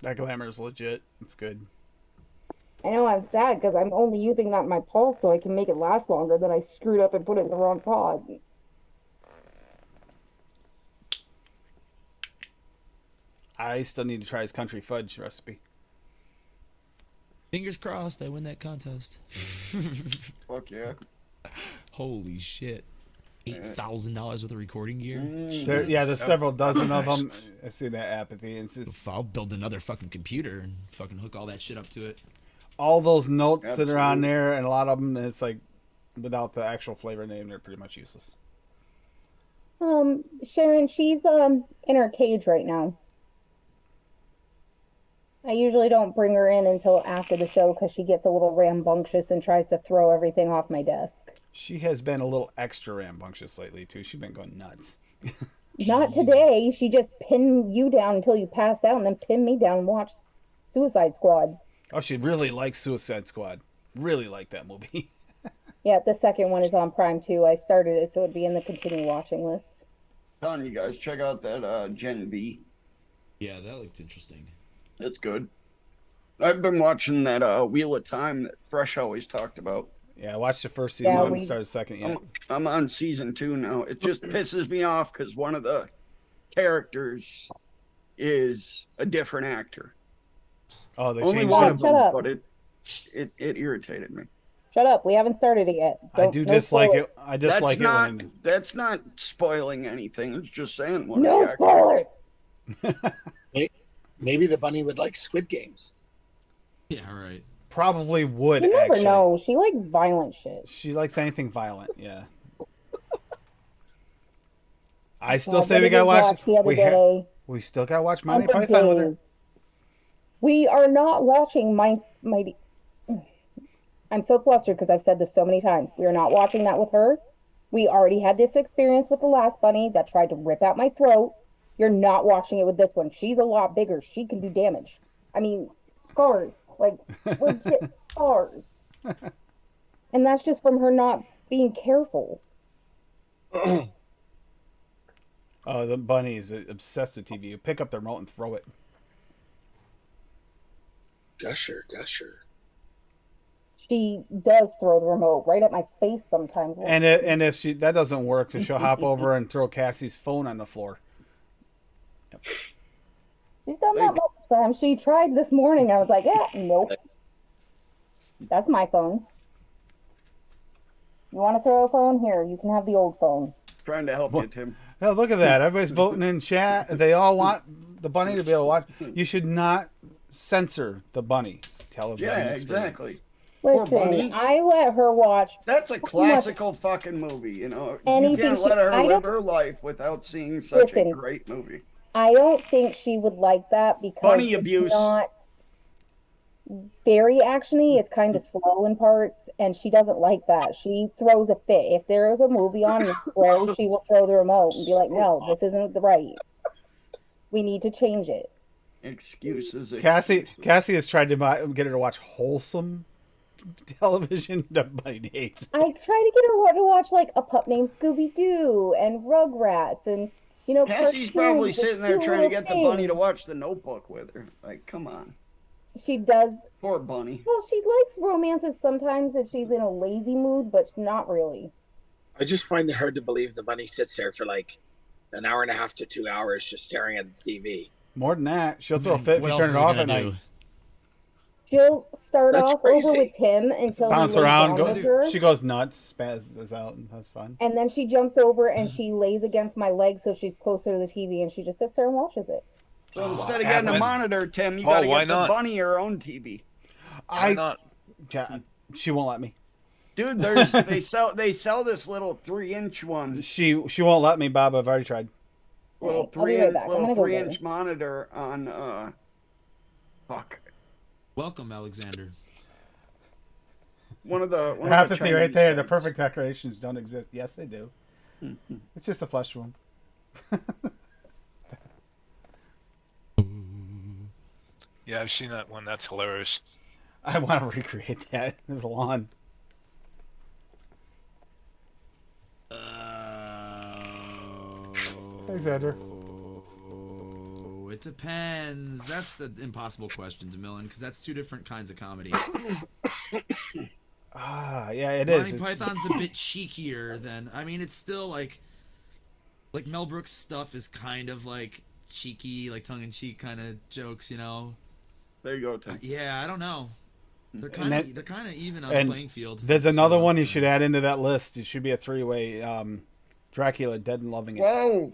that glamour is legit. It's good. I know I'm sad because I'm only using that in my pulse so I can make it last longer. Then I screwed up and put it in the wrong pod. I still need to try his country fudge recipe. Fingers crossed I win that contest. Fuck yeah. Holy shit. $8,000 worth of recording gear? There's several dozen of them. I see that apathy. It's just I'll build another fucking computer and fucking hook all that shit up to it. all those notes that are on Absolutely. there, and a lot of them, it's like without the actual flavor name, they're pretty much useless. Sharon, she's in her cage right now. I usually don't bring her in until after the show because she gets a little rambunctious and tries to throw everything off my desk. She has been a little extra rambunctious lately too. She's been going nuts. Not today. She just pinned you down until you passed out and then pinned me down and watched Suicide Squad. Oh, she really likes Suicide Squad. Really like that movie. Yeah, the second one is on Prime too. I started it so it'd be in the continue watching list. Telling you guys, check out that Gen V. Yeah, that looked interesting. It's good. I've been watching that Wheel of Time that Fresh always talked about. Yeah, I watched the first season. Yeah, I haven't we- started the second yet. I'm on season 2 now. It just pisses me off because one of the characters is a different actor. Oh, they Only changed one it. of Shut them, up. but it irritated me. Shut up. We haven't started it yet. I Don't- do no dislike spoilers. it. I dislike That's not spoiling anything. It's just saying what No the spoilers. Maybe the bunny would like Squid Games. Yeah, right. Probably would You never actually. know. She likes violent shit. She likes anything violent. Yeah. I still Well, say what we did gotta watch. watch the other day. We still gotta watch Monty Other Python with her. days. We are not watching Mighty. I'm so flustered because I've said this so many times. We are not watching that with her. We already had this experience with the last bunny that tried to rip out my throat. You're not watching it with this one. She's a lot bigger. She can do damage. I mean, scars. Like, legit scars. And that's just from her not being careful. Oh, the bunny is obsessed with TV. You pick up the remote and throw it. Gusher. She does throw the remote right at my face sometimes. And if that doesn't work, then she'll hop over and throw Cassie's phone on the floor. She's done that multiple times. She tried this morning. I was like, nope. That's my phone. You want to throw a phone? Here, you can have the old phone. Trying to help you, Tim. Oh, look at that. Everybody's voting in chat. They all want the bunny to be able to watch. You should not censor the bunny's television Yeah, experience. exactly. Poor bunny. Listen, I let her watch. That's a classical fucking movie, you know. You Anything can't let her I live don't- her life without seeing such Listen. a great movie. I don't think she would like that because Bunny it's abuse. not very actiony. It's kind of slow in parts, and she doesn't like that. She throws a fit. If there is a movie on and it's slow, she will throw the remote and be like, "No, this isn't the right. We need to change it." Excuses. Cassie has tried to get her to watch wholesome television. The bunny hates. I try to get her to watch like A Pup Named Scooby Doo and Rugrats, and Cassie's cartoons probably with sitting there cute trying to little get the bunny to things. watch The Notebook with her. Like, come on. She does. Poor bunny. Well, she likes romances sometimes if she's in a lazy mood, but not really. I just find it hard to believe the bunny sits there for like an hour and a half to 2 hours just staring at the TV. More than that, she'll throw a fit if What you else turn is it it off gonna at night. do? She'll start That's off crazy. over with Tim until Bounce he lays around, down with her, she goes nuts, spazzes out, and that's fun. and then she jumps over and she lays against my leg so she's closer to the TV, and she just sits there and watches it. So instead of getting a Apple. monitor, Tim, you Oh, gotta why get the not? bunny her own TV. Why not? Yeah, she won't let me. Dude, they sell this little 3-inch one. She won't let me, Bob. I've already tried. Little Alright, I'll be right back. I'm little gonna go 3-inch get monitor on fuck. Welcome, Alexander. One of the Apathy right Chinese there. The sites. perfect decorations don't exist. Yes, they do. It's just a flush room. Yeah, I've seen that one. That's hilarious. I want to recreate that in the lawn. Alexander. Oh, it depends. That's the impossible question, DeMillan, because that's two different kinds of comedy. Ah, yeah, it is. Monty It's- Python's a bit cheekier than. I mean, it's still like Mel Brooks stuff is kind of like cheeky, like tongue-in-cheek kind of jokes, you know. There you go, Tim. Yeah, I don't know. They're And kind of even on and the playing field. There's That's another what one I'm you should saying. add into that list. It should be a three-way. Dracula, Dead and Loving It. Whoa.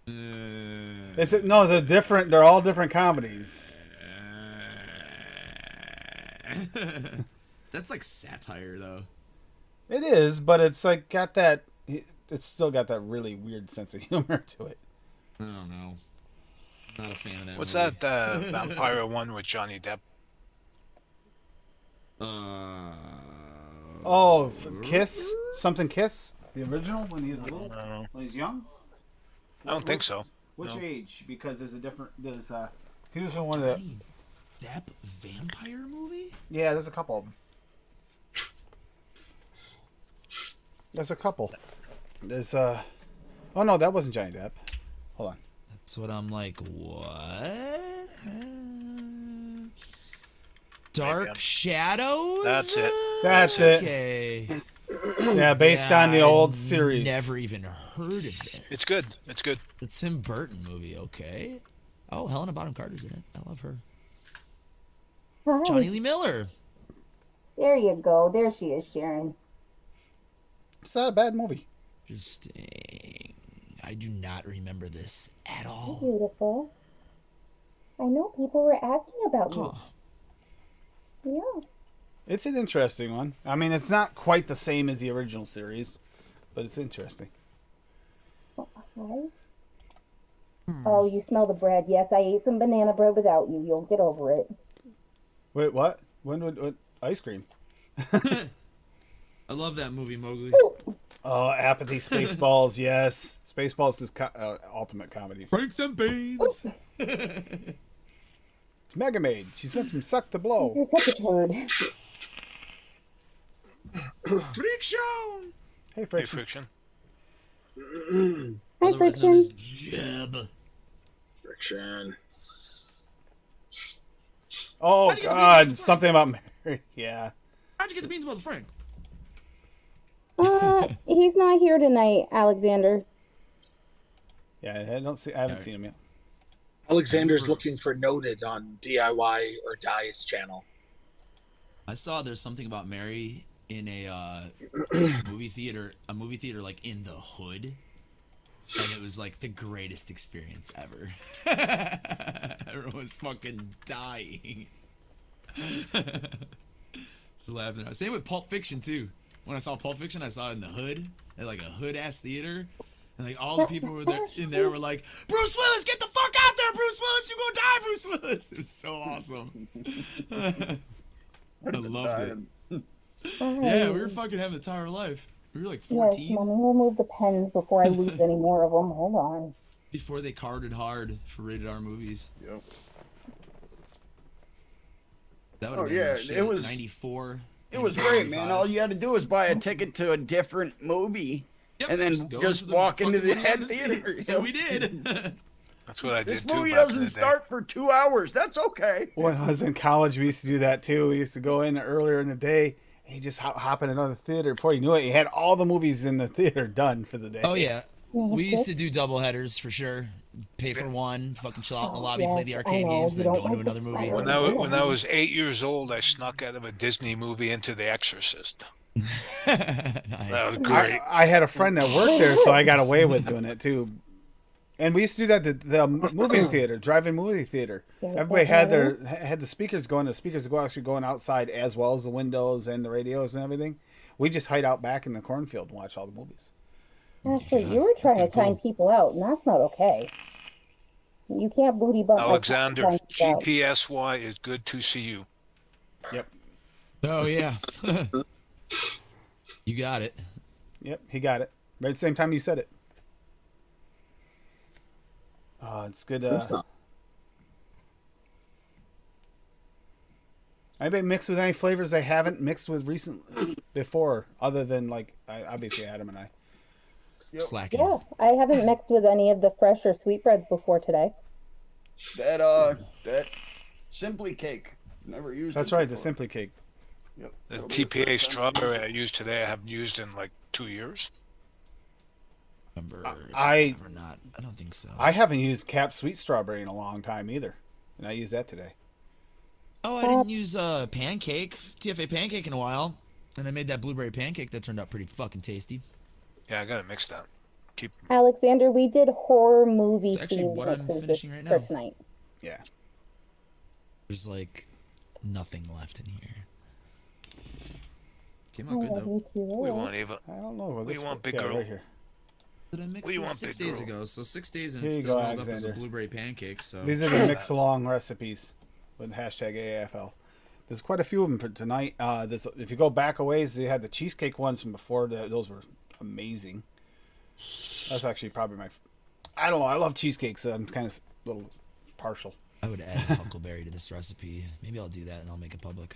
No, they're different. They're all different comedies. That's like satire, though. It is, but it's like got that. It's still got that really weird sense of humor to it. I don't know. Not a fan of that. What's movie. that vampire one with Johnny Depp? Oh, Kiss, something Kiss, the original when he was little, No. when he's young. I don't think so. Which No. age? Because there's a different. He was in one of the. Johnny Depp vampire movie? Yeah, there's a couple of them. There's a couple. There's Oh no, that wasn't Johnny Depp. Hold on. That's what I'm like. What? Dark Maybe. Shadows. That's it. That's it. Okay. Yeah, based on the Yeah, old I've series. Never even heard of this. It's good. It's good. It's a Tim Burton movie. Okay. Oh, Helena Bonham Carter's in it. I love her. Hi. Johnny Lee Miller. There you go. There she is, Sharon. It's not a bad movie. Interesting. I do not remember this at all. Beautiful. I know people were asking about Huh. you. Yeah. It's an interesting one. I mean, it's not quite the same as the original series, but it's interesting. Hi. Oh, you smell the bread. Yes, I ate some banana bread without you. You'll get over it. Wait, what? When would what? Ice cream? I love that movie, Mowgli. Oh, Apathy, Spaceballs. Yes, Spaceballs is ultimate comedy. Franks and Beans. It's Mega Maid. She's meant some suck to blow. You're such a turd. Freak Show. Hey, Hey, Friction. Friction. Hi, Otherwise known Friction. as Jeb. Friction. Oh How'd you get the God, beans? something about Mary. Yeah. How'd you get the beans about the Frank? He's not here tonight, Alexander. Yeah, I don't see. I haven't seen him yet. Alexander's looking for Noted on DIY or Die's channel. I saw there's something about Mary in a movie theater like in the hood, and it was like the greatest experience ever. Everyone was fucking dying. Just laughing. Same with Pulp Fiction too. When I saw Pulp Fiction, I saw it in the hood, at like a hood ass theater. And like all the people were there in there were like, Bruce Willis, get the fuck out there, Bruce Willis, you gonna die, Bruce Willis. It was so awesome. I loved it. Yeah, we were fucking having the time of our life. We were like Yes, 14 Mommy, remove the pens before I lose any more of them. Hold on. before they carded hard for rated R movies. Yep. That would have Oh, been yeah, shit, it was- 94. It was 94, great, man. 95. All you had to do was buy a ticket to a different movie, Yep, and then go just into walk into fucking the one you head wanted to see. theater. So we did. That's what I This did too movie back in doesn't the day. start for 2 hours. That's okay. When I was in college, we used to do that too. We used to go in earlier in the day and you just hop in another theater. Before you knew it, you had all the movies in the theater done for the day. Oh yeah, we used to do double headers for sure. Pay for one, fucking chill out in the lobby, play the yes, arcade I know, games, you then don't go into like the another movie. spider. When I was 8 years old, I snuck out of a Disney movie into The Exorcist. That Nice. was great. I had a friend that worked there, so I got away with doing it too. And we used to do that at the movie theater, drive-in movie theater. Everybody had the speakers going. The speakers were actually going outside as well as the windows and the radios and everything. We just hide out back in the cornfield and watch all the movies. Ashley, you were trying to time people out, and that's not okay. You can't booty bump my Alexander, time people out. GPSY is good to see you. Yep, Oh yeah. You got it. yep, he got it. Right at the same time you said it. It's good. That's not- Anybody mixed with any flavors they haven't mixed with recent before, other than like obviously Adam and I. Slacking. Yeah, I haven't mixed with any of the fresh or sweetbreads before today. That Simply Cake. Never used. That's it right, the before. Simply Cake. Yep. The It'll be the TPA first time. strawberry I used today, I haven't used in like 2 years. remember if I have or not. I don't think so. I haven't used Cap Sweet Strawberry in a long time either, and I used that today. Oh, I didn't use TFA pancake in a while, and I made that blueberry pancake that turned out pretty fucking tasty. Yeah, I gotta mix that. Keep. Alexander, we did horror movie It's actually themed what I'm mixes finishing right for now. tonight. Yeah. There's like nothing left in here. Came I out good love though. you too. We want Ava. I don't know what What do this you want, big yeah, girl? right here. Did I mix What do you this want, 6 big days girl? ago? So 6 days and Here it's you still go, held up as a Alexander. blueberry pancake. So These are the mix along recipes with hashtag AFL. There's quite a few of them for tonight. If you go back a ways, they had the cheesecake ones from before. Those were amazing. That's actually probably my. I don't know. I love cheesecake, so I'm kind of a little partial. I would add huckleberry to this recipe. Maybe I'll do that and I'll make it public.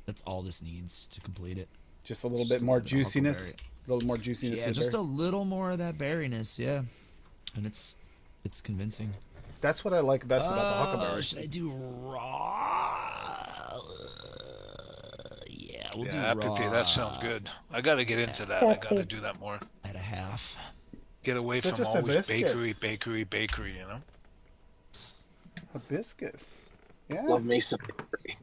That's all this needs to complete it. Just a little Just bit a more little bit of juiciness. huckleberry. A little more juiciness. Yeah, to the just a berry. little more of that berryness, yeah. And it's convincing. That's what I like best about the huckleberry. Should I do raw? Yeah, we'll do Yeah, raw. Ep3, that sounds good. I gotta get into that. I gotta do that more. At a half. Get away Such from a always hibiscus. bakery, you know? Hibiscus. Yeah. Love me some bakery.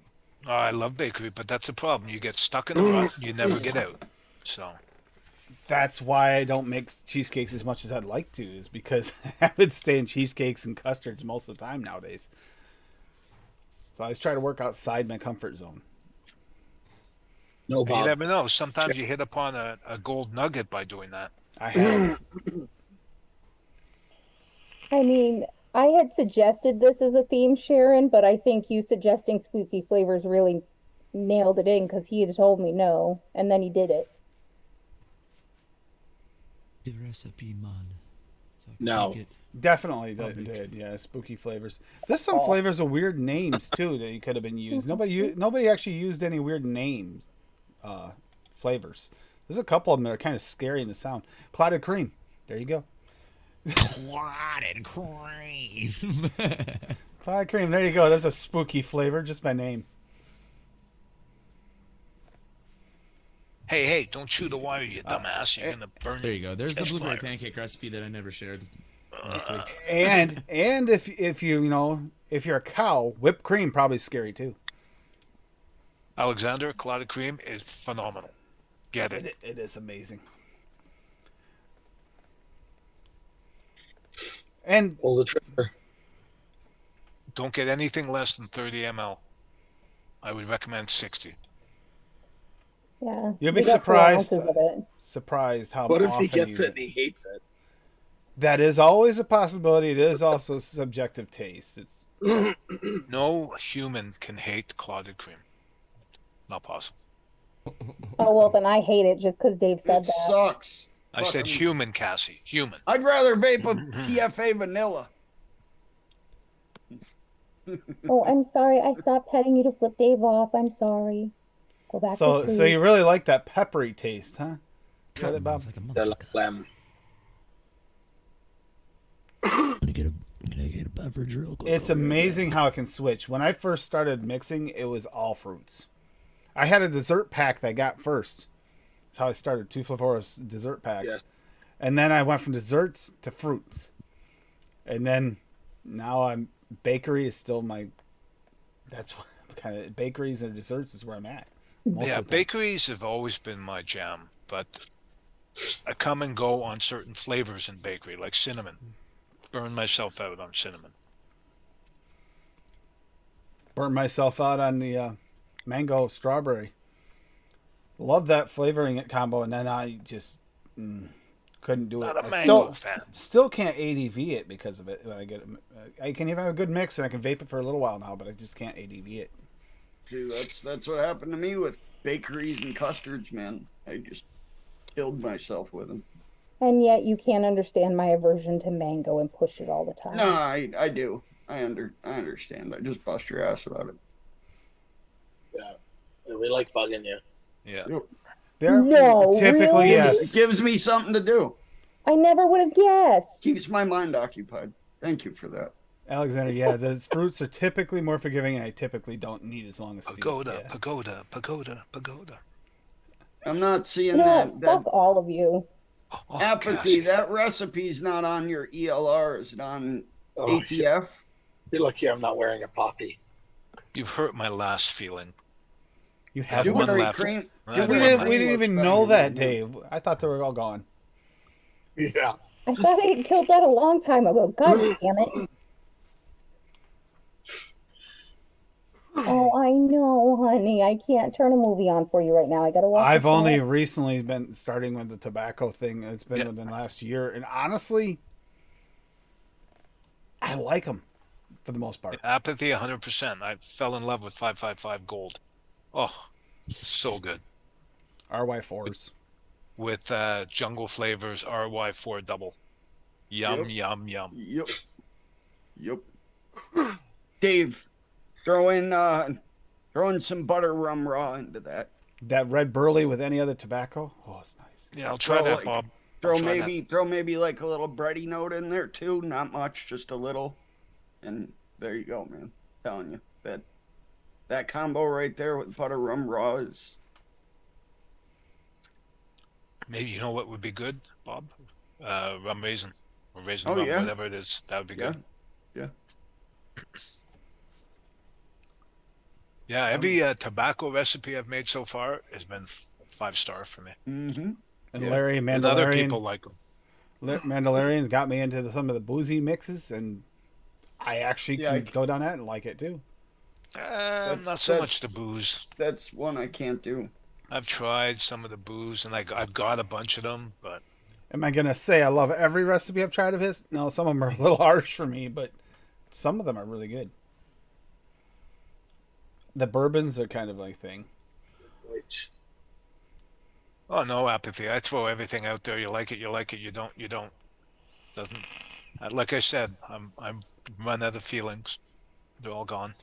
Oh, I love bakery, but that's the problem. You get stuck in a rut, you never get out. So, That's why I don't make cheesecakes as much as I'd like to, is because I would stay in cheesecakes and custards most of the time nowadays. So I always try to work outside my comfort zone. No, you Bob. never know. Sometimes you hit upon a gold nugget by doing that. I have. I mean, I had suggested this as a theme, Sharon, but I think you suggesting spooky flavors really nailed it in because he had told me no, and then he did it. The recipe, man. So I can No. make it. Definitely Public. did. Yeah, spooky flavors. There's some flavors of weird names too that you could have been used. Nobody actually used any weird names, flavors. There's a couple of them that are kind of scary in the sound. Clotted cream. There you go. Clotted cream. Clotted cream. There you go. That's a spooky flavor just by name. Hey, don't chew the wire, you dumbass. You're gonna burn There you go. There's the chest blueberry fire. pancake recipe that I never shared last week. And if if you're a cow, whipped cream probably scary too. Alexander, clotted cream is phenomenal. Get it. It is amazing. And Pull the trigger. Don't get anything less than 30 ml. I would recommend 60. Yeah. You'll we be got 4 surprised. ounces of it. Surprised how What if often he gets you- it and he hates it? That is always a possibility. It is also subjective taste. It's No human can hate clotted cream. Not possible. Oh, well, then I hate it just because Dave said It that. sucks. I said Fucking- human, Cassie. Human. I'd rather vape a TFA vanilla. Oh, I'm sorry. I stopped petting you to flip Dave off. I'm sorry. Go back so to sleep. so you really like that peppery taste, huh? Cut it, him Bob? off like a The motherfucker. lamb. I'm gonna get a beverage real quick. It's amazing how it can switch. When I first started mixing, it was all fruits. I had a dessert pack that I got first. That's how I started, 2 Flavora's dessert packs. Yes. And then I went from desserts to fruits. And then now bakery is still that's what kind of bakeries and desserts is where I'm at. most Yeah, of the time. bakeries have always been my jam, but I come and go on certain flavors in bakery, like cinnamon. Burn myself out on cinnamon. Burnt myself out on the mango strawberry. Love that flavoring combo, and then I just couldn't do it. Not a I mango fan. still can't ADV it because of it. When I get it, I can even have a good mix and I can vape it for a little while now, but I just can't ADV it. Dude, that's what happened to me with bakeries and custards, man. I just killed myself with them. And yet you can't understand my aversion to mango and push it all the time. No, I do. I understand. I just bust your ass about it. Yeah, we like bugging you. Yeah. There, No, typically really? yes. It gives me something to do. I never would have guessed. Keeps my mind occupied. Thank you for that. Alexander, yeah, those fruits are typically more forgiving, and I typically don't need as long as Steve. Pagoda, Yeah. pagoda, pagoda, pagoda. I'm not seeing You know what? that. Fuck all of you. Oh, Apathy. Cassie. That recipe's not on your ELR. Is it on Oh, shit. ATF? You're lucky I'm not wearing a poppy. You've hurt my last feeling. You have one one. Dewberry left. cream. I have We one didn't. left. We didn't looks even better know than that, mine. Dave. I thought they were all gone. Yeah. I thought I had killed that a long time ago. God damn it. Oh, I know, honey. I can't turn a movie on for you right now. I gotta watch. I've it only tonight. recently been starting with the tobacco thing. It's been Yeah. within the last year, and honestly, I like them for the most part. Apathy 100%. I fell in love with 555 Gold. Oh, so good. RY4s. With jungle flavors, RY4 double. Yum, Yep. yum, yum. Yep. Yep. Dave, throw in some butter rum raw into that. That red burley with any other tobacco. Oh, it's nice. Yeah, I'll try Throw that, like- Bob. Throw I'll try maybe like a little bready note in there too. Not much, just a little. And there you go, man. I'm telling you that combo right there with butter rum raw is Maybe you know what would be good, Bob? Rum raisin. Or raisin Oh, rum, yeah. whatever it is. That would be yeah. good. Yeah. Yeah, every tobacco recipe I've made so far has been 5-star for me. Mm-hmm. And Yeah. Larry And other Mandalorian. people like them. Mandalorian got me into some of the boozy mixes, and I actually Yeah, could go down that and like it too. Not so much the booze. That's one I can't do. I've tried some of the booze, and I've got a bunch of them, but Am I gonna say I love every recipe I've tried of his? No, some of them are a little harsh for me, but some of them are really good. The bourbons are kind of my thing. Which, oh no, apathy. I throw everything out there. You like it, you like it. You don't, you don't. Doesn't. Like I said, I'm run out of feelings. They're all gone.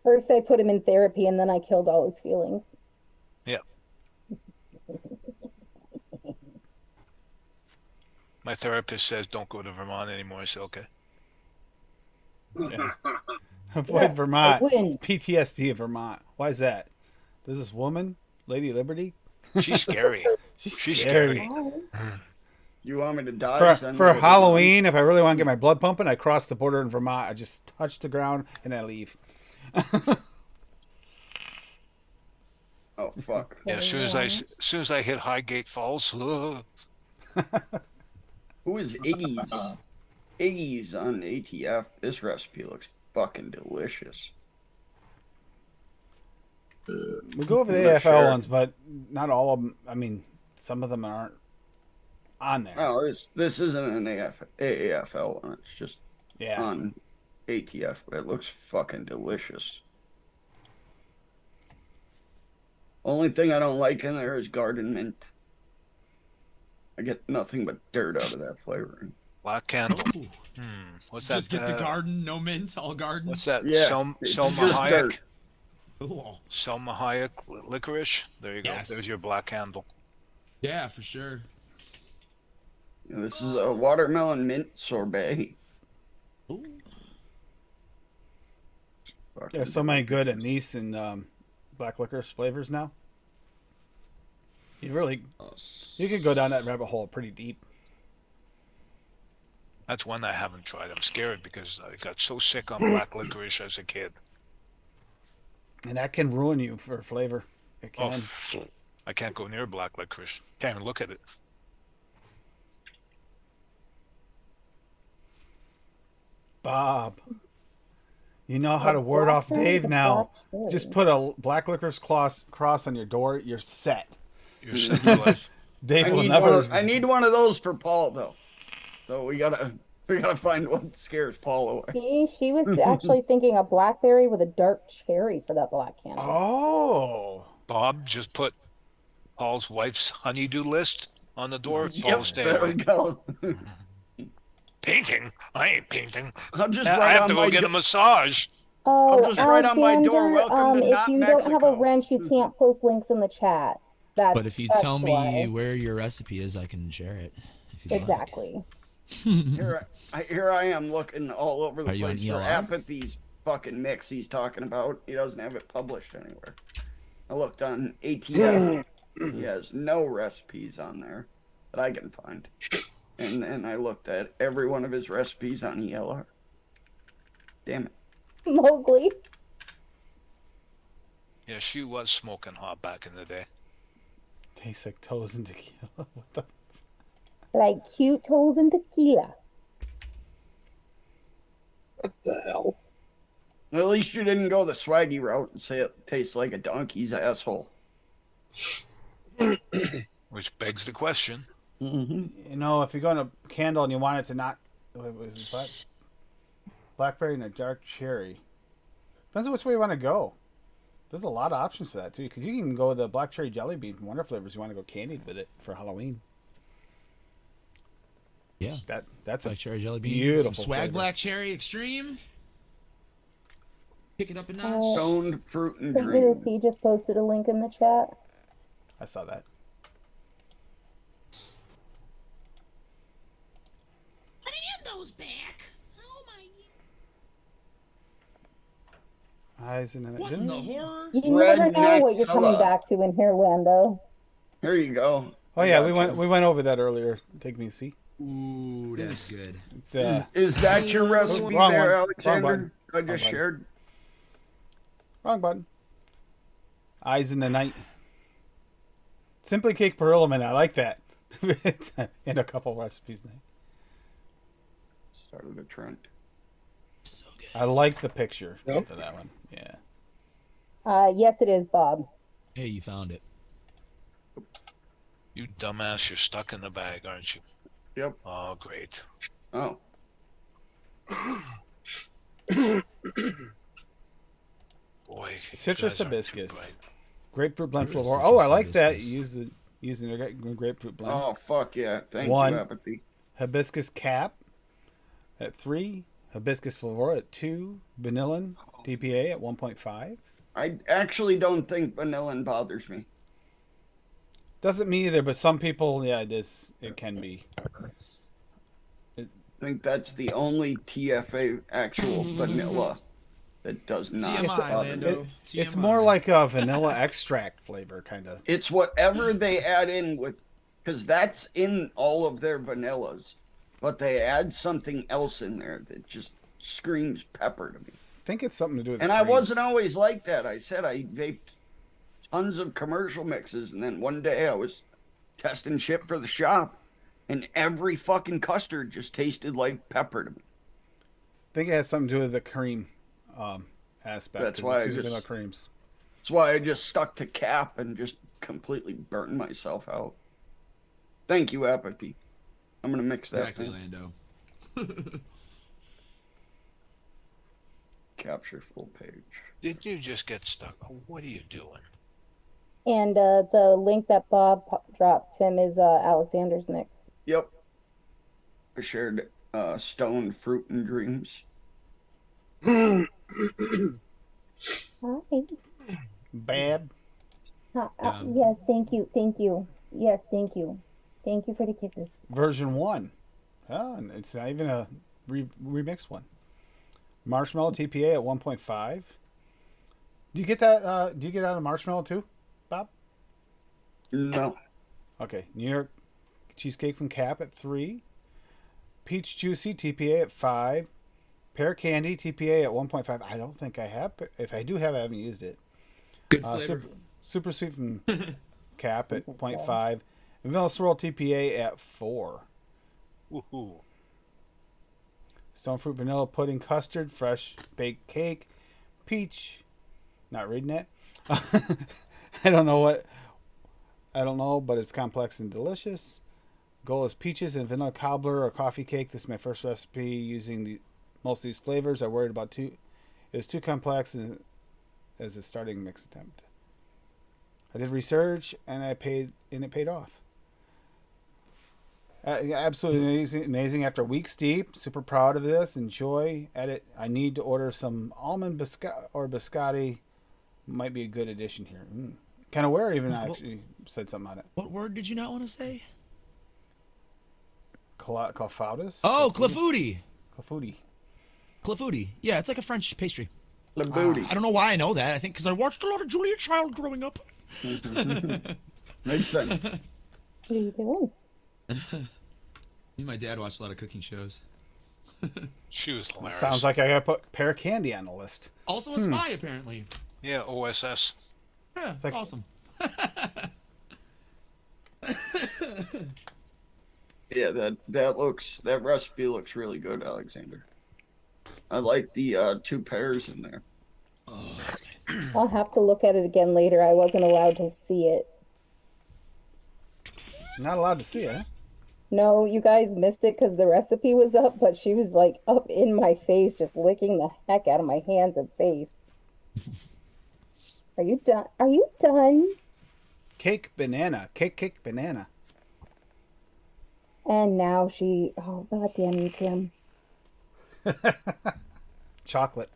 First, I put him in therapy, and then I killed all his feelings. Yeah. My therapist says don't go to Vermont anymore. I say okay. Yeah. Avoid Yes, I Vermont. wouldn't. It's PTSD of Vermont. Why is that? There's this woman, Lady Liberty. She's scary. She's She's scary. scary. Oh, You want me to die? Send For me to Halloween, if I really want to get my blood pumping, I cross the border in Vermont. I just touch the ground and I leave. Oh fuck. Yeah, as soon as I hit Highgate Falls, Who is Iggy's? Iggy's on ATF. This recipe looks fucking delicious. We go over the I'm not AFL sure. ones, but not all of them. I mean, some of them aren't on there. Oh, this isn't an AAFL one. It's just Yeah. on ATF, but it looks fucking delicious. Only thing I don't like in there is garden mint. I get nothing but dirt out of that flavoring. Black Candle. Oh, What's that? just get the garden, no mint, all garden. What's that? Yeah, Selma it's Selma just Hayek. dirt. Ooh. Selma Hayek licorice. There you go. Yes. There's your Black Candle. Yeah, for sure. This is a watermelon mint sorbet. Ooh. Fucking There's so many good anise and black licorice flavors now. You could go down that rabbit hole pretty deep. That's one I haven't tried. I'm scared because I got so sick on black licorice as a kid. And that can ruin you for flavor. It Oh, can. I can't go near black licorice. Can't even look at it. Bob, you know how to ward off Dave now. Just put a black licorice cross on your door. You're set. You're set for life. Dave will never. I need one of those for Paul though. So we gotta find what scares Paul away. she was actually thinking a blackberry with a dark cherry for that black candle. Oh. Bob just put Paul's wife's honeydew list on the door. Paul, Yep, stay there we away. go. Painting? I ain't painting. I'll just I write have on to my go get a do- massage. Oh, I'll just write on my door, Alexander, "Welcome to if not you don't have a Mexico." wrench, you can't post links in the chat. But if you that's tell me why. where your recipe is, I can share it. If you'd like. Exactly. Here I am looking all over the Are you on place for ELR? Apathy's fucking mix he's talking about. He doesn't have it published anywhere. I looked on ATF. He has no recipes on there that I can find. And then I looked at every one of his recipes on ELR. Damn it. Mowgli. Yeah, she was smoking hot back in the day. Tastes like toes and tequila. What the? Like cute toes and tequila. What the hell? At least you didn't go the swaggy route and say it tastes like a donkey's asshole. Which begs the question. Mm-hmm. You know, if you're going to candle and you want it to not, what was it, blackberry and a dark cherry. Depends on which way you want to go. There's a lot of options to that too, because you can go with the black cherry jelly bean from Wonder Flavors. You want to go candied with it for Halloween. Yeah. That's Black a cherry jelly bean. beautiful Some swag flavor. black cherry extreme. Pick it up a notch. Stoned fruit and St. dream. C just posted a link in the chat. I saw that. Lando's back. Oh my. Eyes and What in the horror? You never know what you're coming Redneck back to in here, Lando. Here you go. Oh yeah, we went over that earlier. Take me a seat. Ooh, that's good. It's, Is that your recipe Wrong there, one. Wrong Alexander? button. I just Wrong button. shared. wrong button. Eyes in the night. Simply Cake Perlman. I like that. In a couple recipes now. Started a trend. So good. I like the picture Yep. for that one. Yeah. Yes, it is, Bob. Hey, you found it. You dumbass, you're stuck in the bag, aren't you? Yep. Oh, great. Oh. Boy. you Citrus guys aren't too hibiscus. bright. Grapefruit blend There is flavor. Oh, I citrus like that. hibiscus. Using a grapefruit blend. Oh, fuck yeah. Thank One. you, Apathy. Hibiscus cap at 3. Hibiscus flavor at 2. Vanillin DPA at 1.5. I actually don't think vanillin bothers me. Doesn't me either, but some people, yeah, it is. It can be. I think that's the only TFA actual vanilla that does not TMI, bother me. Lando. It's TMI. more like a vanilla extract flavor, kind of. It's whatever they add in with, because that's in all of their vanillas, but they add something else in there that just screams pepper to me. I think it's something to do with. And the I wasn't creams. always like that. I said I vaped tons of commercial mixes, and then one day I was testing shit for the shop, and every fucking custard just tasted like pepper to me. I think it has something to do with the cream aspect. That's 'cause why it's I using just- vanilla creams. That's why I just stuck to cap and just completely burned myself out. Thank you, Apathy. I'm gonna mix that. Exactly, thing. Lando. Capture full page. Did you just get stuck? Oh, what are you doing? And the link that Bob dropped, Tim, is Alexander's mix. Yep. I shared Stone Fruit and Dreams. Hi. Bad. Yes, thank you. Thank you. Yes, thank you. Thank you for the kisses. Version 1. Oh, and it's not even a remixed one. Marshmallow TPA at 1.5. Do you get that? Do you get out of marshmallow too, Bob? No. Okay. New York cheesecake from Cap at 3. Peach Juicy TPA at 5. Pear Candy TPA at 1.5. I don't think I have. If I do have it, I haven't used it. Good flavor. Super Sweet from Cap at 0.5. And Vanilla Swirl TPA at 4. Woohoo. Stone Fruit Vanilla Pudding Custard, Fresh Baked Cake, Peach. Not reading it. I don't know, but it's complex and delicious. Goal is peaches and vanilla cobbler or coffee cake. This is my first recipe using most of these flavors. I worried about it was too complex as a starting mix attempt. I did research and it paid off. Absolutely amazing. After a week steep, super proud of this. Enjoy. Edit. I need to order some almond biscotti. Might be a good addition here. Kind of aware even actually said something on it. What word did you not want to say? Clafoutis? Oh, clafouti. Clafouti. Clafouti. Yeah, it's like a French pastry. The booty. I don't know why I know that. I think because I watched a lot of Julia Child growing up. Makes sense. What are you doing? Me and my dad watched a lot of cooking shows. She was hilarious. Sounds like I gotta put Pear Candy on the list. Also a spy, apparently. Yeah, OSS. Yeah, it's like- awesome. Yeah, that recipe looks really good, Alexander. I like the 2 pears in there. I'll have to look at it again later. I wasn't allowed to see it. Not allowed to see it. Huh? No, you guys missed it because the recipe was up, but she was like up in my face, just licking the heck out of my hands and face. Are you done? Are you done? Cake banana. Cake banana. And now she, oh, god damn you, Tim. Chocolate.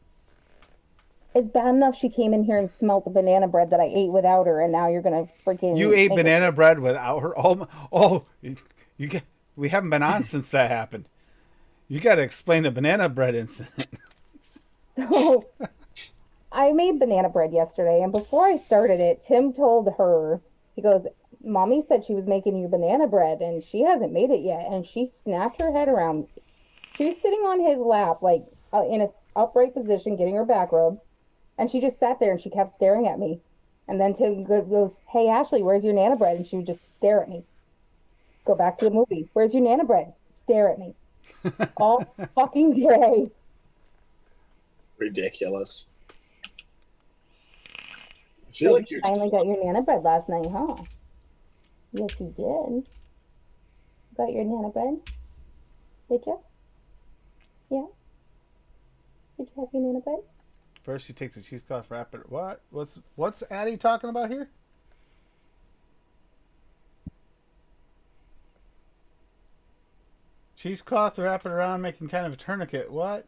It's bad enough she came in here and smelt the banana bread that I ate without her, and now you're gonna freaking. You ate make it- banana bread without her. Oh, you get. We haven't been on since that happened. You got to explain the banana bread incident. So, I made banana bread yesterday, and before I started it, Tim told her, he goes, Mommy said she was making you banana bread, and she hasn't made it yet. And she snapped her head around. She was sitting on his lap, like in a upright position, getting her back rubs. And she just sat there and she kept staring at me. And then Tim goes, Hey, Ashley, where's your Nana bread? And she would just stare at me. Go back to the movie. Where's your Nana bread? Stare at me. All fucking day. Ridiculous. I feel like you're finally just, got your Nana bread last night, huh? Yes, you did. Got your Nana bread? Did you? Yeah? Did you have your Nana bread? First, you take the cheesecloth, wrap it. What? What's Addie talking about here? Cheesecloth, wrap it around, making kind of a tourniquet. What?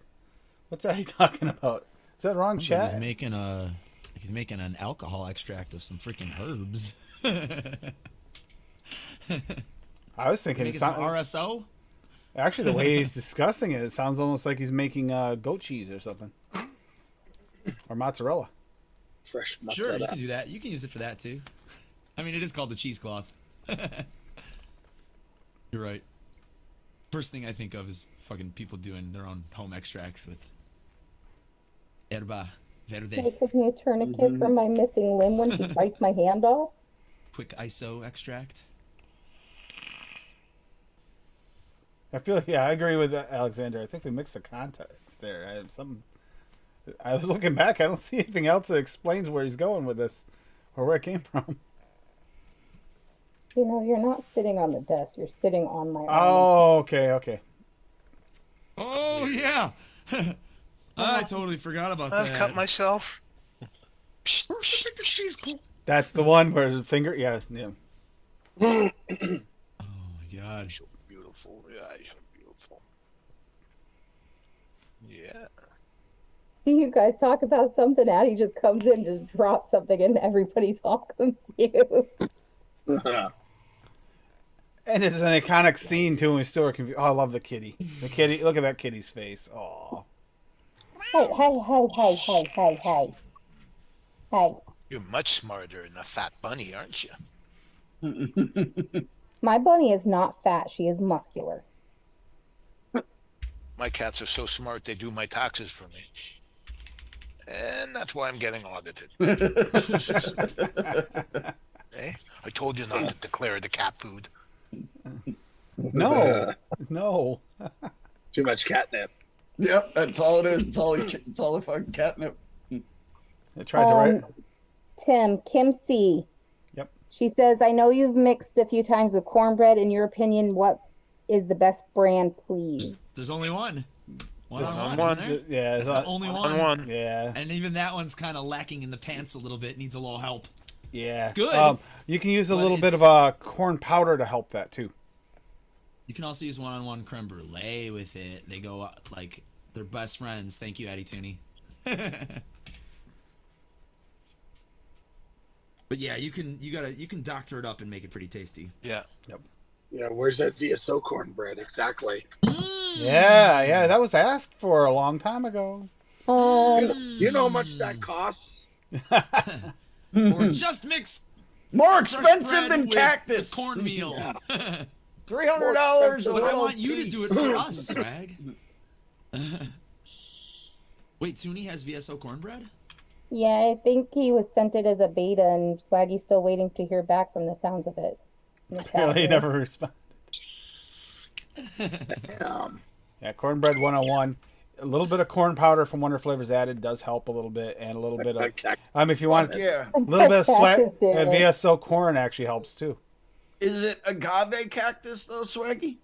What's Addie talking about? Is that wrong, chat? He's making an alcohol extract of some freaking herbs. I was thinking Making it some sounded, RSO. actually the way he's discussing it, it sounds almost like he's making goat cheese or something, or mozzarella. fresh Sure, you mozzarella. can do that. You can use it for that too. I mean, it is called the cheesecloth. You're right. First thing I think of is fucking people doing their own home extracts with herba verde, Making me a tourniquet for my missing limb when she bites my hand off. quick ISO extract. I feel, yeah, I agree with Alexander. I think we mixed the context there. I was looking back. I don't see anything else that explains where he's going with this or where it came from. You know, you're not sitting on the desk. You're sitting on my arm. Oh, okay. Oh, yeah. I totally forgot about I've that. cut myself. She's cool. That's the one where the finger, yeah. Oh my god. So beautiful. Yeah, so beautiful. Yeah. See you guys talk about something, Addie just comes in, just drops something, and everybody's all confused. And it's an iconic scene, too, and we still are confused. Oh, I love the kitty. The kitty, look at that kitty's face. Oh. Hey. Hey. You're much smarter than a fat bunny, aren't you? My bunny is not fat. She is muscular. My cats are so smart they do my taxes for me. And that's why I'm getting audited. Eh? I told you not to declare the cat food. No. Too much catnip. Yep, that's all it is. It's all the fucking catnip. I tried to write. Tim, Kim C. Yep. She says, I know you've mixed a few times with cornbread. In your opinion, what is the best brand, please? There's only one. One There's on one. one, isn't there? Yeah, It's it's the only On one. one. yeah. And even that one's kind of lacking in the pants a little bit. Needs a little help. Yeah. It's good, You can use a but little bit of it's- corn powder to help that, too. You can also use one-on-one creme brulee with it. They go like they're best friends. Thank you, Addie Tooney. But yeah, you can doctor it up and make it pretty tasty. Yeah. Yeah, where's that VSO cornbread? Exactly. Yeah, that was asked for a long time ago. You know how much that costs? Or just mix More Fresh expensive bread than with cactus. the cornmeal. $300 a But I little want you to piece. do it for us, Swag. Wait, Toonie has VSO cornbread? Yeah, I think he was sent it as a beta, and Swaggy's still waiting to hear back from the sounds of it. In the chat Apparently, here. never responded. Um, Yeah, cornbread 101. A little bit of corn powder from Wonder Flavors added does help a little bit, and a little bit of. If you want Yeah. a little bit of sweat, Cactus did it. VSO corn actually helps too. Is it agave cactus though, Swaggy?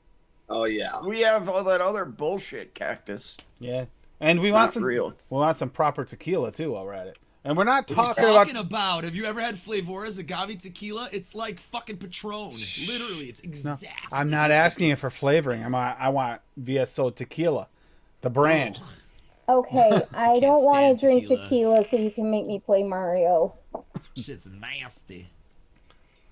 oh yeah. We have all that other bullshit cactus. Yeah, and we It's want not some. real. We want some proper tequila too while we're at it. And we're not What are talking you about. talking about? Have you ever had Flavora's agave tequila? It's like fucking Patron. Literally, it's No, exactly. I'm not asking you for flavoring. I want VSO tequila, the brand. Okay, I don't want stand to drink tequila. tequila, so you can make me play Mario. Shit's nasty.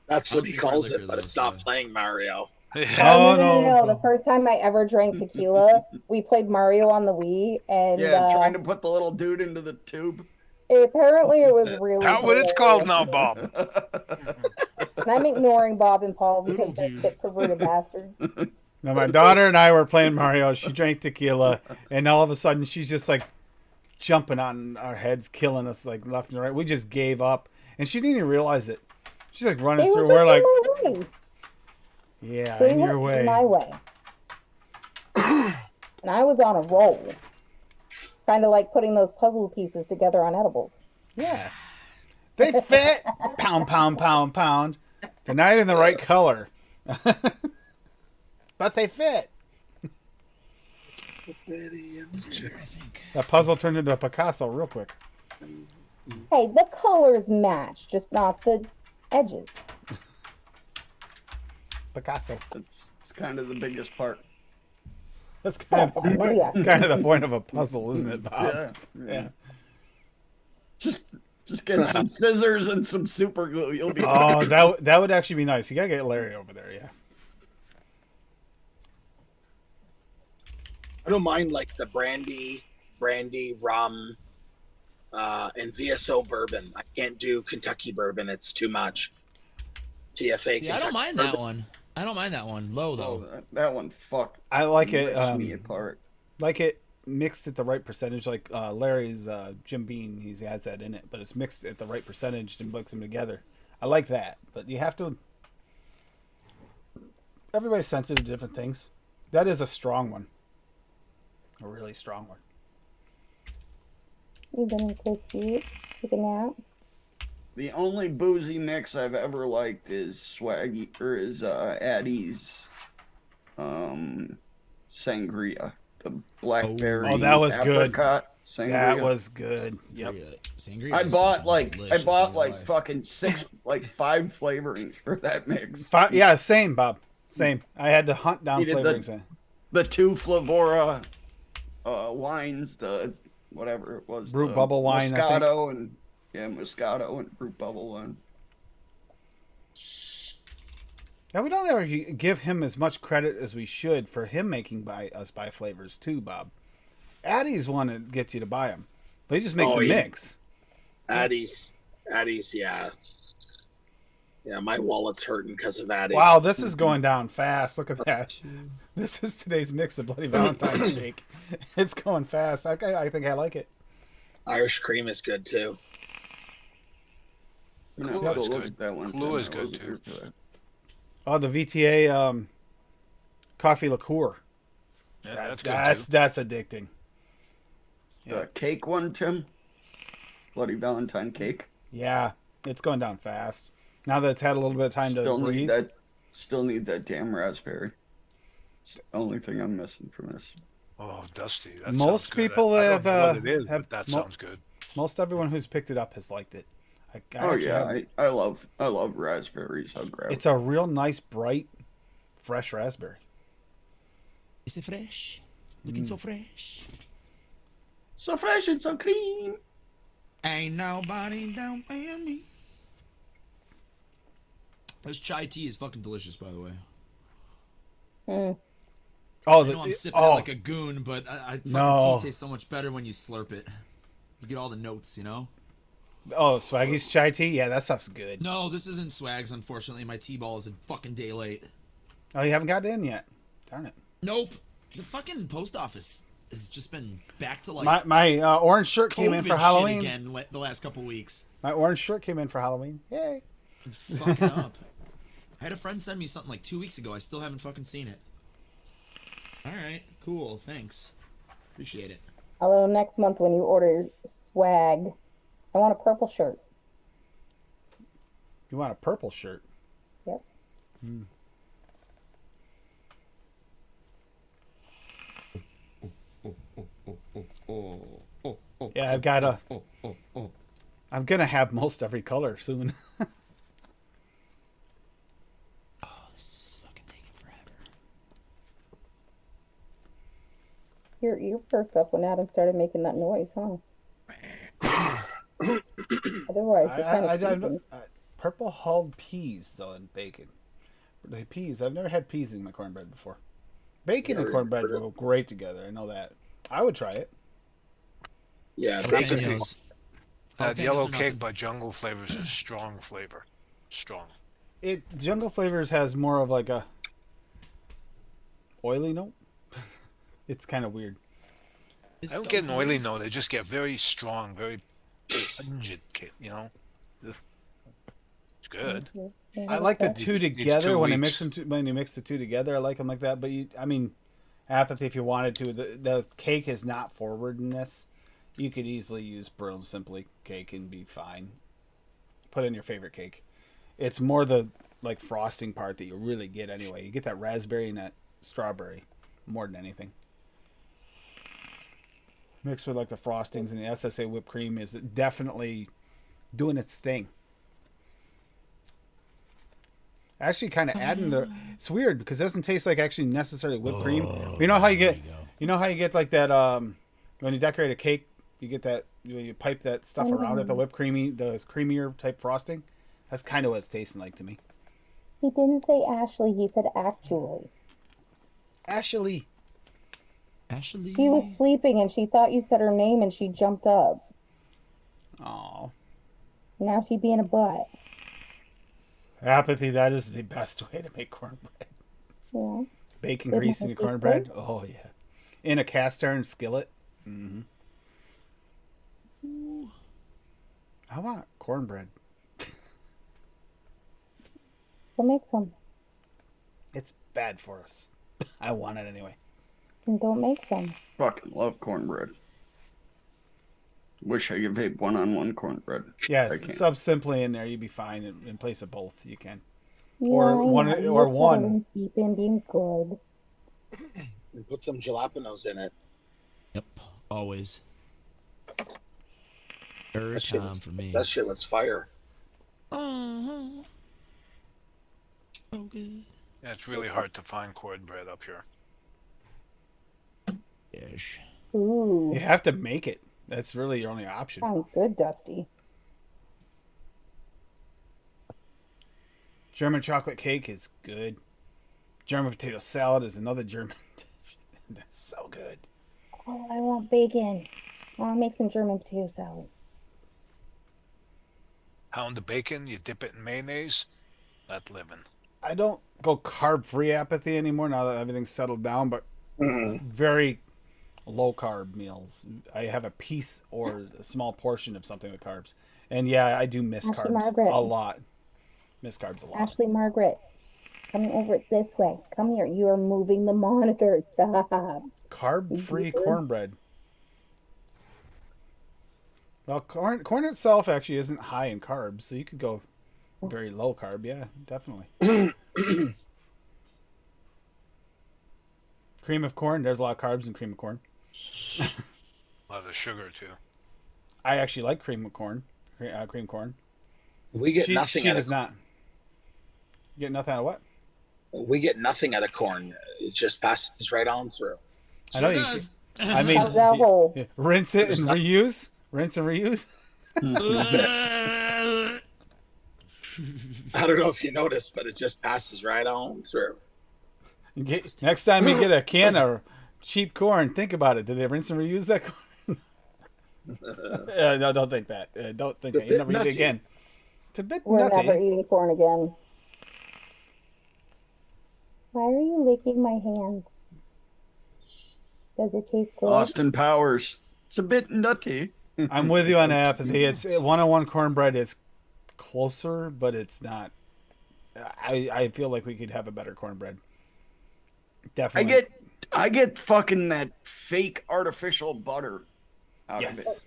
That's I what don't he drink calls liquor, it, but though, it's not so- playing Mario. Oh, No. no. The first time I ever drank tequila, we played Mario on the Wii, and Yeah, trying to put the little dude into the tube. apparently it was really That's what it's called hilarious. now, Bob. And I'm ignoring Bob and Paul Little because they're dude. sick, perverted bastards. Now, my daughter and I were playing Mario. She drank tequila, and all of a sudden, she's just like jumping on our heads, killing us like left and right. We just gave up, and she didn't even realize it. She's like running They were through. just We're like, in my way. yeah, They in were your way. in my way. And I was on a roll. Kind of like putting those puzzle pieces together on edibles. Yeah, they fit. Pound, pound, pound, pound. They're not even the right color, but they fit. It's weird, I think. That puzzle turned into a Picasso real quick. Hey, the colors match, just not the edges. Picasso. It's kind of the biggest part. That's kind of the point. Yeah. Kind of the point of a puzzle, isn't it, Bob? Yeah. Yeah. Just get some scissors and some super glue. You'll be Oh, that would actually be nice. You gotta get Larry over there. Yeah. I don't mind like the brandy, rum, and VSO bourbon. I can't do Kentucky bourbon. It's too much. TFA. Yeah, I don't mind that one. I don't mind that one. Low Oh, though. that one, fuck. I like it. Rips me apart. Like it mixed at the right percentage. Like Larry's Jim Beam, he has that in it, but it's mixed at the right percentage to mix them together. I like that, but you have to. Everybody's sensitive to different things. That is a strong one. A really strong one. You gonna go see it? Take a nap? The only boozy mix I've ever liked is Swaggy or is Addie's sangria. The blackberry. Oh, that was good. apricot Sangria. That was good. Yep. Sangria I is bought fucking like delicious in real life. fucking 5 flavorings for that mix. Yeah, same, Bob. Same. I had to hunt down Needed flavorings. The 2 Flavora wines, the whatever it was, Brute the Bubble wine, I think. Moscato and Moscato and Brute Bubble wine. Now we don't ever give him as much credit as we should for him making buy flavors too, Bob. Addie's one that gets you to buy them, but he just makes Oh, a yeah. mix. Addie's, yeah. Yeah, my wallet's hurting because of Addie. Wow, this is going down fast. Look at that. This is today's mix, the Bloody Valentine shake. It's going fast. I think I like it. Irish cream is good too. I'm gonna Kahlua have to is look good. at that one. Kahlua is I good, wasn't too. here for that. Oh, the VTA coffee liqueur. Yeah, that's good. That's addicting. The cake one, Tim. Bloody Valentine cake. Yeah, it's going down fast. Now that it's had a little bit of time to breathe. Still need that damn raspberry. It's the only thing I'm missing from this. Oh, Dusty. That Most sounds good. people I have, don't know what it is, have but that mo- sounds good. Most everyone who's picked it up has liked it. I Oh actually yeah, have- I love raspberries. I'll grab it's a real nice, bright, fresh raspberry. Is it fresh? Looking so fresh. so fresh and so clean. Ain't nobody down by me. This chai tea is fucking delicious, by the way. Mm. Oh, I know I'm sipping it like a goon, but I fucking No. tea tastes so much better when you slurp it. You get all the notes, you know? Oh, Swaggy's chai tea? Yeah, that stuff's good. No, this isn't Swags, unfortunately. My T-ball is a fucking day late. Oh, you haven't got in yet? Darn it. Nope. The fucking post office has just been back to like My orange shirt came in COVID for Halloween. shit again the last couple weeks. My orange shirt came in for Halloween. Yay. I'm fucking up. I had a friend send me something like 2 weeks ago. I still haven't fucking seen it. All right, cool. Thanks. Appreciate it. Although next month when you order swag, I want a purple shirt. You want a purple shirt? Yep. Yeah, I've got a. I'm gonna have most every color soon. Oh, this is fucking taking forever. Your ear perked up when Adam started making that noise, huh? Otherwise, you're kind of sleeping. Purple hulled peas though in bacon. The peas. I've never had peas in my cornbread before. Bacon and cornbread go great together. I know that. I would try it. Yeah, bacon. Jalapenos. The Jalapenos yellow are cake nothing. by Jungle Flavors is strong flavor. Strong. Jungle Flavors has more of like a oily note. It's kind of weird. It's I don't so get an oily nice. note. I just get very strong, very pungent. You know, it's good. I like the two together 2 when you weeks. mix them. When you mix the two together, I like them like that. But apathy if you wanted to. The cake is not forward in this. You could easily use Brilliant Simply cake and be fine. Put in your favorite cake. It's more the like frosting part that you really get anyway. You get that raspberry and that strawberry more than anything. Mixed with like the frostings and the SSA whipped cream is definitely doing its thing. Actually, kind of adding the. It's weird because it doesn't taste like actually necessarily whipped cream. You know how you get. You know how you get like that when you decorate a cake, you get that you pipe that stuff around it, the whipped creamy, the creamier type frosting. That's kind of what it's tasting like to me. He didn't say Ashley, he said actually. Ashley. Ashley. She was sleeping and she thought you said her name and she jumped up. Oh. Now she being a butt. Apathy, that is the best way to make cornbread. Yeah. Bacon It grease in might your taste cornbread. good. Oh yeah. In a cast iron skillet. Mm-hmm. I want cornbread. So make some. It's bad for us. I want it anyway. And don't make some. Fucking love cornbread. Wish I could vape one-on-one cornbread. Yes, I can't. sub simply in there. You'd be fine in place of both. You can. Yeah, Or I one- know. or You're one. cuddling deep and being good. And put some jalapenos in it. Yep. Always. Every That shit time was, for me. that shit was fire. Uh-huh. So good. Yeah, it's really hard to find cornbread up here. Ish. Ooh, You have to make it. That's really your only option. sounds good, Dusty. German chocolate cake is good. German potato salad is another German dish. That's so good. Oh, I want bacon. I want to make some German potato salad. Pound of bacon, you dip it in mayonnaise. That's living. I don't go carb-free apathy anymore now that everything's settled down, but very low-carb meals. I have a piece or a small portion of something with carbs. And yeah, I do miss Ashley carbs Margaret. a lot. Miss carbs a lot. Ashley Margaret, coming over it this way. Come here. You are moving the monitor. Stop. Carb-free cornbread. Well, corn itself actually isn't high in carbs, so you could go very low carb. Yeah, definitely. Cream of corn. There's a lot of carbs in cream of corn. A lot of sugar too. I actually like cream of corn. Cream corn. We get nothing She out does of not. You get nothing out of what? we get nothing out of corn. It just passes right on through. I know Sure you. does. I mean, How's that hole? rinse it and There's not- reuse. Rinse and reuse. I don't know if you noticed, but it just passes right on through. Next time you get a can of cheap corn, think about it. Did they rinse and reuse that corn? No, don't think that. Don't think It's a that. You bit never eat it nutty. again. It's a bit We're nutty. never eating corn again. Why are you licking my hand? Does it taste good? Austin Powers. It's a bit nutty. I'm with you on apathy. It's one-on-one cornbread is closer, but it's not. I feel like we could have a better cornbread. Definitely. I get fucking that fake artificial butter out of it. Yes.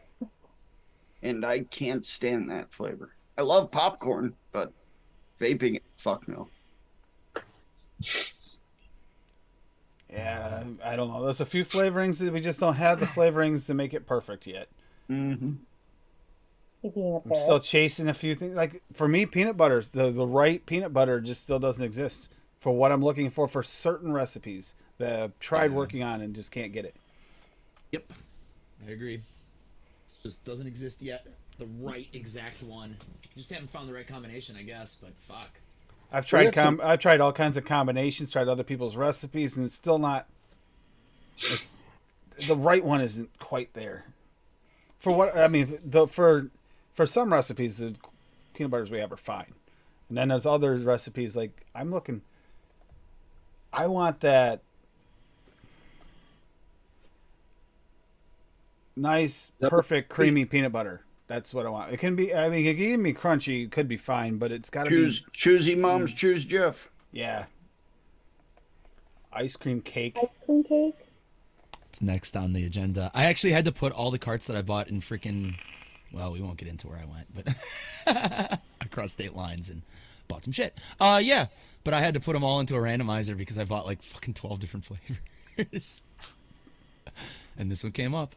And I can't stand that flavor. I love popcorn, but vaping it, fuck no. Yeah, I don't know. There's a few flavorings that we just don't have the flavorings to make it perfect yet. Mm-hmm. You being a I'm parrot. still chasing a few things. Like for me, peanut butters, the right peanut butter just still doesn't exist for what I'm looking for certain recipes that I've tried working on and just can't get it. Yep, I agree. It just doesn't exist yet. The right exact one. You just haven't found the right combination, I guess. But fuck. I've tried Well, I've tried all kinds of combinations, tried other people's recipes, and it's still not. The right one isn't quite there. For what I mean, for some recipes, the peanut butters we have are fine, and then there's other recipes like I'm looking. I want that nice, Yep. perfect, creamy peanut butter. That's what I want. It can be. I mean, it can be crunchy. It could be fine, but it's got to be. Choosy moms, choose Jeff. Yeah. Ice cream cake. Ice cream cake? It's next on the agenda. I actually had to put all the carts that I bought in freaking. Well, we won't get into where I went, but across state lines and bought some shit. Yeah, but I had to put them all into a randomizer because I bought like fucking 12 different flavors, and this one came up.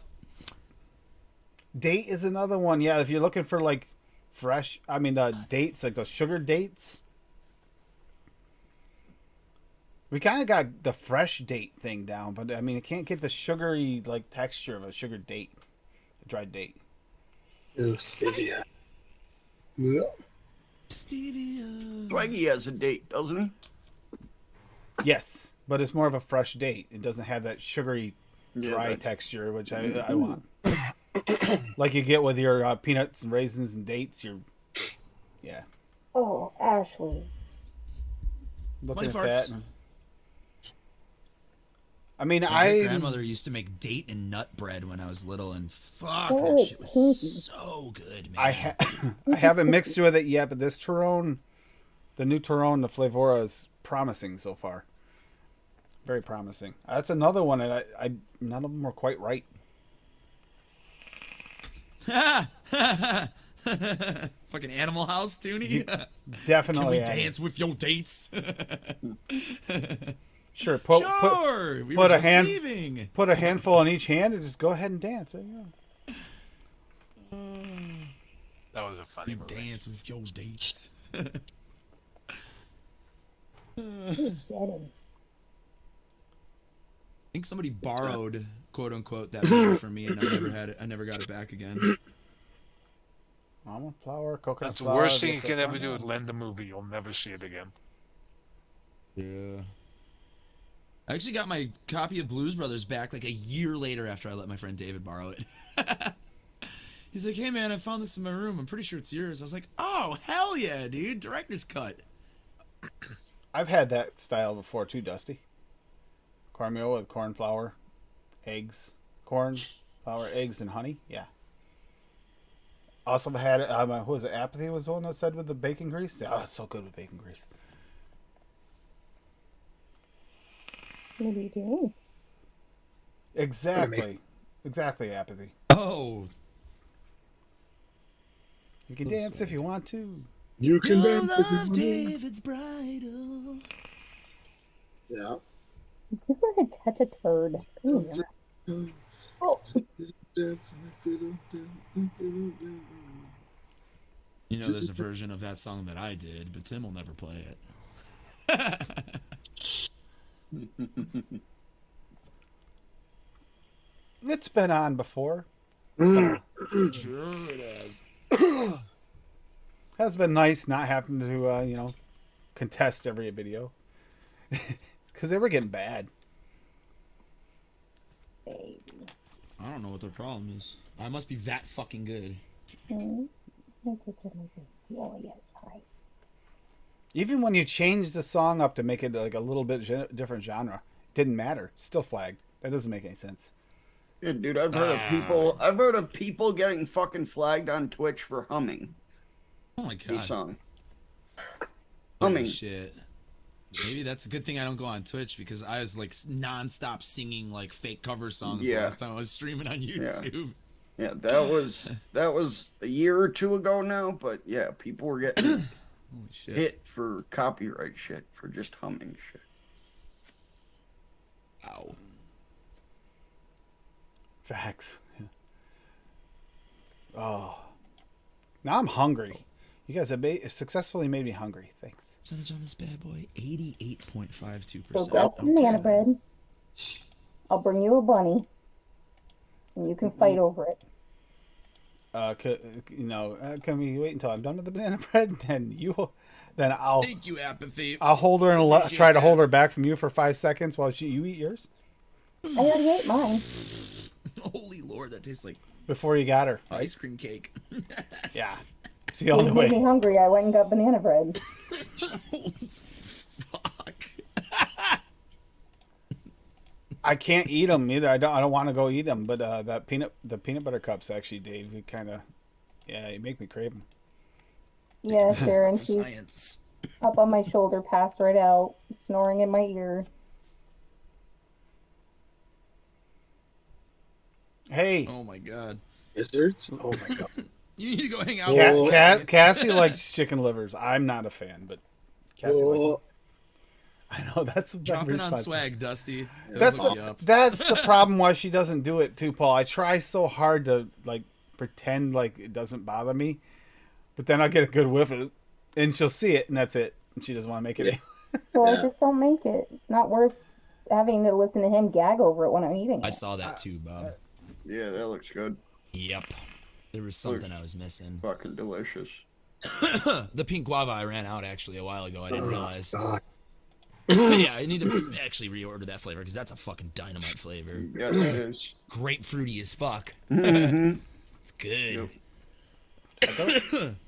Date is another one. Yeah, if you're looking for like fresh, I mean, dates, like those sugar dates. We kind of got the fresh date thing down, but I mean, it can't get the sugary like texture of a sugar date, a dried date. Ew, stevia. Yeah. Stevia. Swaggy has a date, doesn't he? Yes, but it's more of a fresh date. It doesn't have that sugary, dry that- texture, which I want. Like you get with your peanuts and raisins and dates. Yeah. Oh, Ashley. Looking at Funny farts. that. I mean, My grandmother used to make date and nut bread when I was little, and fuck, that Oh, shit was kinky. so good, man. I haven't mixed with it yet, but this Tyrone, the new Tyrone, the Flavora is promising so far. Very promising. That's another one that I none of them were quite right. Fucking Animal House, Toonie. Can Definitely. we dance with your dates? Sure. Put we put were a just hand- leaving. put a handful on each hand and just go ahead and dance. There you go. That was a funny You movie. dance with your dates. Who's shedding? I think somebody borrowed, quote unquote, that movie from me, and I never had it. I never got it back again. Almond flour, coconut That's the flour. worst thing you just can like ever do that. is lend a movie. You'll never see it again. Yeah. I actually got my copy of Blues Brothers back like a year later after I let my friend David borrow it. He's like, "Hey man, I found this in my room. I'm pretty sure it's yours." I was like, "Oh hell yeah, dude! Director's cut." I've had that style before too, Dusty. Cornmeal with corn flour, eggs, corn flour, eggs, and honey. Yeah. Also had who was it? Apathy was the one that said with the bacon grease. Oh, it's so good with bacon grease. Maybe you do. Exactly. Exactly, apathy. Oh, You can Oh, dance if swag. you want to. You can your dance if you love, want to. David's bridal. Yeah. You're gonna touch a turd. Come here. Oh, Dance if you don't do. You know, there's a version of that song that I did, but Tim will never play it. It's been on before. Sure it is. Has been nice not having to contest every video because they were getting bad. baby. I don't know what their problem is. I must be that fucking good. Oh, yes, right. Even when you change the song up to make it like a little bit different genre, it didn't matter. Still flagged. That doesn't make any sense. Yeah, dude, I've heard of people. I've heard of people getting fucking flagged on Twitch for humming Oh my a god. song. Holy Humming. shit. Maybe that's a good thing I don't go on Twitch because I was like nonstop singing like fake cover songs the Yeah. last time I was streaming on YouTube. Yeah, that was a year or two ago now, but yeah, people were getting Holy shit. hit for copyright shit for just humming shit. Ow. Facts. Oh. Now I'm hungry. You guys have successfully made me hungry. Thanks. Percentage on this bad boy, 88.52%. So grab some banana bread. I'll bring you a bunny, and you can fight over it. Can we wait until I'm done with the banana bread? Then I'll Thank you, Apathy. I'll hold her and Appreciate try to that. hold her back from you for 5 seconds while you eat yours I already ate mine. Holy Lord, that tastes like before you got her. Right? ice cream cake. Yeah. It's the only You made me way. hungry. I went and got banana bread. Fuck. I can't eat them either. I don't want to go eat them. But the peanut butter cups actually, Dave, you you make me crave them. Yeah, Sharon, For she's science. up on my shoulder, passed right out, snoring in my ear. Hey, Oh my god. Gizzards? Oh my god. You need to go hang out with Swag. Cassie likes chicken livers. I'm not a fan, but Cassie likes them. Oh, I know that's Drop in on responsible. Swag, Dusty. He'll That's hook you up. that's the problem why she doesn't do it too, Paul. I try so hard to like pretend like it doesn't bother me, but then I'll get a good whiff of it, and she'll see it, and that's it. And she doesn't want to make it. So I Yeah. just don't make it. It's not worth having to listen to him gag over it when I'm eating I it. saw that too, Bob. Yeah, that looks good. Yep. There was something I was missing. Fucking delicious. The pink guava I ran out actually a while ago. I didn't realize. God. But yeah, I need to actually reorder that flavor because that's a fucking dynamite flavor. Yes, it is. Grapefruity as fuck. Mm-hmm. It's good.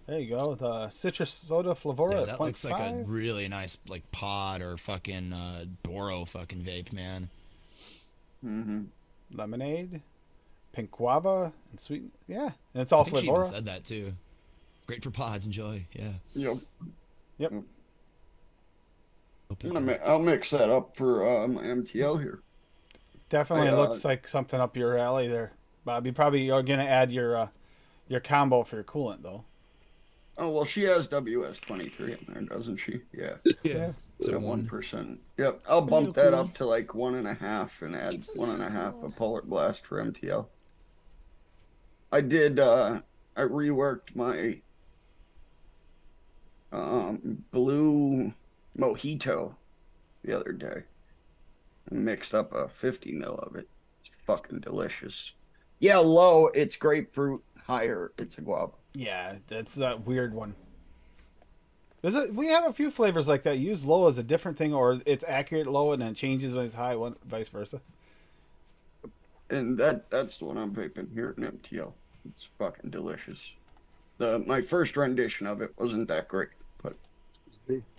There you go. The citrus soda Flavora Yeah, at that 0.5. looks like a really nice like pod or fucking Boro fucking vape, man. Mm-hmm. Lemonade, pink guava, and sweet. Yeah, and it's all I think she even Flavora. said that too. Great for pods, enjoy. Yeah. Yep. Yep. I'll mix that up for my MTL here. Definitely I, looks like something up your alley there, Bob. You probably are gonna add your combo for your coolant though. Oh well, she has WS-23 in there, doesn't she? Yeah. Yeah. So 1%. Yep. I'll bump that up to like 1.5 and add 1.5 of Polar Blast for MTL. I did. I reworked my blue mojito the other day and mixed up a 50 mil of it. It's fucking delicious. Yeah, low it's grapefruit, higher it's a guava. Yeah, that's that weird one. We have a few flavors like that. Use low as a different thing, or it's accurate low and then changes when it's high, vice versa. And that's the one I'm vaping here in MTL. It's fucking delicious. My first rendition of it wasn't that great, but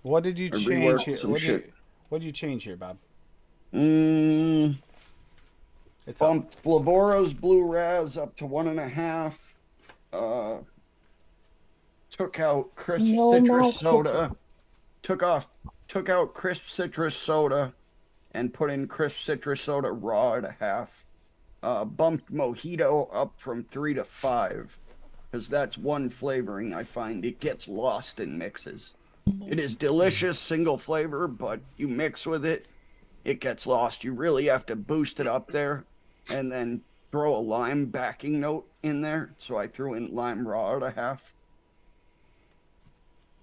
What did you I change reworked here? some What shit. did you change here, Bob? It's up. bumped Flavora's Blue Raz up to 1.5. Took out crisp No citrus mouth soda. Took out crisp citrus soda, and put in crisp citrus soda raw at 1/2. Bumped mojito up from 3 to 5, because that's one flavoring I find it gets lost in mixes. It is delicious single flavor, but you mix with it, it gets lost. You really have to boost it up there, and then throw a lime backing note in there. So I threw in lime raw at 1/2.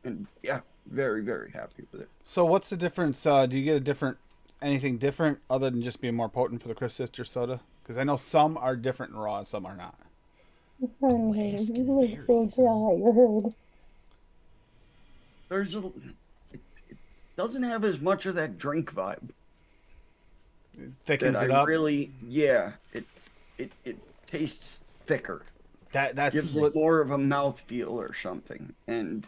And yeah, very, very happy with it. So what's the difference? Do you get anything different other than just being more potent for the crisp citrus soda? Because I know some are different in raw and some are not. Honey, you look so tired. It doesn't have as much of that drink vibe. Thickens That it I up. really, yeah, it it tastes thicker. That's Gives what it more of a mouthfeel or something. And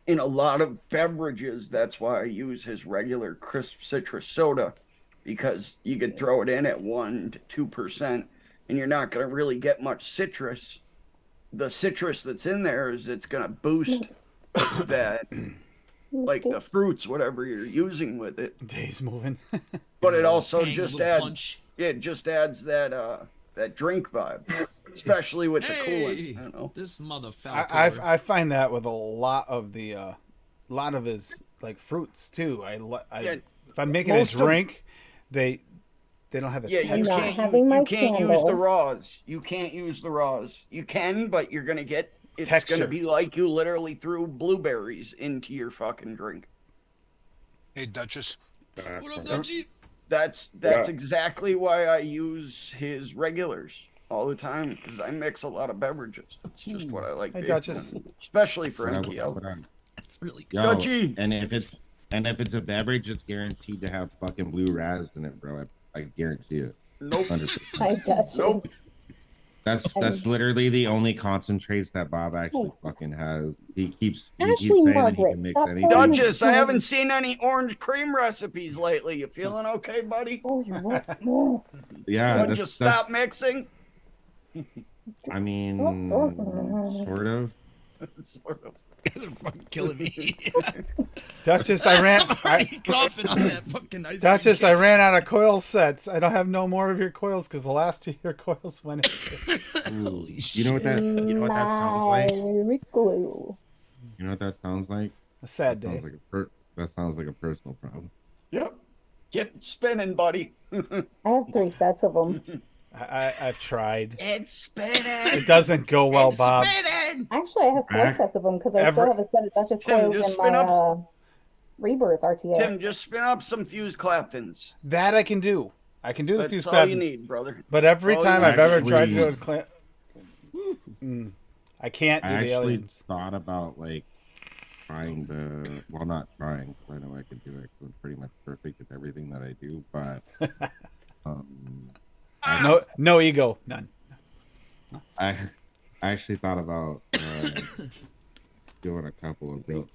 in a lot of beverages, that's why I use his regular crisp citrus soda, because you could throw it in at 1 to 2%, and you're not going to really get much citrus. The citrus that's in there is it's going to boost that, like the fruits, whatever you're using with it. Dave's moving. But it also Tang, a just little adds, punch. it just adds that drink vibe, especially with the Hey, coolant. You know, this motherfucker. I find that with a lot of his like fruits too. Yeah, if I'm making a most of- drink, they don't have the yeah, texture. you not can't, having my you can't use candle. the raws. You can't use the raws. You can, but you're gonna get it's Texture. gonna be like you literally threw blueberries into your fucking drink. Hey, Duchess. What up, Dutchie? That's exactly why I use his regulars all the time, because I mix a lot of beverages. That's just what I like. Hey, to Duchess. do, especially for What up, NPL. what up? That's really good. Yo, Dutchie. and if it's a beverage, it's guaranteed to have fucking blue raz in it, bro. I guarantee it. Nope. 100%. Hi, Duchess. Nope. That's literally the only concentrates that Bob actually fucking has. He keeps Ashley saying that he Margaret, can mix stop anything. calling me- Duchess, I haven't seen any orange cream recipes lately. You feeling okay, buddy? Oh, you want more? Yeah, Would you stop mixing? I mean, sort of. Sort of. You guys are fucking killing me. Duchess, I ran. I'm already coughing on that fucking ice cream Duchess, cake. I ran out of coil sets. I don't have no more of your coils because the last 2 of your coils went. Holy You know what that sounds like? My glue. You know what that sounds like? A sad That day. sounds that sounds like a personal problem. Yep. Get spinning, buddy. I have 3 sets of them. I've tried. It's spinning. It doesn't go well, Bob. Spinning. Actually, I have 4 sets of them because I still have a set of Duchess Tim, coils just in spin my up. Rebirth RTA. Tim, just spin up some fused Claptons. That I can do. I can do the That's fuse all claps. you need, brother. But every All time you I've ever need. tried to do it, I can't do I the actually aliens. thought about like trying to, well, not trying. 'Cause I know I can do it. 'Cause I'm pretty much perfect at everything that I do, but No ego, none. I actually thought about doing a couple of builds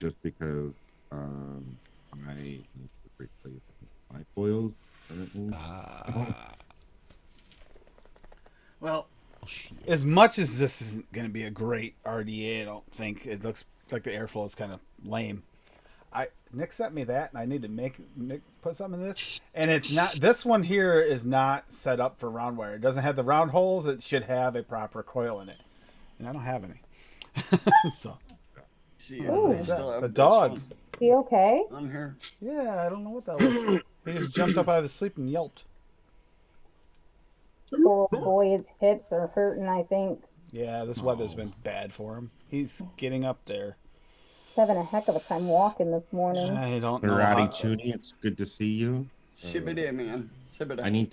just because I need to replace my coils currently. Well, as much as this isn't going to be a great RDA, I don't think it looks like the airflow is kind of lame. Nick sent me that, and I need to put something in this. And it's not. This one here is not set up for round wire. It doesn't have the round holes. It should have a proper coil in it, and I don't have any. So See, Ooh. I still have the this dog. one You okay? on here. Yeah, I don't know what that was. He just jumped up out of his sleep and yelped. Poor boy, his hips are hurting, I think. Yeah, this weather's been bad for him. He's getting up there. He's having a heck of a time walking this morning. I don't know. Karate Toonie, it's good to see you. Shibidi, man. Shibidi. I need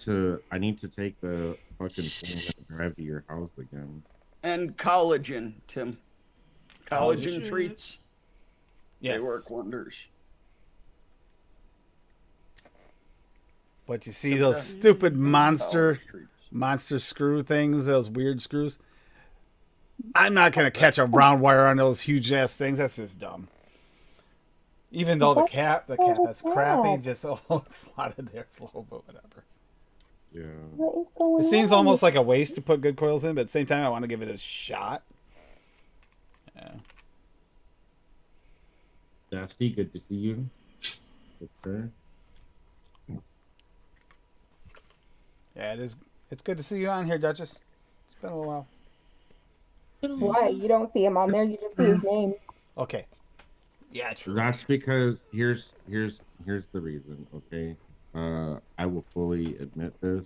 to take the fucking thing and drive to your house again. And collagen, Tim. Collagen Collagen. treats. Yes. They work wonders. But you see those stupid monster Collagen treats. screw things, those weird screws. I'm not gonna catch a round wire on those huge ass things. That's just dumb. Even though the cap that's crappy, just a whole lot of airflow, but whatever. Yeah. What is going on? It seems almost like a waste to put good coils in, but at the same time, I want to give it a shot. Yeah. Dusty, good to see you. Okay. Yeah, it is. It's good to see you on here, Duchess. It's been a little while. Why? You don't see him on there, you just see his name. Okay. Yeah, true. That's because here's the reason, okay? I will fully admit this.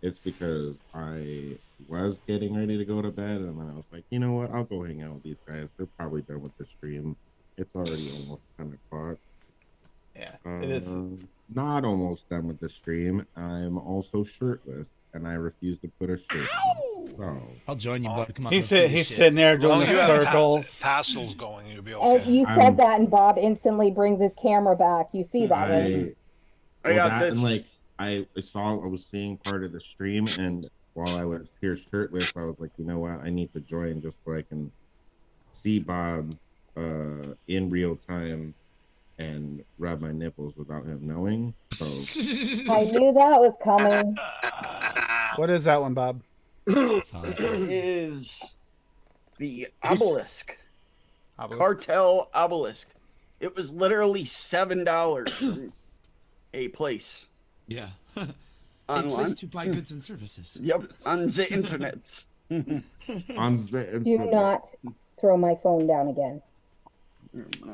It's because I was getting ready to go to bed and then I was like, you know what, I'll go hang out with these guys. They're probably done with the stream. It's already almost 10 o'clock. Yeah, it is. Not almost done with the stream. I'm also shirtless and I refuse to put a shirt on. So I'll join you, bud. Come on. He's let's do this shit. sitting there doing Well, the you have circles. tassels going, you'll be And okay. you said I'm- that, and Bob instantly brings his camera back. You see that, right? I got that this. and like I was seeing part of the stream, and while I was here shirtless, I was like, you know what, I need to join just so I can see Bob in real time and rub my nipples without him knowing. So I knew that was coming. What is that one, Bob? It is the obelisk. Cartel obelisk. It was literally $7 from a place. Yeah. A Online. place to buy goods and services. Yep, on the internet. on the Do not throw my phone down again.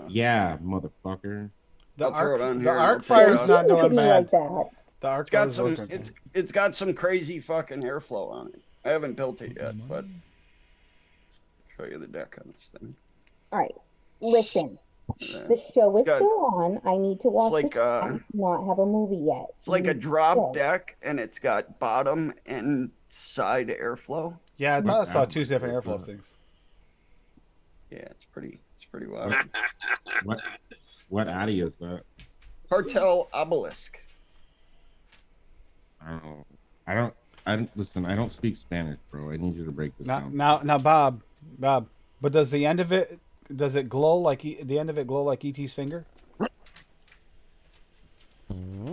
yeah, motherfucker. The I'll throw it on here and arc I'll fire's take it not off. doing Look at me bad. like that. The arc It's got fire's some. working. It's got some crazy fucking airflow on it. I haven't built it yet, but show you the deck on this thing. All right, listen. The show is Got- still on. I need to watch like, it. Not have a movie yet. It's like a Mm, drop so- deck, and it's got bottom and side airflow. Yeah, I thought I saw two different airflow things. Yeah, it's pretty wild. What Addy is that? Cartel obelisk. I don't listen. I don't speak Spanish, bro. I need you to break this down. Now, Bob. But does the end of it? Does it glow like the end of it glow like ET's finger?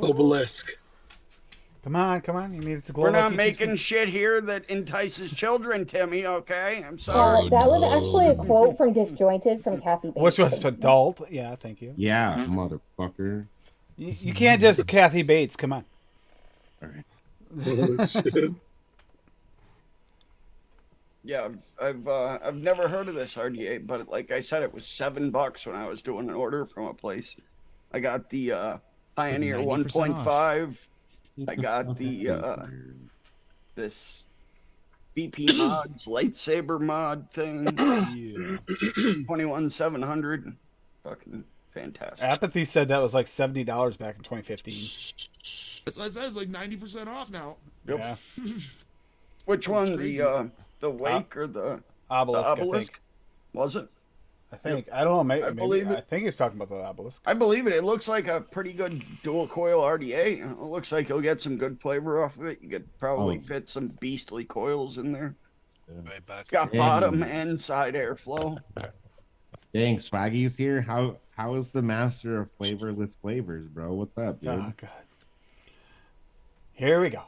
Obelisk. Come on! You need it to glow. We're like not ET's making finger. shit here that entices children, Timmy. Okay, I'm sorry. That was actually a quote from Disjointed from Kathy Bates. Which was adult. Yeah, thank you. Yeah, motherfucker. You can't just Kathy Bates. Come on. All right. Yeah, I've never heard of this RDA, but like I said, it was $7 when I was doing an order from a place. I got the Pioneer 1.5. I got the this BP mods lightsaber mod thing. 21700. Fucking fantastic. Apathy said that was like $70 back in 2015. That's what I said. It's like 90% off now. Yep. Yeah. Which one? Crazy. The wake or the Obelisk, the I obelisk? think. Was it? I think. I don't know. Maybe, I believe it. I think he's talking about the obelisk. I believe it. It looks like a pretty good dual coil RDA. It looks like you'll get some good flavor off of it. You could probably fit some beastly coils in there. Right back. It's got bottom and side airflow. Dang, Swaggy's here. How is the master of flavorless flavors, bro? What's up, dude? Oh god. Here we go.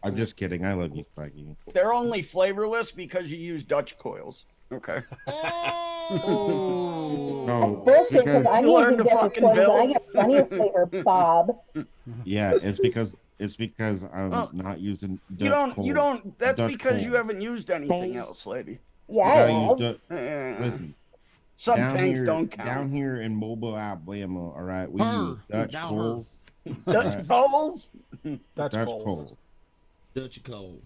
I'm just kidding. I love you, Swaggy. They're only flavorless because you use Dutch coils. Okay. No, Bullshit, because I'm You learn using to Dutchess fucking coils and I build. get plenty of flavor, Bob. yeah, it's because I'm Well, not using. You Dutch don't. You coal. don't. That's Dutch because coal. you haven't used anything else, lady. Yeah, You I gotta have. use listen, Some down tanks here, don't count. Down here in Mobile, Alabama, all right, we Her. use Dutch Down coal. Dutch coals. Dutch Dutch coals. coal. Dutch coal.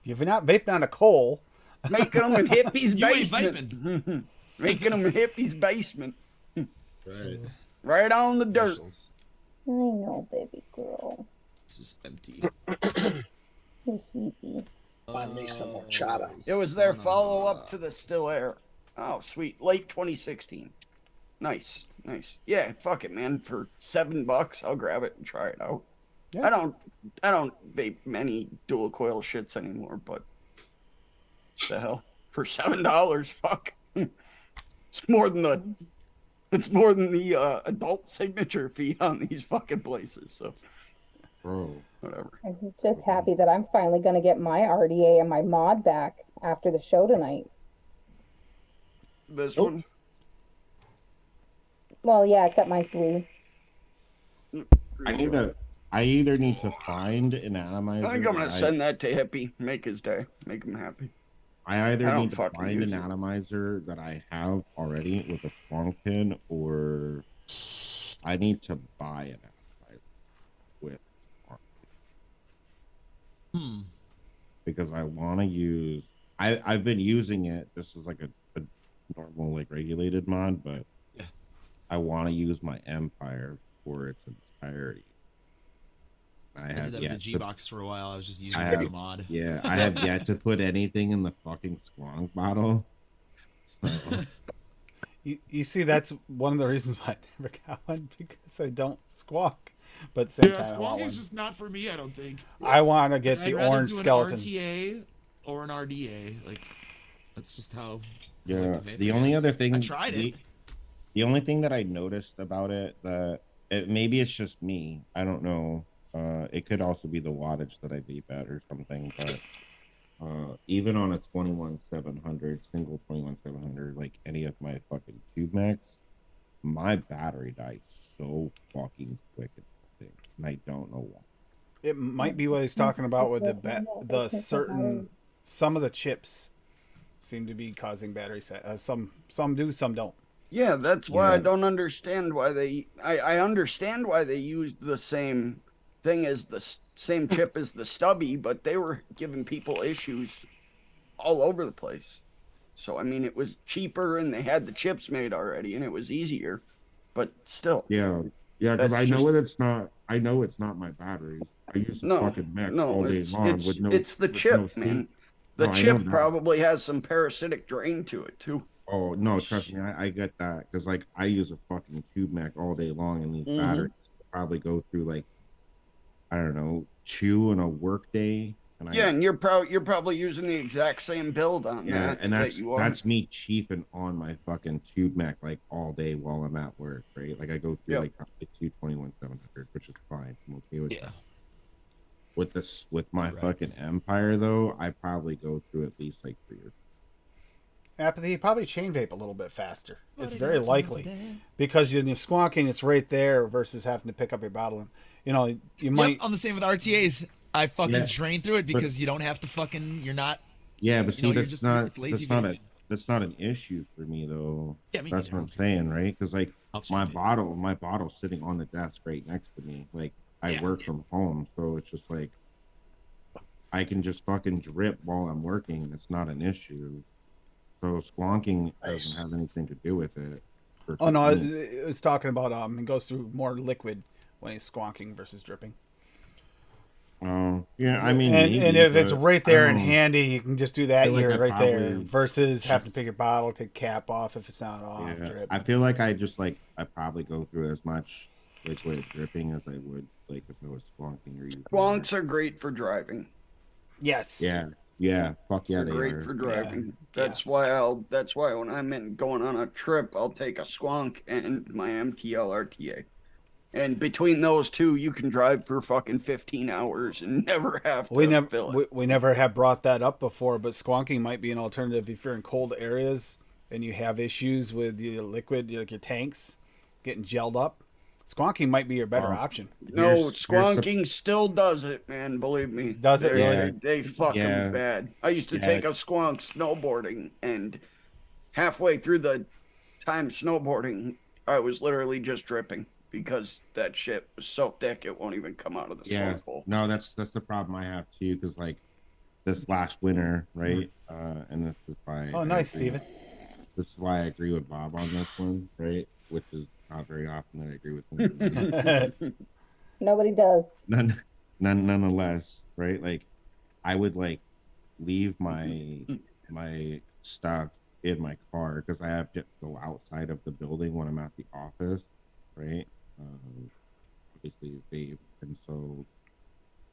If you're not vaping on a coal, Making them in hippies' You ain't basement. Making them in hippies' basement. Right. Right on the dirt. Specials. I know, baby girl. This is empty. You're sleepy. Find me some horchata. It was their Son of follow a- up to the Still Air. Oh, sweet. Late 2016. Nice. Yeah, fuck it, man. For $7, I'll grab it and try it out. Yeah. I don't vape many dual coil shits anymore, but the hell. For $7, fuck. It's more than the adult signature fee on these fucking places, so Bro. whatever. I'm just happy that I'm finally going to get my RDA and my mod back after the show tonight. This one. Well, yeah, except mine's blue. I either need to find an atomizer. I think I'm gonna that send that to Hippie. Make his day. Make him happy. I either I don't need to fucking find an use it. atomizer that I have already with a strong pin, or I need to buy an atomizer with a strong pin. Because I want to use. I've been using it just as like a normal like regulated mod, but Yeah. I want to use my Empire for its entirety. I did that with the G box for a while. I was just using I it as a have- mod. Yeah, I have yet to put anything in the fucking squonk bottle. So, You see, that's one of the reasons why I never got one, because I don't squawk. But at the same Yeah, time, I want squawking one. is just not for me. I don't think. I want to get I'd the rather orange do an skeleton. RTA or an RDA. Like, that's just how. I like Yeah. to vape, The I only guess. other thing I tried it. The only thing that I noticed about maybe it's just me. I don't know. It could also be the wattage that I vape at or something. But even on a 21700 single 21700, like any of my fucking tube max, my battery dies so fucking quick at the thing, and I don't know why. It might be what he's talking about with the certain, some of the chips seem to be causing battery set. Some do, some don't. Yeah, that's why I Yeah. don't understand why I understand why they used the same thing as same chip as the stubby, but they were giving people issues all over the place. So I mean, it was cheaper and they had the chips made already, and it was easier. But still, Yeah, because that's I know just- it's not. I know it's not my batteries. I use a no, fucking mech no, all day long with no. it's the with chip, no seat. man. The No, I know chip that. probably has some parasitic drain to it too. Oh no, trust me, I get that because like I use a fucking tube mech all day long, and these Mhm. batteries probably go through like I don't know 2 in a work day. And Yeah, and you're probably using the exact same build on yeah, that. and that you are. that's me chiefing on my fucking tube mech like all day while I'm at work, right? Like I go through Yep. like probably 221-700, which is fine. I'm okay with Yeah. that. With my Right. fucking Empire though, I probably go through at least like 3 or Apathy, you probably chain vape a little bit faster. It's What very do you got likely time for that? because when you're squawking, it's right there versus having to pick up your bottle. And you know, you might. Yep, I'm the same with RTAs. I fucking Yeah, drain through it but- because you don't have to fucking. You're not. yeah, but You know, see, you're that's just- not it's lazy that's vaping. not an issue for me though. Yeah, me That's neither. what I'm saying, right? Because like I'll my change it. bottle's sitting on the desk right next to me. Like I Yeah. work from home, so it's just like I can just fucking drip while I'm working, and it's not an issue. So squonking Nice. doesn't have anything to do with it. Oh no, versus me. I was talking about it goes through more liquid when he's squawking versus dripping. Yeah, I mean, and maybe, if it's but right I there don't and know. handy, you can just do that. feel like You're I right there probably- versus having to pick your bottle, take cap off if it's not off. Yeah, Drip. I feel like I probably go through as much liquid dripping as I would like if I was squonking or using. Squonks are great for driving. Yes. Yeah, fuck yeah, They're they great are. for driving. Yeah. That's why when I'm going on a trip, I'll take a squonk and my MTL RTA. And between those two, you can drive for fucking 15 hours and never have to We never fill it. we never have brought that up before, but squonking might be an alternative if you're in cold areas and you have issues with your liquid, like your tanks getting gelled up. Squonking might be your better option. No, Here's squonking still does it, man. Believe me. Does it They're- really? They fuck 'em Yeah. bad. I used to Yeah. take a squonk snowboarding, and halfway through the time snowboarding, I was literally just dripping because that shit was so thick it won't even come out of the Yeah, squonk hole. no, that's the problem I have too. Because like this last winter, right? And this is why. Oh, I nice, agree- Steven. This is why I agree with Bob on this one, right? Which is not very often that I agree with him. Nobody does. Nonetheless, right? Like, I would like leave my stuff in my car because I have to go outside of the building when I'm at the office, right? Obviously, vape, and so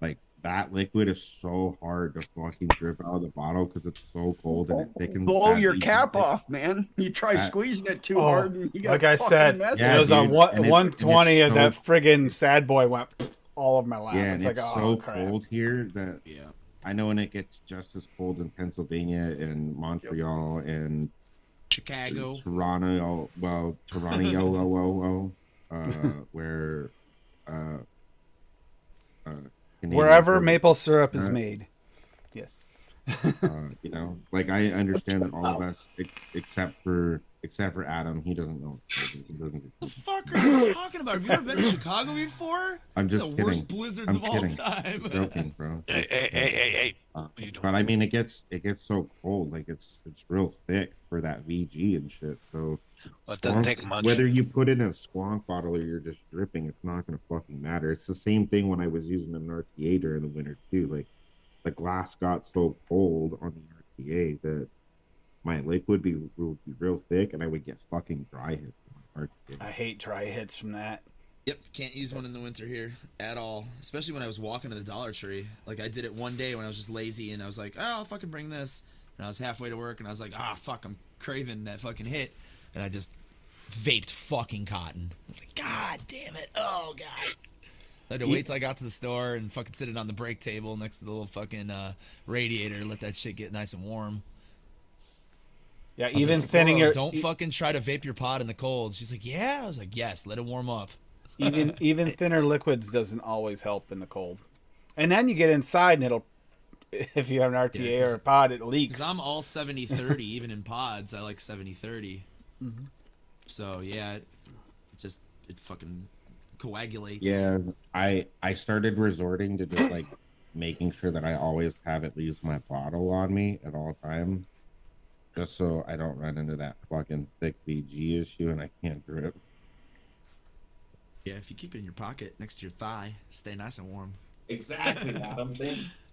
like that liquid is so hard to fucking drip out of the bottle because it's so cold and it thickens. Blow that your VG cap thick. off, man. You try That- squeezing it too Oh, hard, and you got like I fucking said, mess Yeah, it was on dude, one, and it's- 120 and of it's that friggin' sad boy went all over my lap. Yeah, it's and like, it's oh so crap. cold here that Yeah. I know when it gets just as cold in Pennsylvania and Montreal and Chicago. Toronto, where Canadian Wherever folks, maple syrup is uh, made. Yes. you know, like I understand that all of us, except for Adam, he doesn't know. He doesn't. The fuck are you talking about? Have you ever been to Chicago before? I'm just the kidding. worst blizzards I'm of all kidding. time. I'm joking, bro. Hey. Uh, What are you doing? but I mean, it gets so cold, like it's real thick for that VG and shit. So Well, it doesn't take much. Whether you put it in a squonk bottle or you're just dripping, it's not gonna fucking matter. It's the same thing when I was using an RTA during the winter too. Like the glass got so cold on the RTA that my liquid would be real thick, and I would get fucking dry hits. Hard to get. I hate dry hits from that. Yep, can't use one in the winter here at all. Especially when I was walking to the Dollar Tree. Like, I did it one day when I was just lazy, and I was like, oh, I'll fucking bring this. And I was halfway to work, and I was like, fuck, I'm craving that fucking hit. And I just vaped fucking cotton. I was like, God damn it. Oh, God. I had to wait till I got to the store and fucking sit it on the break table next to the little fucking radiator, let that shit get nice and warm. Yeah, even like, thinning your don't fucking try to vape your pod in the cold. She's like, yeah. I was like, yes, let it warm up. even thinner liquids doesn't always help in the cold. And then you get inside and it'll, if you have an RTA or a pod, it leaks. Because I'm all 70-30, even in pods. I like 70-30. Mm-hmm. So yeah, it fucking coagulates. Yeah, I started resorting to just like making sure that I always have at least my bottle on me at all times. Just so I don't run into that fucking thick VG issue and I can't drip. Yeah, if you keep it in your pocket next to your thigh, stay nice and warm. Exactly, Adam.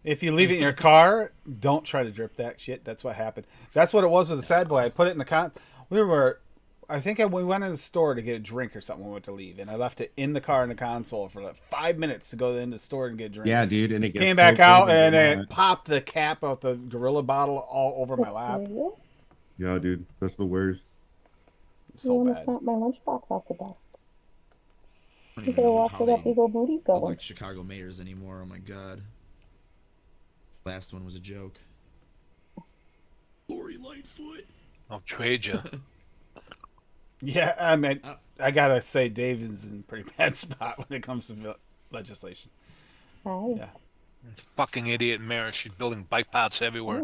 If you leave it in your car, don't try to drip that shit. That's what happened. That's what it was with the Sad Boy. I put it in the we went in the store to get a drink or something when we went to leave, and I left it in the car in the console for like 5 minutes to go in the store and get a drink. Yeah, dude, and it came back out and it popped the cap out the Gorilla bottle all over my lap. Yeah, dude, that's the worst. You almost knocked my lunchbox off the desk. You could have walked where that big old booty's I going. like Chicago mayors anymore. Oh my god. Last one was a joke. Lori Lightfoot. I'll trade you. Yeah, I mean, I gotta say, Dave is in a pretty bad spot when it comes to legislation. Hi. Yeah. Fucking idiot mayor. She's building bike paths everywhere.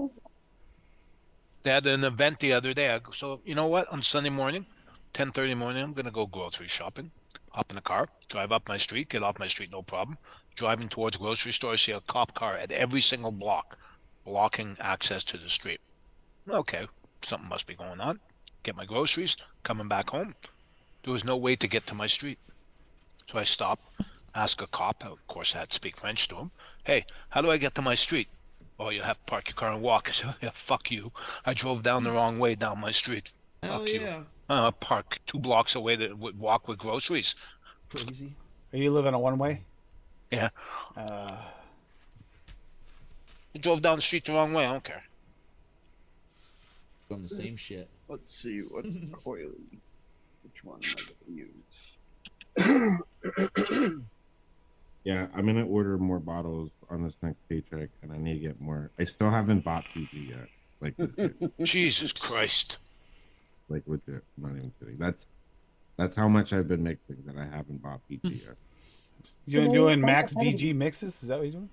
They had an event the other day. So, you know what? On Sunday morning, 10:30 morning, I'm going to go grocery shopping. Hop in the car, drive up my street, get off my street, no problem. Driving towards grocery store, see a cop car at every single block, blocking access to the street. Okay, something must be going on. Get my groceries, coming back home. There was no way to get to my street. So I stop, ask a cop, of course I had to speak French to him. Hey, how do I get to my street? Oh, you have to park your car and walk. I said, yeah, fuck you. I drove down the wrong way down my street. Hell Fuck yeah. you. Park 2 blocks away that would walk with groceries. Crazy. Are you living a one-way? Yeah. You drove down the street the wrong way. I don't care. On the same shit. Let's see what oily. Which one am I gonna use? Yeah, I'm gonna order more bottles on this next paycheck, and I need to get more. I still haven't bought PG yet. Like, legit. Jesus Christ. Like legit. I'm not even kidding. That's how much I've been mixing that I haven't bought PG yet. You doing max VG mixes? Is that what you're doing?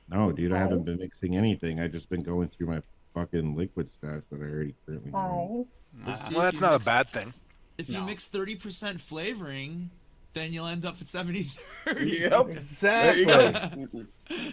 No, dude, I haven't been mixing anything. I just been going through my fucking liquid stash that I already currently have. Well, that's not a bad thing. If you mix 30% flavoring, then you'll end up at 70-30. Yep. Exactly.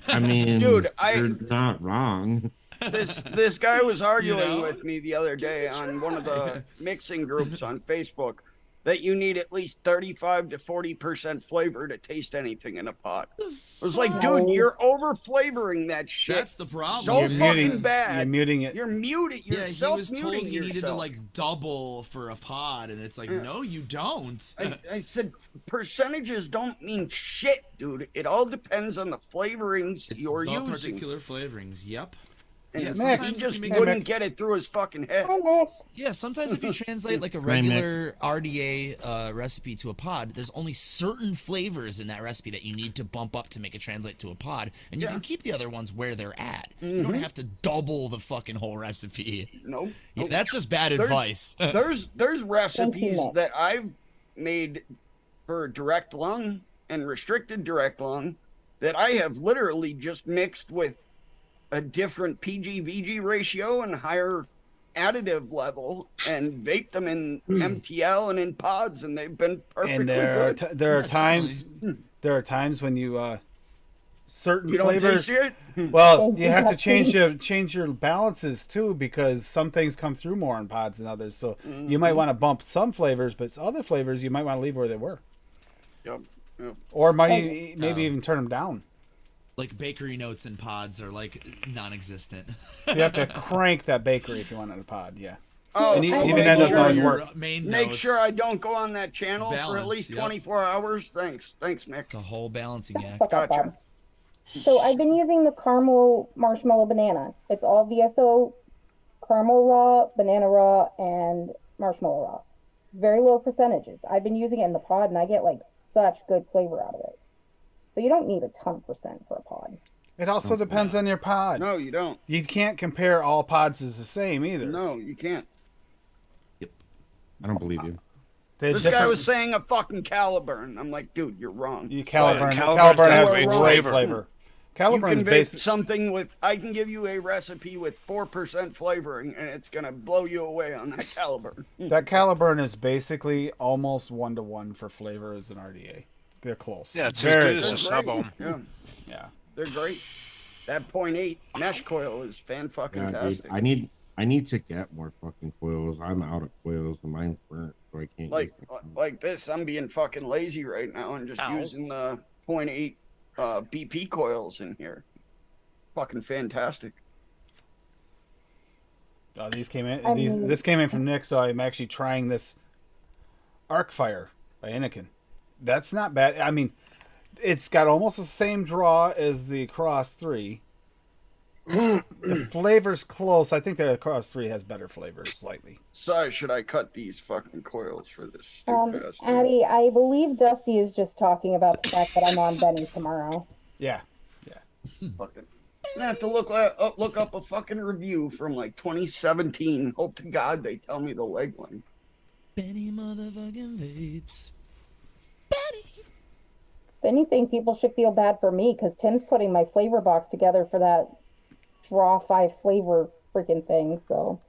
I mean, Dude, you're not wrong. This guy was arguing You know? with me the other day on one of the mixing groups on Facebook that you need at least 35 to 40% flavor to taste anything in a pot. I was like, dude, you're over flavoring that shit. That's the problem. So You're fucking muting- bad. You're muting it. You're muted. You're Yeah, he was told self-muting he needed to yourself. like double for a pod, and it's like, no, you don't. I said percentages don't mean shit, dude. It all depends on the flavorings It's you're the using. particular flavorings. Yep. And Yeah, he sometimes if just you make wouldn't get it through his fucking head. Hi, Max. Yeah, sometimes if you translate like a Right, Nick. regular RDA recipe to a pod, there's only certain flavors in that recipe that you need to bump up to make it translate to a pod, and you can keep the other ones where they're at. You don't have to double the fucking whole recipe. Nope. Yeah, that's just bad advice. There's recipes Nick. that I've made for direct lung and restricted direct lung that I have literally just mixed with a different PG-VG ratio and higher additive level and vaped them in MTL and in pods, and they've been perfectly And there good. are Yeah, times when you certain You don't flavors. taste it? Well, Thank you you, have to Pepsi. change your balances too, because some things come through more in pods than others. So you might want to bump some flavors, but other flavors you might want to leave where they were, Yep. Yep. or maybe even turn them down. Like bakery notes and pods are like non-existent. You have to crank that bakery if you want it in a pod. Yeah. Oh, And so even make that doesn't sure always you- work. Main Make notes. sure I don't go on that channel for at Balance, least yep. 24 hours. Thanks, Mick. It's a whole balancing act. What's up, Gotcha. Bob? So I've been using the caramel marshmallow banana. It's all VSO, caramel raw, banana raw, and marshmallow raw. Very low percentages. I've been using it in the pod and I get like such good flavor out of it. So you don't need a ton percent for a pod. It also depends on your pod. No, you don't. You can't compare all pods as the same either. No, you can't. I don't believe you. They're This guy different- was saying a fucking Caliburn. I'm like, dude, you're wrong. Caliburn. Caliburn Caliburn has has great great flavor. flavor. You Caliburn can is make basic. something with. I can give you a recipe with 4% flavoring, and it's gonna blow you away on that Caliburn. That Caliburn is basically almost 1-to-1 for flavor as an RDA. They're close. Yeah, it's very as good as close. a sub-ohm. Yeah, Yeah. they're great. That 0.8 mesh coil is fan fucking Yeah, dude, tastic. I need to get more fucking coils. I'm out of coils and mine's burnt, so I can't. Like use it. like this, I'm being fucking lazy right now and just using the 0.8 BP coils in here. Fucking fantastic. Oh, these came in. I mean- This came in from Nick, so I'm actually trying this Arcfire by Anakin. That's not bad. I mean, it's got almost the same draw as the Cross 3. The flavor's close. I think the Cross 3 has better flavor slightly. Sorry, should I cut these fucking coils for this stupid ass thing? Addie, I believe Dusty is just talking about the fact that I'm on Benny tomorrow. Yeah. Fucking. I'm gonna have to look up a fucking review from like 2017. Hope to God they tell me the leg length. Benny motherfucking vapes. If anything, people should feel bad for me because Tim's putting my flavor box together for that draw 5 flavor freaking thing. So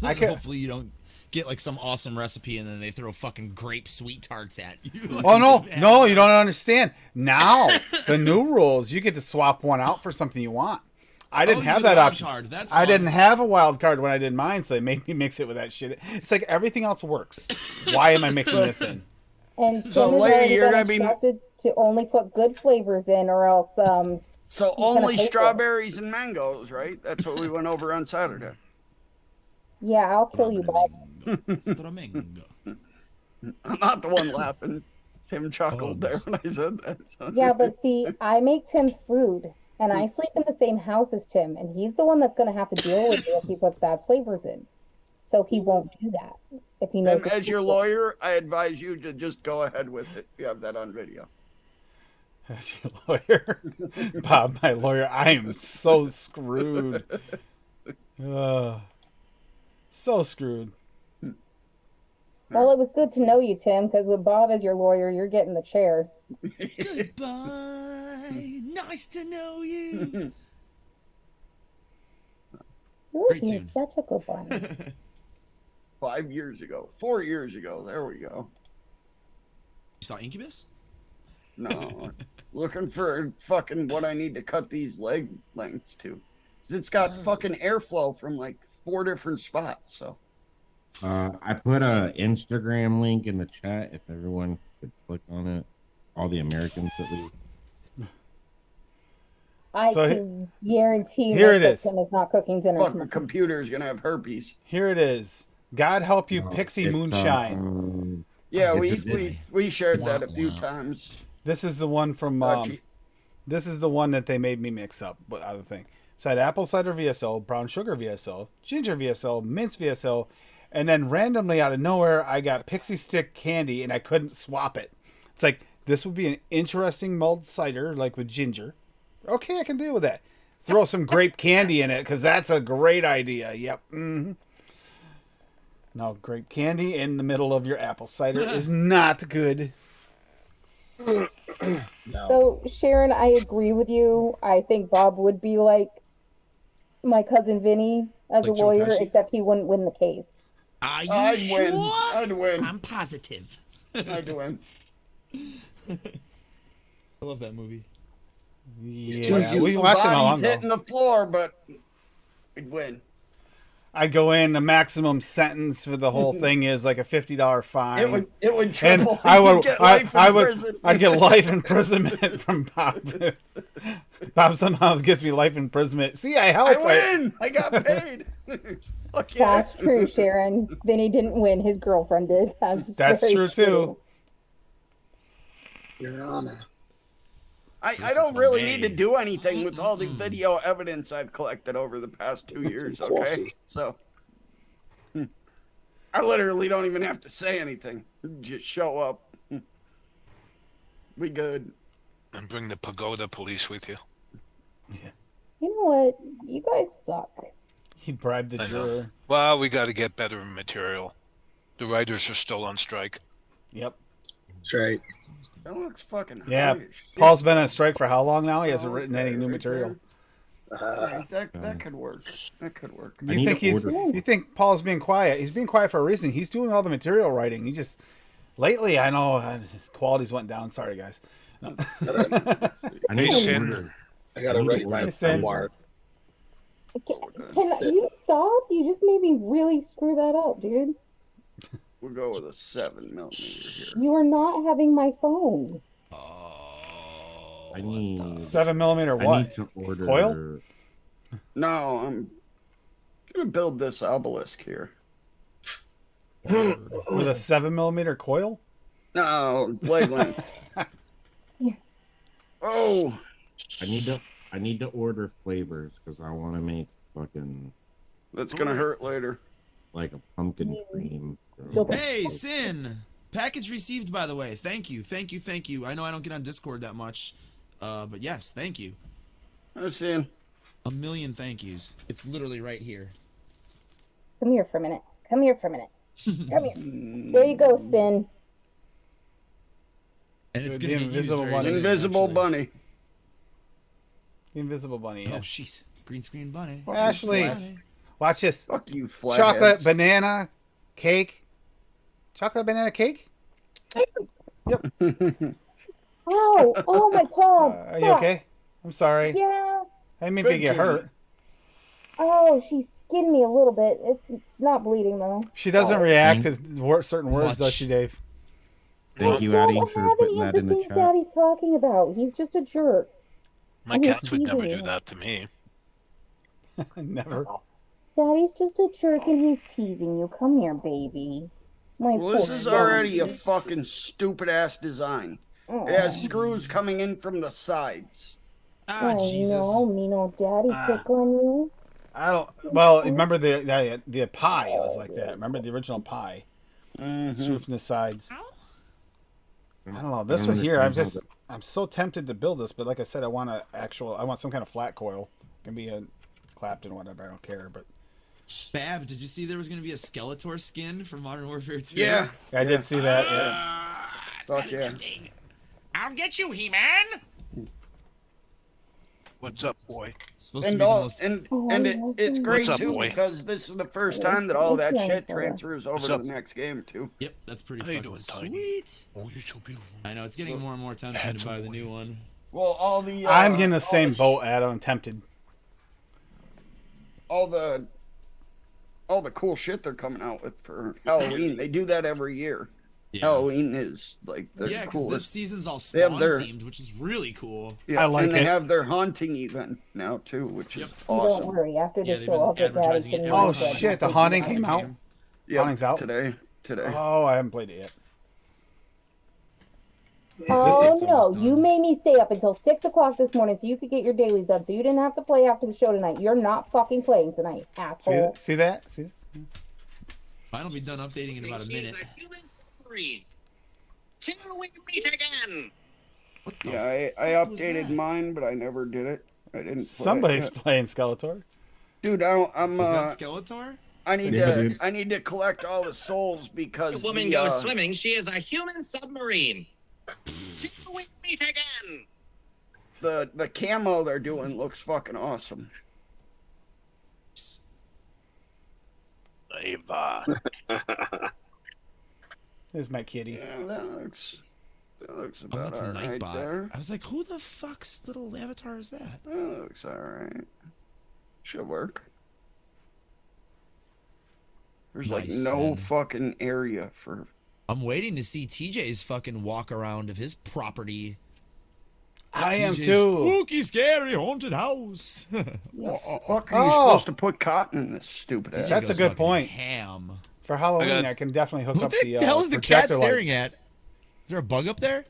Hopefully you don't get like some awesome recipe and then they throw fucking grape sweet tarts at you. Like, Oh no, it's bad. no, you don't understand. Now the new rules, you get to swap one out for something you want. I didn't you have get a that wild option. card. That's I fun. didn't have a wild card when I did mine, so they made me mix it with that shit. It's like everything else works. Why am I mixing this in? and Tim So, has lady, already you're been gonna be- instructed to only put good flavors in, or else So He's gonna only pay for it. strawberries and mangoes, right? That's what we went over on Saturday. yeah, I'll kill you, Bob. Stramingo. I'm not the one laughing. Tim chuckled Oh. there when I said that. So. Yeah, but see, I make Tim's food, and I sleep in the same house as Tim, and he's the one that's going to have to deal with it if he puts bad flavors in. So he won't do that if he knows. Tim, as your lawyer, I advise you to just go ahead with it. You have that on video. As your lawyer, Bob, my lawyer. I am so screwed. So screwed. Well, it was good to know you, Tim, because with Bob as your lawyer, you're getting the chair. Goodbye. Nice to know you. Ooh, Great he's tune. such a good one. 5 years ago, 4 years ago. There we go. You saw Incubus? No, looking for fucking what I need to cut these leg lengths to. 'Cause it's got fucking airflow from like 4 different spots. So I put a Instagram link in the chat if everyone could click on it. All the Americans at least. I So can guarantee here it that is. Tim is not cooking dinner fucking tomorrow. computer is gonna have herpes. Here it is. God help you, No, Pixie it's, Moonshine. Yeah, It's we, just- we shared that a few Wow. times. This is the one from. Gee, This is the one that they made me mix up. But other thing, so I had apple cider VSO, brown sugar VSO, ginger VSO, mince VSO, and then randomly out of nowhere, I got Pixie Stick candy, and I couldn't swap it. It's like this would be an interesting mulled cider, like with ginger. Okay, I can deal with that. Throw some grape candy in it because that's a great idea. Yep. Now, grape candy in the middle of your apple cider is not good. So, Sharon, I agree with you. I think Bob would be like my cousin Vinny as Like a Joe lawyer, Pesci? except he wouldn't win the case. Are you I'd sure? win. I'd win. I'm positive. I'd win. I love that movie. Yeah, Two we youthful watched it not long bodies ago. hitting the floor, but we'd win. I go in. The maximum sentence for the whole thing is like a $50 fine. It would and triple. I would, You'd get life I in would, prison. I get life imprisonment from Bob. Bob somehow gives me life imprisonment. See, I help. I win. I got paid. Fuck yeah. That's true, Sharon. Vinny didn't win. His girlfriend did. That's very true, too. Your Honor. I don't really need to do anything with all the video evidence I've collected over the past 2 years, okay? Coffee. So, I literally don't even have to say anything. Just show up. We good. And bring the pagoda police with you. You know what? You guys suck. He bribed the I know. juror. Well, we got to get better material. The writers are still on strike. Yep. That's right. That looks fucking Yeah. hard as shit. Paul's been on strike for how long now? He hasn't written any new material. That could work. That could work. You think Paul's being quiet? He's being quiet for a reason. He's doing all the material writing. He just lately, I know his qualities went down. Sorry, guys. No. I need Hey, to Sin. order. I gotta write my Sin. memoir. Can you stop? You just made me really screw that up, dude. We'll go with a 7mm here. You are not having my phone. I need 7mm I what? need to order Coil? No, I'm gonna build this obelisk here. With a 7mm coil? No, blade length. Oh, I need to order flavors because I want to make fucking that's gonna hurt later. like a pumpkin cream. Hey, Sin! Package received, by the way. Thank you, thank you, thank you. I know I don't get on Discord that much, but yes, thank you. I'm seeing. A million thank yous. It's literally right here. Come here for a minute. Come here for a minute. Come here. There you go, Sin. And it's The gonna get used invisible very bunny. soon, Invisible actually. bunny. The invisible bunny. Oh, Yeah. jeez. Green screen bunny. Ashley, Bunny. watch this. Fuck you, flatheads. Chocolate banana cake. Chocolate banana cake? Ow! Oh my palm. Are you okay? I'm sorry. Yeah. I didn't mean if you Good get kitty. hurt. Oh, she skinned me a little bit. It's not bleeding though. She doesn't react to certain words, Much. does she, Dave? Thank you, I Addie, don't for have putting any of that the in the things chat. Daddy's talking about. He's just a jerk. My And he's cats would never teasing do me. that to me. Never. Daddy's just a jerk and he's teasing you. Come here, baby. My Well, this poor is already a Jonesy. fucking stupid ass design. Oh, It has screws coming in from the sides. Ah, oh Jesus. no, me no daddy pick on you. I don't. Well, remember the pie? It was like that. Remember the original pie? Screw from the sides. I don't know. This I don't one here, understand how I'm so tempted to build this, but like I said, I want some kind of flat coil. It can be a Clapton, whatever. I don't care. But Bab, did you see there was going to be a Skeletor skin for Modern Warfare 2? Yeah. I did see that. Yeah. Fuck yeah. I'll get you, He-Man. What's up, boy? Supposed to And be the all most... it's great What's up, too boy? because this is the first time that all that shit transfers over What's to up? the next game too. Yep, that's pretty How you fucking doing, Tiny? sweet. Oh, you're so beautiful. I know, it's getting more and more tempting to Handsome buy the boy. new one. Well, all the I'm getting the all same sh- boat, Adam. I'm tempted. all the cool shit they're coming out with for Halloween. They do that every year. Yeah, Halloween is like the yeah, because this coolest. season's all They have Spawn their- themed, which is really cool. Yeah, I like and they it. have their haunting event now too, which is Yep. awesome. Don't worry, after Yeah, the they've show, been I'll get Daddy advertising some it Oh every time. shit! The haunting came out. Yep, Haunting's out? today. Oh, I haven't played it yet. Oh thing's no, almost you done. made me stay up until 6 o'clock this morning so you could get your dailies done, so you didn't have to play after the show tonight. You're not fucking playing tonight, See asshole. that? See that? See? Mine will be done updating in about a minute. Till we meet again. What the Yeah, I fuck was updated that? mine, but I never did it. I didn't. Play Somebody's it yet. playing Skeletor. Dude, I'm Was that Skeletor? I need Yeah, to dude. I need to collect all the souls because The woman the, goes swimming. She is a human submarine. Till we meet again. the camo they're doing looks fucking awesome. Eva. There's my kitty. Yeah, that looks Oh, about that's a alright Nightbot. there. I was like, who the fuck's little avatar is that? That looks alright. Should work. There's like Nice, no man. fucking area for. I'm waiting to see TJ's fucking walk around of his property. I am TJ's too. Spooky, scary, haunted house. Fuck are you supposed to put cotton in this stupid ass? TJ That's a goes good fucking point. Ham. For Halloween, got- I can definitely hook What up the the hell is the cat projector staring lights. at? Is there a bug up there?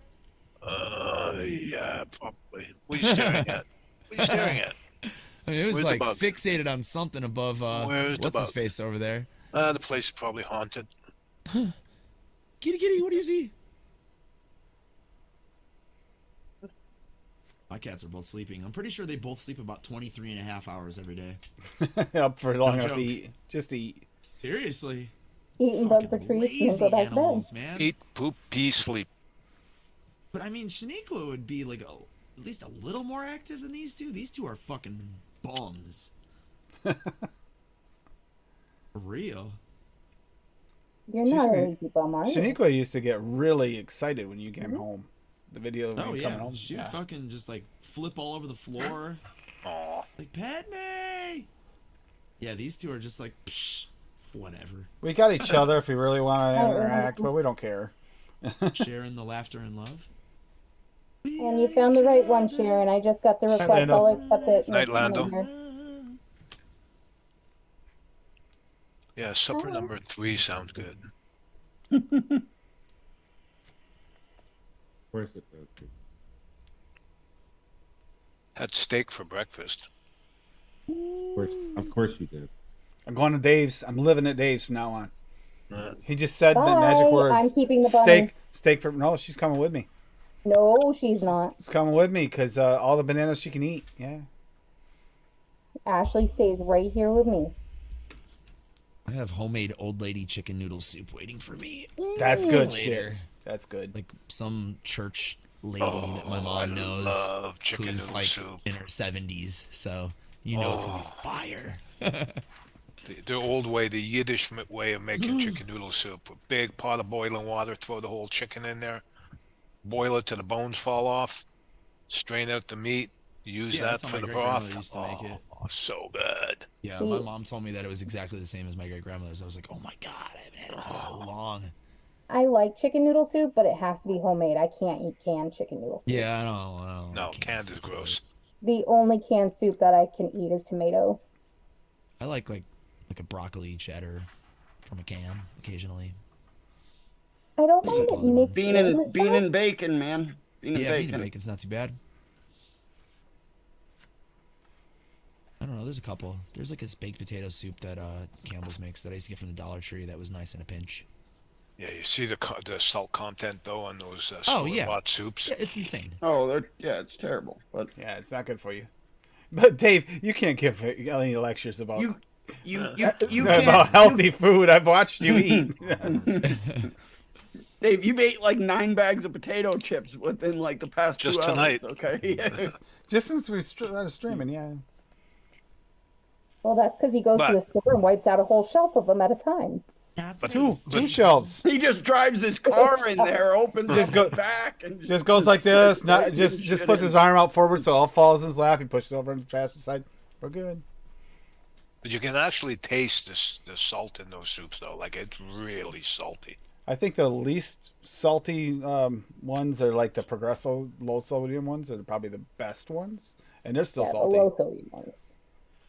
Yeah, probably. What are you staring at? What are you staring at? I mean, it was Where's the like bug? fixated on something above Where's the what's his bug? face over there. The place is probably haunted. Kitty, what do you see? My cats are both sleeping. I'm pretty sure they both sleep about 23 and a half hours every day. Up for long No enough joke. to eat. Just to eat. Seriously. Eating bug for Fucking treats and then lazy go back to bed. animals, man. Eat, poop, pee, sleep. But I mean, Shaniqua would be like at least a little more active than these two. These two are fucking bums. For real. You're She's not a gonna- lazy bum, are you? Shaniqua used to get really excited when you came home. The video of Oh you yeah, coming home. she would Yeah. fucking just like flip all over the floor. Aw. It's like, pet me. Yeah, these two are just like, psh, whatever. We got each other if we really want to Oh, interact, but we don't care. Sharing the laughter and love. And you found the right one, Sharon. I just got the request. Lando. I'll accept it. Night, Come in Lando. here. Yeah, supper number 3 sounds good. Of course it does. Had steak for breakfast. Of course you did. I'm going to Dave's. I'm living at Dave's from now on. Uh, He just said the Bye. magic words. I'm keeping the bunny. Steak for no. She's coming with me. No, she's not. She's coming with me because all the bananas she can eat. Yeah. Ashley stays right here with me. I have homemade old lady chicken noodle soup waiting for me. That's good later. shit. That's good. Like some church lady that my I mom knows love chicken who's noodle like soup. in her 70s. So you know it's gonna be fire. The old way, the Yiddish way of making chicken noodle soup. A big pot of boiling water, throw the whole chicken in there, boil it till the bones fall off, strain out the meat, use Yeah, that that's how for my the great-grandmother broth. used to make it. Oh, so good. Yeah, my mom told me that it was exactly the same as my great grandmother's. I was like, oh my god, I haven't had it in so long. I like chicken noodle soup, but it has to be homemade. I can't eat canned chicken noodle soup. Yeah, I know. No, canned is gross. The only canned soup that I can eat is tomato. I like a broccoli cheddar from a can occasionally. I don't There's a mind couple it other mixed Bean in and with bean stuff. and bacon, man. Bean and Yeah, bacon. bean and bacon's not too bad. I don't know. There's a couple. There's like this baked potato soup that Campbell's makes that I used to get from the Dollar Tree that was nice in a pinch. Yeah, you see the salt content though on those Oh, yeah. store-bought soups. Yeah, it's insane. Oh, yeah, it's terrible. But Yeah, it's not good for you. But Dave, you can't give any lectures about you about can't. healthy food. I've watched you eat. Dave, you've ate like 9 bags of potato chips within like the past Just 2 hours, tonight. okay? Just since we started streaming, yeah. Well, that's because he goes to But- the store and wipes out a whole shelf of them at a time. Two shelves. He just drives his car in there, opens Just up go- the back, and Just goes like this. Not right just shit puts in. his arm out forward so it all falls in his lap. He pushes over and fast aside. We're good. But you can actually taste the salt in those soups though. Like it's really salty. I think the least salty ones are like the Progresso low sodium ones. Are probably the best ones, and they're still Yeah, salty. the low sodium ones.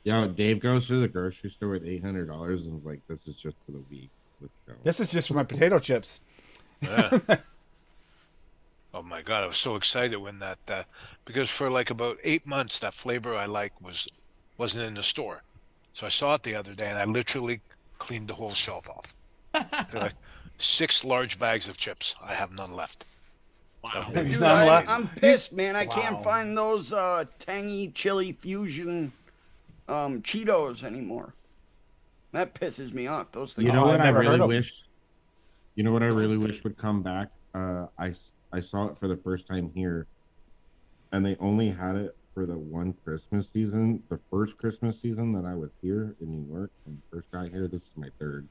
Yo, Dave goes to the grocery store with $800 and is like, "This is just for the week." Let's go. This is just for my potato chips. Yeah. Oh my god, I was so excited when that because for like about 8 months that flavor I like wasn't in the store. So I saw it the other day and I literally cleaned the whole shelf off. They're like 6 large bags of chips. I have none left. Wow. Dude, None left. I'm pissed, man. I can't Wow. find those tangy chili fusion Cheetos anymore. That pisses me off. Those things. You know Oh, what I've I never heard really of 'em. wish? You know what I really wish would come back? I saw it for the first time here, and they only had it for the one Christmas season. The first Christmas season that I was here in New York, when I first got here. This is my third,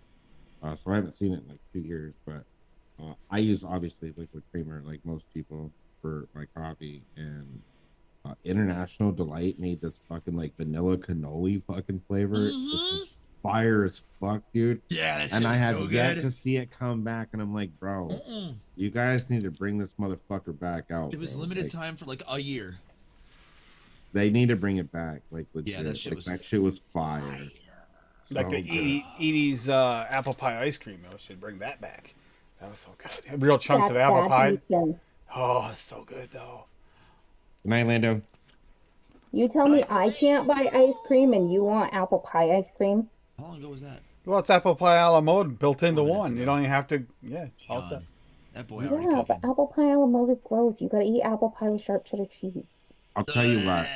so I haven't seen it in like 2 years. But I use obviously liquid creamer like most people for my coffee, and International Delight made this fucking like vanilla cannoli fucking flavor. fire as fuck, dude. Yeah, that shit And I was have so yet good. to see it come back, and I'm like, bro, you guys need to bring this motherfucker back out. It was bro. limited Like, time for like a year. they need to bring it back, like legit. Yeah, that shit like, was that shit was fire. Like the So good. Edie's apple pie ice cream. I should bring that back. That was so good. Real chunks That's of apple bad pie. eating. Oh, it's so good though. Good night, Lando. You tell me I can't buy ice cream and you want apple pie ice cream? How long ago was that? Well, it's apple pie a la mode built into minutes one. ago. You don't even have to. Yeah, all God, set. that boy already Yeah, cooking. but apple pie a la mode is gross. You gotta eat apple pie with sharp cheddar cheese. I'll tell you what.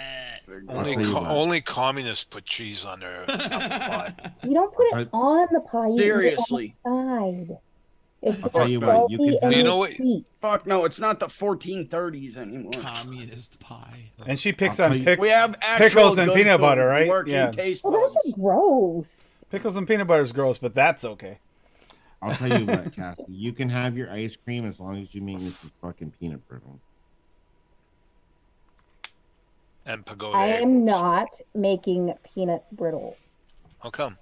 Only, tell you what. only communists put cheese on their apple pie. You don't put I'll it on the pie. You Seriously. eat it on the side. It's I'll tell you what, you salty can and You have- know what- it's sweet. Fuck no, it's not the 1430s anymore. Communist pie. And she picks I'll on tell you- We have actual pickles and good peanut food, butter, right? Working Yeah. taste Well, that's buds. just gross. pickles and peanut butter is gross, but that's okay. I'll tell you what, Cassie. You can have your ice cream as long as you make me some fucking peanut brittle. And pagoda. I egg. am not making peanut brittle How come?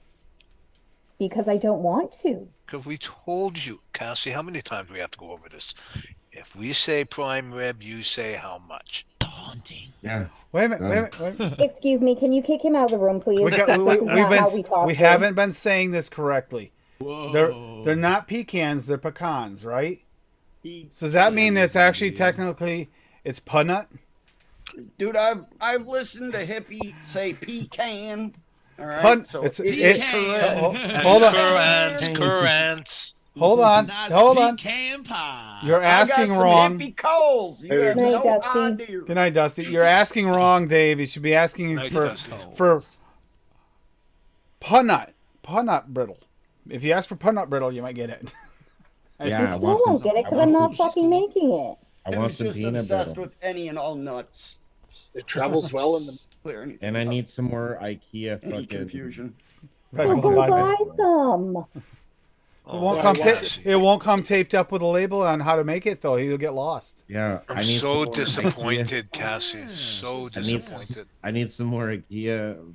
because I don't want to. Because we told you, Cassie, how many times do we have to go over this? If we say prime rib, you say how much. The haunting. Yeah. Wait a minute. Wait a minute. Wait a minute. Excuse me, can you kick him out of the room, please? We, got, This is not how we talk we here. haven't been saying this correctly. Whoa. They're not pecans. They're pecans, right? He- So does that mean it's actually technically it's punut? Dude, I've listened to hippie say pecan. All right, Pun- so it's- it's it- correct. Hold on. Currants. Hold on. Nice Hold on. pecan pie. You're I got asking some wrong. hippie coals. You Hey, have Good no night, Dusty. idea. Good night, Dusty. You're asking wrong, Dave. You should be asking Night, for Dusty. punut brittle. If you ask for punut brittle, you might get it. You Yeah, I still want won't some, get it because I'm not She's cool. fucking making it. I I want was some just peanut obsessed brittle. with any and all nuts. It travels well in the. Clear any, And I need some more IKEA any fucking. confusion. Red Well, Bull go vodka. buy some. It won't Oh, come. Cassie. It won't come taped up with a label on how to make it, though. You'll get lost. Yeah, I'm I need so some more disappointed, Cassie. So I need, disappointed. I need some more IKEA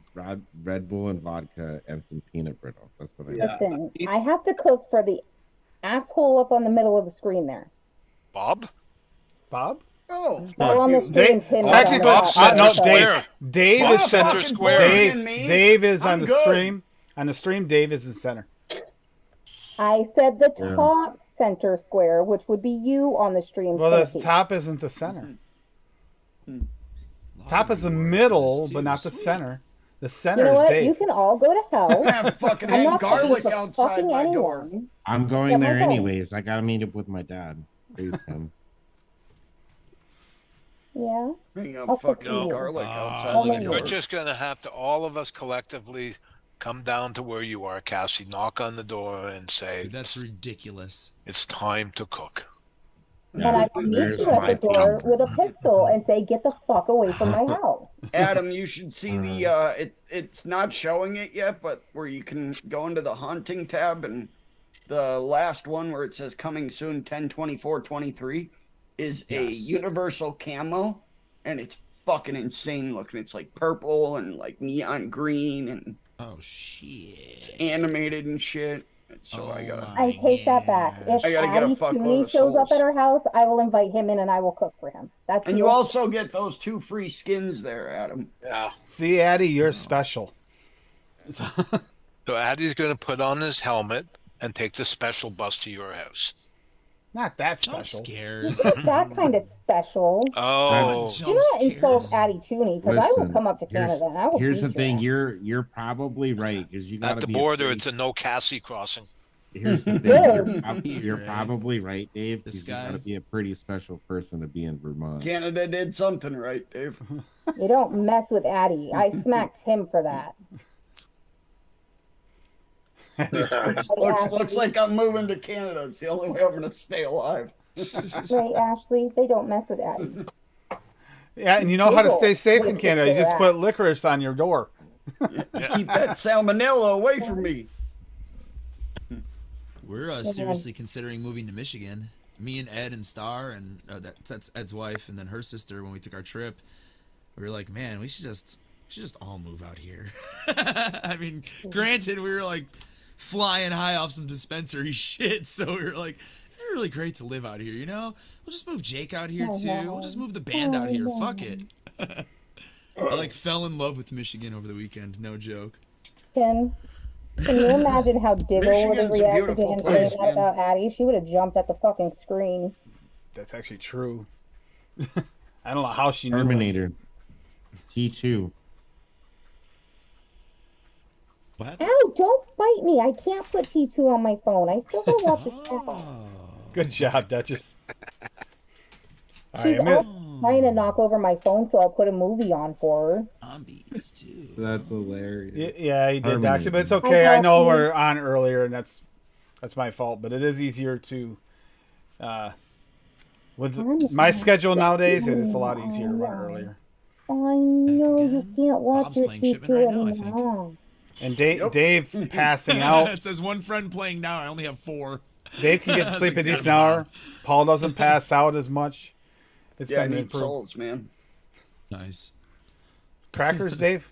Red Bull and vodka and some peanut brittle. That's what I need. Yeah. Listen, I have to cook for the asshole up on the middle of the screen there. Bob? Bob? Oh, Well, on the fuck you. screen, Tim. is on the Technically, top, Center no, so- Square. Dave Bob is center. Center fucking Square. Dave, bullshitting me. Dave is on I'm the good. stream. On the stream, Dave is in center. I said the Yeah. top center square, which would be you on the stream. Well, the Timothy. top isn't the center. Lot Top of is the rewards for middle, this, but too. not the Sweet. center. The You center know is what? Dave. You can all go to hell. Have fucking I'm hang not fucking garlic for outside fucking my door. anyone. I'm going Yeah, my there phone. anyways. I gotta meet up with my dad. Please come. Yeah. Hang I'll up cook fucking for you. garlic Ah, outside look my at door. We're just going to have to, all of us collectively, come down to where you are, Cassie, knock on the door and say, Dude, that's ridiculous. it's time to cook. And I will meet Where's you at my the door peanut with a pistol and say, "Get the fuck away from my house." Adam, you should see the it's not showing it yet, but where you can go into the haunting tab and the last one where it says coming soon 10/24/23 is a Yes. universal camo, and it's fucking insane looking. It's like purple and like neon green and Oh shit. animated and shit. So I got my I take that back. If I gotta get a Addy fuckload Tooney of shows up souls. at our house, I will invite him in and I will cook for him. That's and the you only- also get those 2 free skins there, Adam. Yeah. See, Addie, you're special. So Addie's going to put on his helmet and take the special bus to your house. Not that Jump special. scares. It's not that kind of special. Oh, Jump Do not insult scares. Addy Tooney because I will Listen, come up to Canada and I will Here's the beat thing. your ass. You're probably right because you got at the border, it's a no Cassie crossing. Here's the thing. Good. You're probably right, Dave. This 'cause you guy. gotta be a pretty special person to be in Vermont. Canada did something right, Dave. You don't mess with Addy. I smacked him for that. Looks like I'm moving to Canada. It's the only way I'm gonna stay alive. Right, Ashley? They don't mess with Addy. Yeah, and you know how to stay safe in People Canada. You kick just their put ass. licorice on your door. Keep that salmonella away from me. We're seriously considering moving to Michigan. Me and Ed and Star and that's Ed's wife and then her sister. When we took our trip, we were like, man, we should just should just all move out here. I mean, granted, we were like flying high off some dispensary shit, so we were like, it's really great to live out here, you know? We'll just move Jake out here too. We'll just move the band out here. Fuck it. I like fell in love with Michigan over the weekend. No joke. Tim, can you imagine how Diggle would have Michigan's a reacted to beautiful him place, saying that man. about Addie? She would have jumped at the fucking screen. That's actually true. I don't know how she knew. Terminator. T2. What? Ow, don't bite me. I can't put T2 on my phone. I still gotta watch the show. Oh. Good job, Duchess. All She's right, out trying to knock over my phone, so I'll put a movie on for her. Zombies too. That's hilarious. yeah, he did, Terminator. Doxy, but it's okay. I got know you. we're on earlier, and that's my fault. But it is easier to, with my schedule nowadays, it is a lot easier to run earlier. I know you again? can't watch Bob's your playing T2 Shipment right now, I think. anymore. And Dave passing out. It says one friend playing now. I only have 4. Dave can get to That's sleep a exactly decent hour. Bob. Paul doesn't pass out as much. It's Yeah, I been need improved. souls, man. Nice. Crackers, Dave?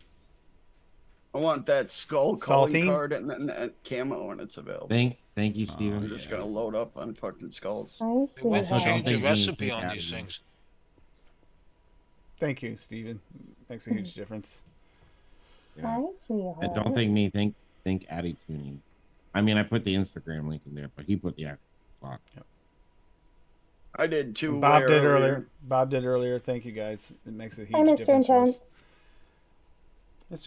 I want that skull calling Saltine? card and then that camo when it's available. Thank you, I'm Steven. just gonna load up on fucking skulls. I They won't sweetheart. Also, change the think we recipe need on to these add- things. Thank you, Steven. Makes a huge difference. Yeah. Hi, sweetheart. And don't think me think Addy tuning. I mean, I put the Instagram link in there, but he put the actual block. I did too. Bob way did earlier. Bob did earlier. Thank you, guys. It makes a huge Hi, Mr. difference. for us.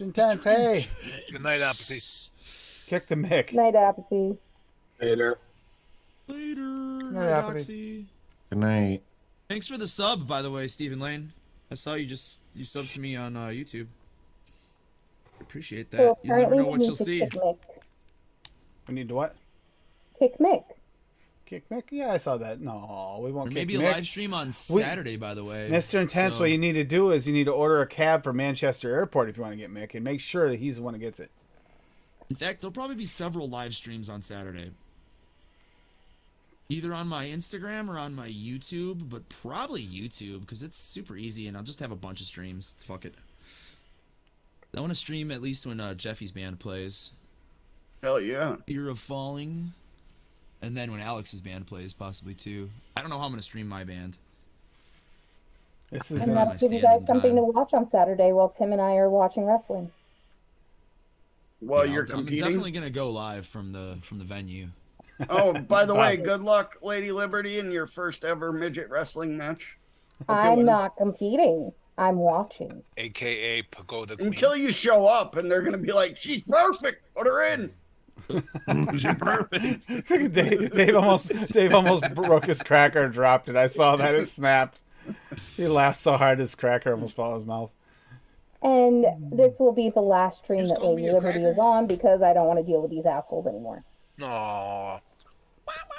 Intense. Mr. Intense, hey. Good night, Apathy. Kick the mick. Night, Apathy. Later. Later. Yeah, Hi, Apathy. Doxy. Good night. Thanks for the sub, by the way, Stephen Lane. I saw you subbed to me on YouTube. Appreciate that. So You'll never apparently know we what need you'll to see. kick Mick. We need to what? Kick Mick. Kick Mick? Yeah, I saw that. No, we won't Or kick maybe a Mick. live stream on Saturday, by the way. Mr. Intense, So- what you need to do is you need to order a cab for Manchester Airport if you want to get Mick, and make sure that he's the one that gets it. In fact, there'll probably be several live streams on Saturday. Either on my Instagram or on my YouTube, but probably YouTube because it's super easy and I'll just have a bunch of streams. Let's fuck it. I want to stream at least when Jeffy's band plays. Hell yeah. Fear of Falling. And then when Alex's band plays, possibly too. I don't know how I'm going to stream my band. This is And Yeah, that'll my give you standing guys something time. to watch on Saturday while Tim and I are watching wrestling. While Yeah, you're I'm competing. definitely going to go live from the venue. Oh, by the way, good luck, Lady Liberty, in your first ever midget wrestling match. I'm not competing. I'm watching. AKA Pagoda Queen. Until you show up, and they're gonna be like, "She's perfect. Put her in." She's perfect. Dave almost broke his cracker and dropped it. I saw that. It snapped. He laughed so hard his cracker almost fell out of his mouth. And this will be the last stream Just that call me Lady a Liberty cracker. is on because I don't want to deal with these assholes anymore. No, All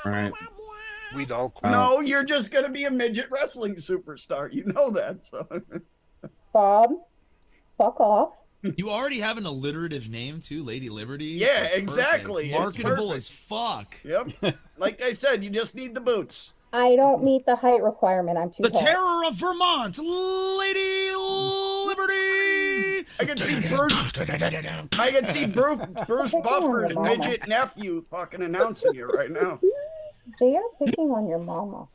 right. we don't. No, you're just gonna be a midget wrestling superstar. You know that. So. Bob, fuck off. You already have an alliterative name too, Lady Liberty. It's, Yeah, like, perfect. exactly. It's Marketable perfect. as fuck. Yep. Like I said, you just need the boots. I don't meet the height requirement. I'm too The tall. Terror of Vermont, Lady Liberty. I can see Bruce Buffer's midget nephew fucking announcing you right now. They are picking on your mama.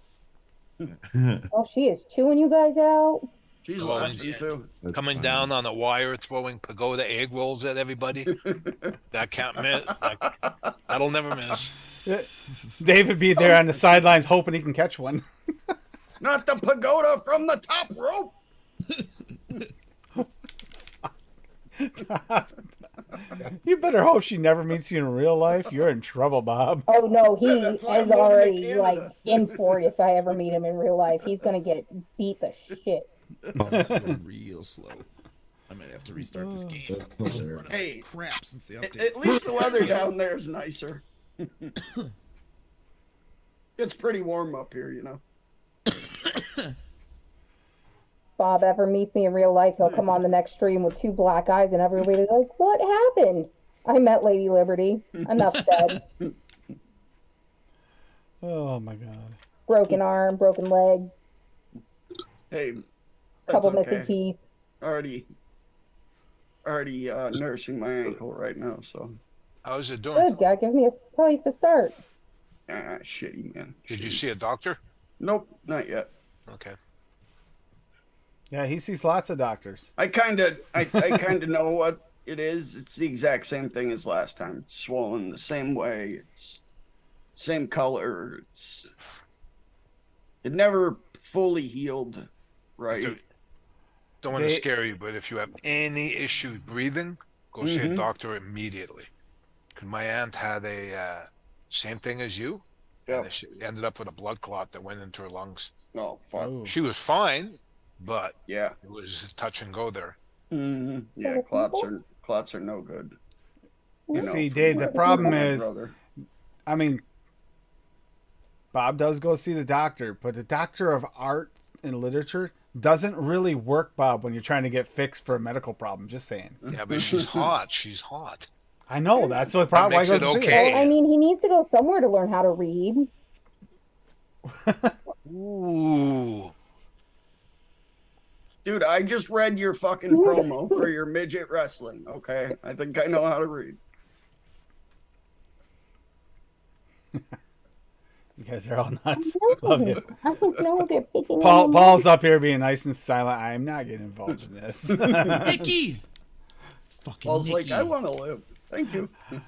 Oh, she is chewing you guys out. She's Oh, lost yeah. you too. That's Coming fine. down on a wire, throwing pagoda egg rolls at everybody. That can't miss. That'll never miss. David be there on the sidelines hoping he can catch one. Not the pagoda from the top rope. You better hope she never meets you in real life. You're in trouble, Bob. Oh no, he That's why is I'm moving to already Canada. like in for it if I ever meet him in real life. He's gonna get beat the shit. Oh, it's going real slow. I might have to restart this game. I'm just running Hey, crap since the At update. least the weather down there is nicer. It's pretty warm up here, you know. Bob ever meets me in real life, he'll come on the next stream with 2 black eyes and everybody's like, what happened? I met Lady Liberty. Enough said. Oh my god. Broken arm, broken leg, Hey, couple that's missing okay. teeth. Already already nursing my ankle right now. So How's it doing? Good. God gives me a place to start. shitty, man. Did you Shitty. see a doctor? Nope, not yet. Okay. Yeah, he sees lots of doctors. I kind of know what it is. It's the exact same thing as last time. It's swollen the same way. It's same color. It never fully healed, right? Don't want to scare you, but if you have any issues breathing, go see a doctor immediately. Because my aunt had a same thing as you. Yeah. And she ended up with a blood clot that went into her lungs. Oh fuck. Ooh. She was fine, but Yeah. it was touch and go there. Yeah, clots are no good. You know, see, for Dave, the problem my is, brother. I mean, Bob does go see the doctor, but the doctor of art and literature doesn't really work, Bob, when you're trying to get fixed for a medical problem. Just saying. Yeah, but she's hot. She's hot. I know. That's what problem. Why makes he it goes to see okay. her. Well, I mean, he needs to go somewhere to learn how to read. Ooh. Dude, I just read your fucking promo for your midget wrestling. Okay, I think I know how to read. You guys are all nuts. No, Love you. I don't know. They're picking on me. Paul's up here being nice and silent. I am not getting involved in this. Nikki! Fucking Paul's Nikki. like, I want to live. Thank you. Paul's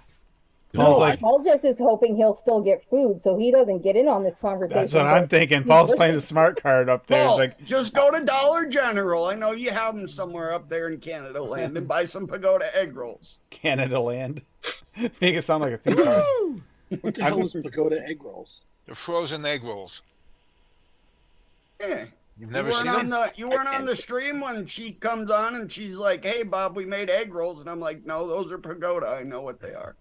No, like, Paul just is hoping he'll still get food, so he doesn't get in on this conversation. that's what I'm thinking. Paul's playing a smart card up there. Paul, It's like, just go to Dollar General. I know you have them somewhere up there in Canada land and buy some pagoda egg rolls. Canada land. Make it sound like a theme park. What the hell is pagoda egg rolls? They're frozen egg rolls. Yeah. You've never seen them? You weren't on the stream when she comes on and she's like, "Hey, Bob, we made egg rolls," and I'm like, "No, those are pagoda. I know what they are."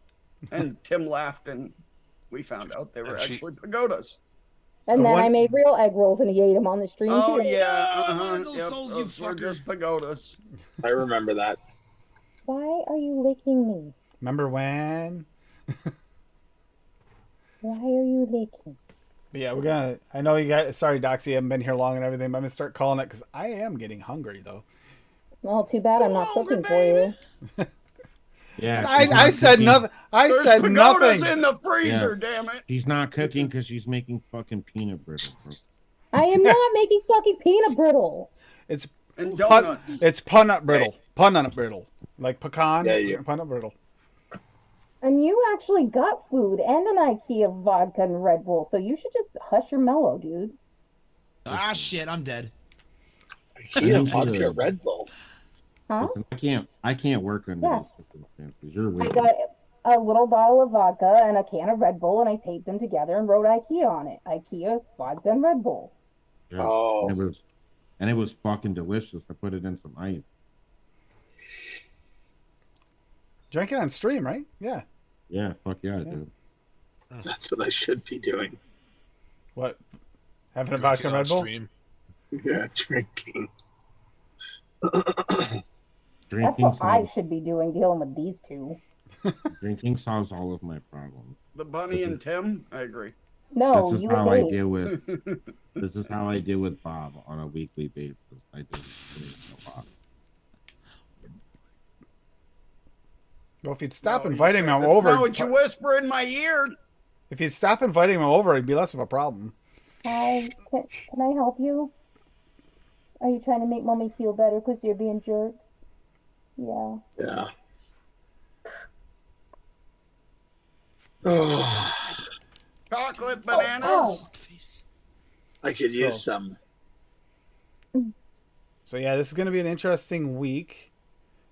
And Tim laughed, and we found out they were actually pagodas. And then I made real egg rolls, and he ate them on the stream Oh too. yeah, those souls, you those were fucker. just pagodas. I remember that. Why are you licking me? Remember when? Why are you licking? But yeah, we're gonna. I know you guys. Sorry, Doxy, you haven't been here long and everything. But I'm gonna start calling it because I am getting hungry though. Well, too bad I'm not cooking for you. Yeah. I said nothing. I There's said pagodas nothing. in the freezer. Damn it! She's not cooking because she's making fucking peanut brittle. Bro. I am not making fucking peanut brittle. It's And pun, donuts. it's punut brittle. Punut brittle. Like pecan. Yeah, yeah. Punut brittle. And you actually got food and an IKEA vodka and Red Bull, so you should just hush your mellow, dude. Ah, shit, I'm dead. IKEA vodka Red Bull. Huh? Listen, I can't work under Yeah. these circumstances. You're I weird. got a little bottle of vodka and a can of Red Bull, and I taped them together and wrote IKEA on it. IKEA vodka and Red Bull. Yeah. Oh. And it was fucking delicious. I put it in some ice. Drink it on stream, right? Yeah. Yeah, fuck yeah, dude. That's what I should be doing. What? Having a vodka and Red Bull? Stream. Yeah, drinking. That's Drinking what I solves, should be doing, dealing with these two. drinking solves all of my problems. The bunny and Tim. I agree. No, This is you how and I me. deal with. This is how I deal with Bob on a weekly basis. I do a lot. Well, if you'd stop No, you inviting said- him that's over, not what you whisper in my ear. if you'd stop inviting him over, it'd be less of a problem. Hi, can I help you? Are you trying to make mommy feel better because you're being jerks? Yeah. Yeah. Oh, Chocolate bananas. Oh, I could use some. So yeah, this is going to be an interesting week.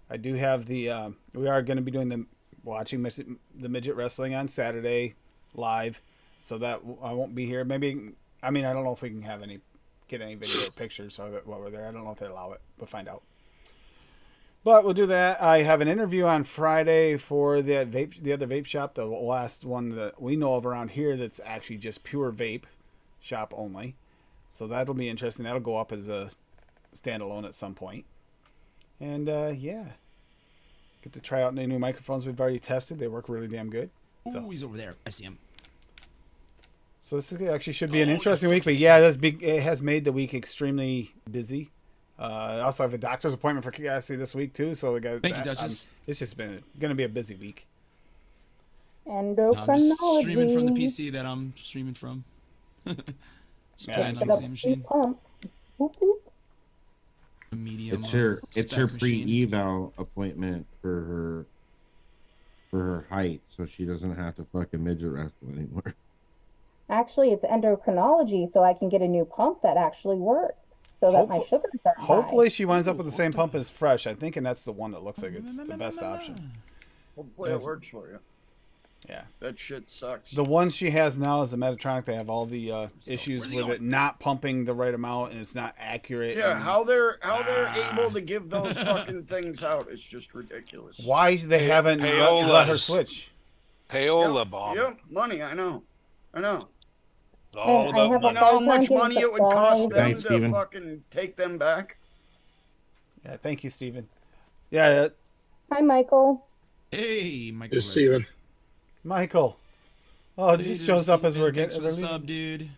I do have the. We are going to be doing the midget wrestling on Saturday live, so that I won't be here. Maybe I don't know if we can get any video or pictures of it while we're there. I don't know if they allow it. We'll find out. But we'll do that. I have an interview on Friday for the other vape shop, the last one that we know of around here that's actually just pure vape shop only. So that'll be interesting. That'll go up as a standalone at some point. And yeah, get to try out the new microphones we've already tested. They work really damn good. Ooh, he's over there. I see him. So this actually should be an interesting week. But yeah, that's big. It has made the week extremely busy. I also have a doctor's appointment for Cassie this week too, so we got. Thank you, Duchess. It's just been going to be a busy week. I'm just streaming from the Endocrinology. PC that I'm streaming from. Just Yeah, playing I on see. the same machine. Pump. Boop, boop. A medium. It's her spec free machine. eval appointment for her height, so she doesn't have to fucking midget wrestle anymore. Actually, it's endocrinology, so I can get a new pump that actually works, so that my Hopefully- sugars aren't Hopefully, high. she winds up with the same pump as Fresh. I'm thinking that's the one that looks like it's the best option. Hopefully it works for you. Yeah. That shit sucks. The one she has now is the Medtronic. They have all the issues with it not pumping the right amount, and it's not accurate. Yeah, and how they're able to give those fucking things out is just ridiculous. why they haven't let her switch? Payola bomb. Yep, money. I know. All And I about have a money. You know how hard time much getting money it would cost them Thanks, to Steven. fucking take them back? Yeah, thank you, Steven. Yeah, Hi, Michael. Hey, Michael. Just Steven. Michael. Oh, it just shows up as we're Thanks getting. for the sub, dude.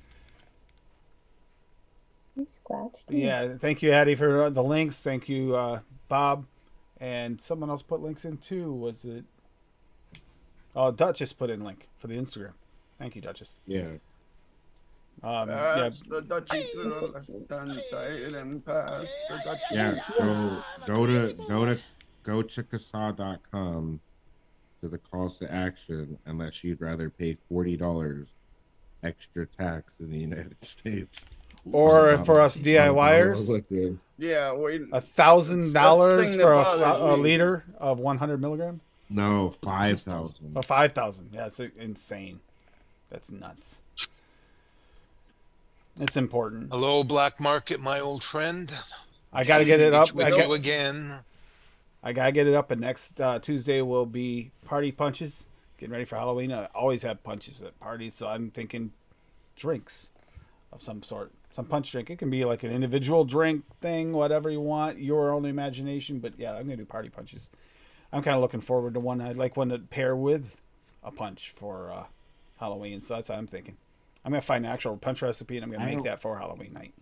You scratched. Yeah, thank you, Addie, for the links. Thank you, Bob. And someone else put links in too. Was it? Oh, Duchess put in link for the Instagram. Thank you, Duchess. Yeah. Yeah, That's the Dutchies done side and past the Dutchies. Yeah. Go to CASA.com to the calls to action, unless you'd rather pay $40 extra tax in the United States. or for us DIYers, Yeah, wait. $1,000 That's the thing that for bothers a me. liter of 100 milligram. No, 5,000. Oh, 5,000. Yeah, it's insane. That's nuts. It's important. Hello, black market, my old friend. I got to get it up. With you again. I got to get it up. And next Tuesday will be party punches. Getting ready for Halloween. I always have punches at parties, so I'm thinking drinks of some sort. Some punch drink. It can be like an individual drink thing, whatever you want, your own imagination. But yeah, I'm going to do party punches. I'm kind of looking forward to one. I'd like one to pair with a punch for Halloween. So that's what I'm thinking. I'm going to find an actual punch recipe, and I'm going to make that for Halloween night.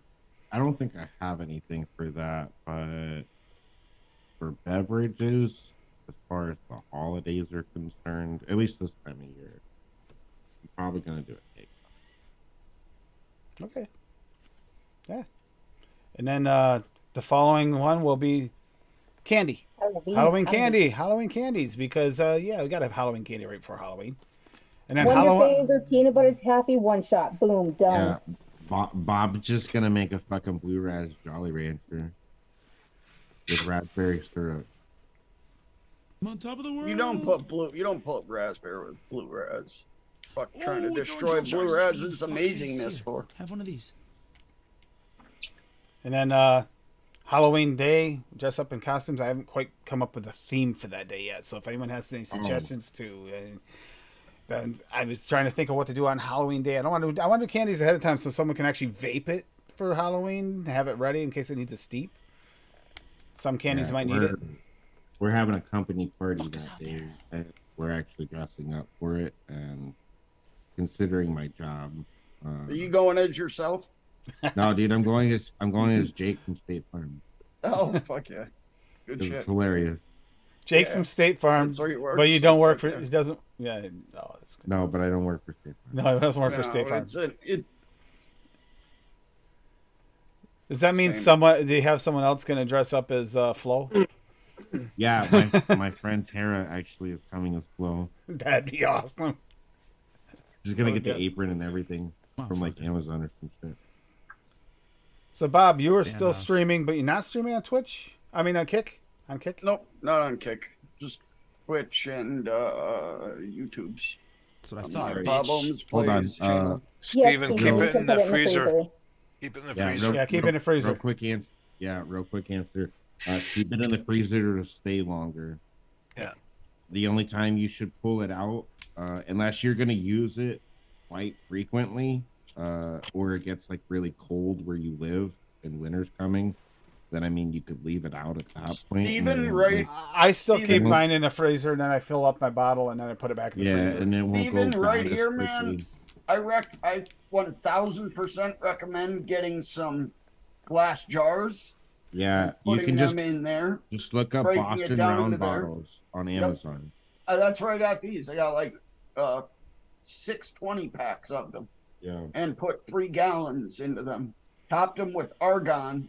I don't think I have anything for that, but for beverages, as far as the holidays are concerned, at least this time of year, I'm probably going to do a cake. Okay. Yeah. And then the following one will be candy. Halloween candy. Halloween candies, because, we got to have Halloween candy right before Halloween. And then Wonder favorite peanut butter taffy, one shot, boom, done. Yeah, Bob's just gonna make a fucking blue raz Jolly Rancher with raspberry syrup. I'm on top of the world. You don't put raspberry with blue raz. Fuck, trying to Ooh, destroy George, blue George, raz's fuck amazingness face here. for. Have one of these. And then Halloween day, dress up in costumes. I haven't quite come up with a theme for that day yet. So if anyone has any suggestions then I was trying to think of what to do on Halloween day. I want to do candies ahead of time so someone can actually vape it for Halloween, have it ready in case it needs a steep. Some candies might need it. We're having a company party that day. And we're actually dressing up for it, and considering my job. Are you going as yourself? No, dude, I'm going as Jake from State Farm. Oh, fuck yeah. Good shit. It's hilarious. Jake from State Farm, That's where you work. but you don't work for. He doesn't. Yeah. No, but I don't work for State Farm. No, he doesn't work for State Farm. Does that mean someone? Do you have someone else going to dress up as Flo? Yeah, my friend Tara actually is coming as Flo. That'd be awesome. She's gonna get the apron and everything from like Amazon or some shit. So Bob, you are still streaming, but you're not streaming on Twitch. I mean on Kick. On Kick? Nope, not on Kick. Just Twitch and YouTube's. That's what I thought. Bob Ohms Hold on. Plays channel. Steven, keep it in the freezer. Keep it in the freezer. Keep it in the freezer. Real quick answer. Keep it in the freezer to stay longer. Yeah. The only time you should pull it out, unless you're gonna use it quite frequently, or it gets like really cold where you live and winter's coming, then I mean you could leave it out at that point. I still keep mine in the freezer, and then I fill up my bottle, and then I put it back in the freezer. and it won't Even go right bad as here, quickly. man. I 1000% recommend getting some glass jars Yeah, you putting can just them in there. look up breaking it Boston down round into there. bottles on Yep. Amazon. That's where I got these. I got like 620 packs of them, Yeah. and put 3 gallons into them. Topped them with argon,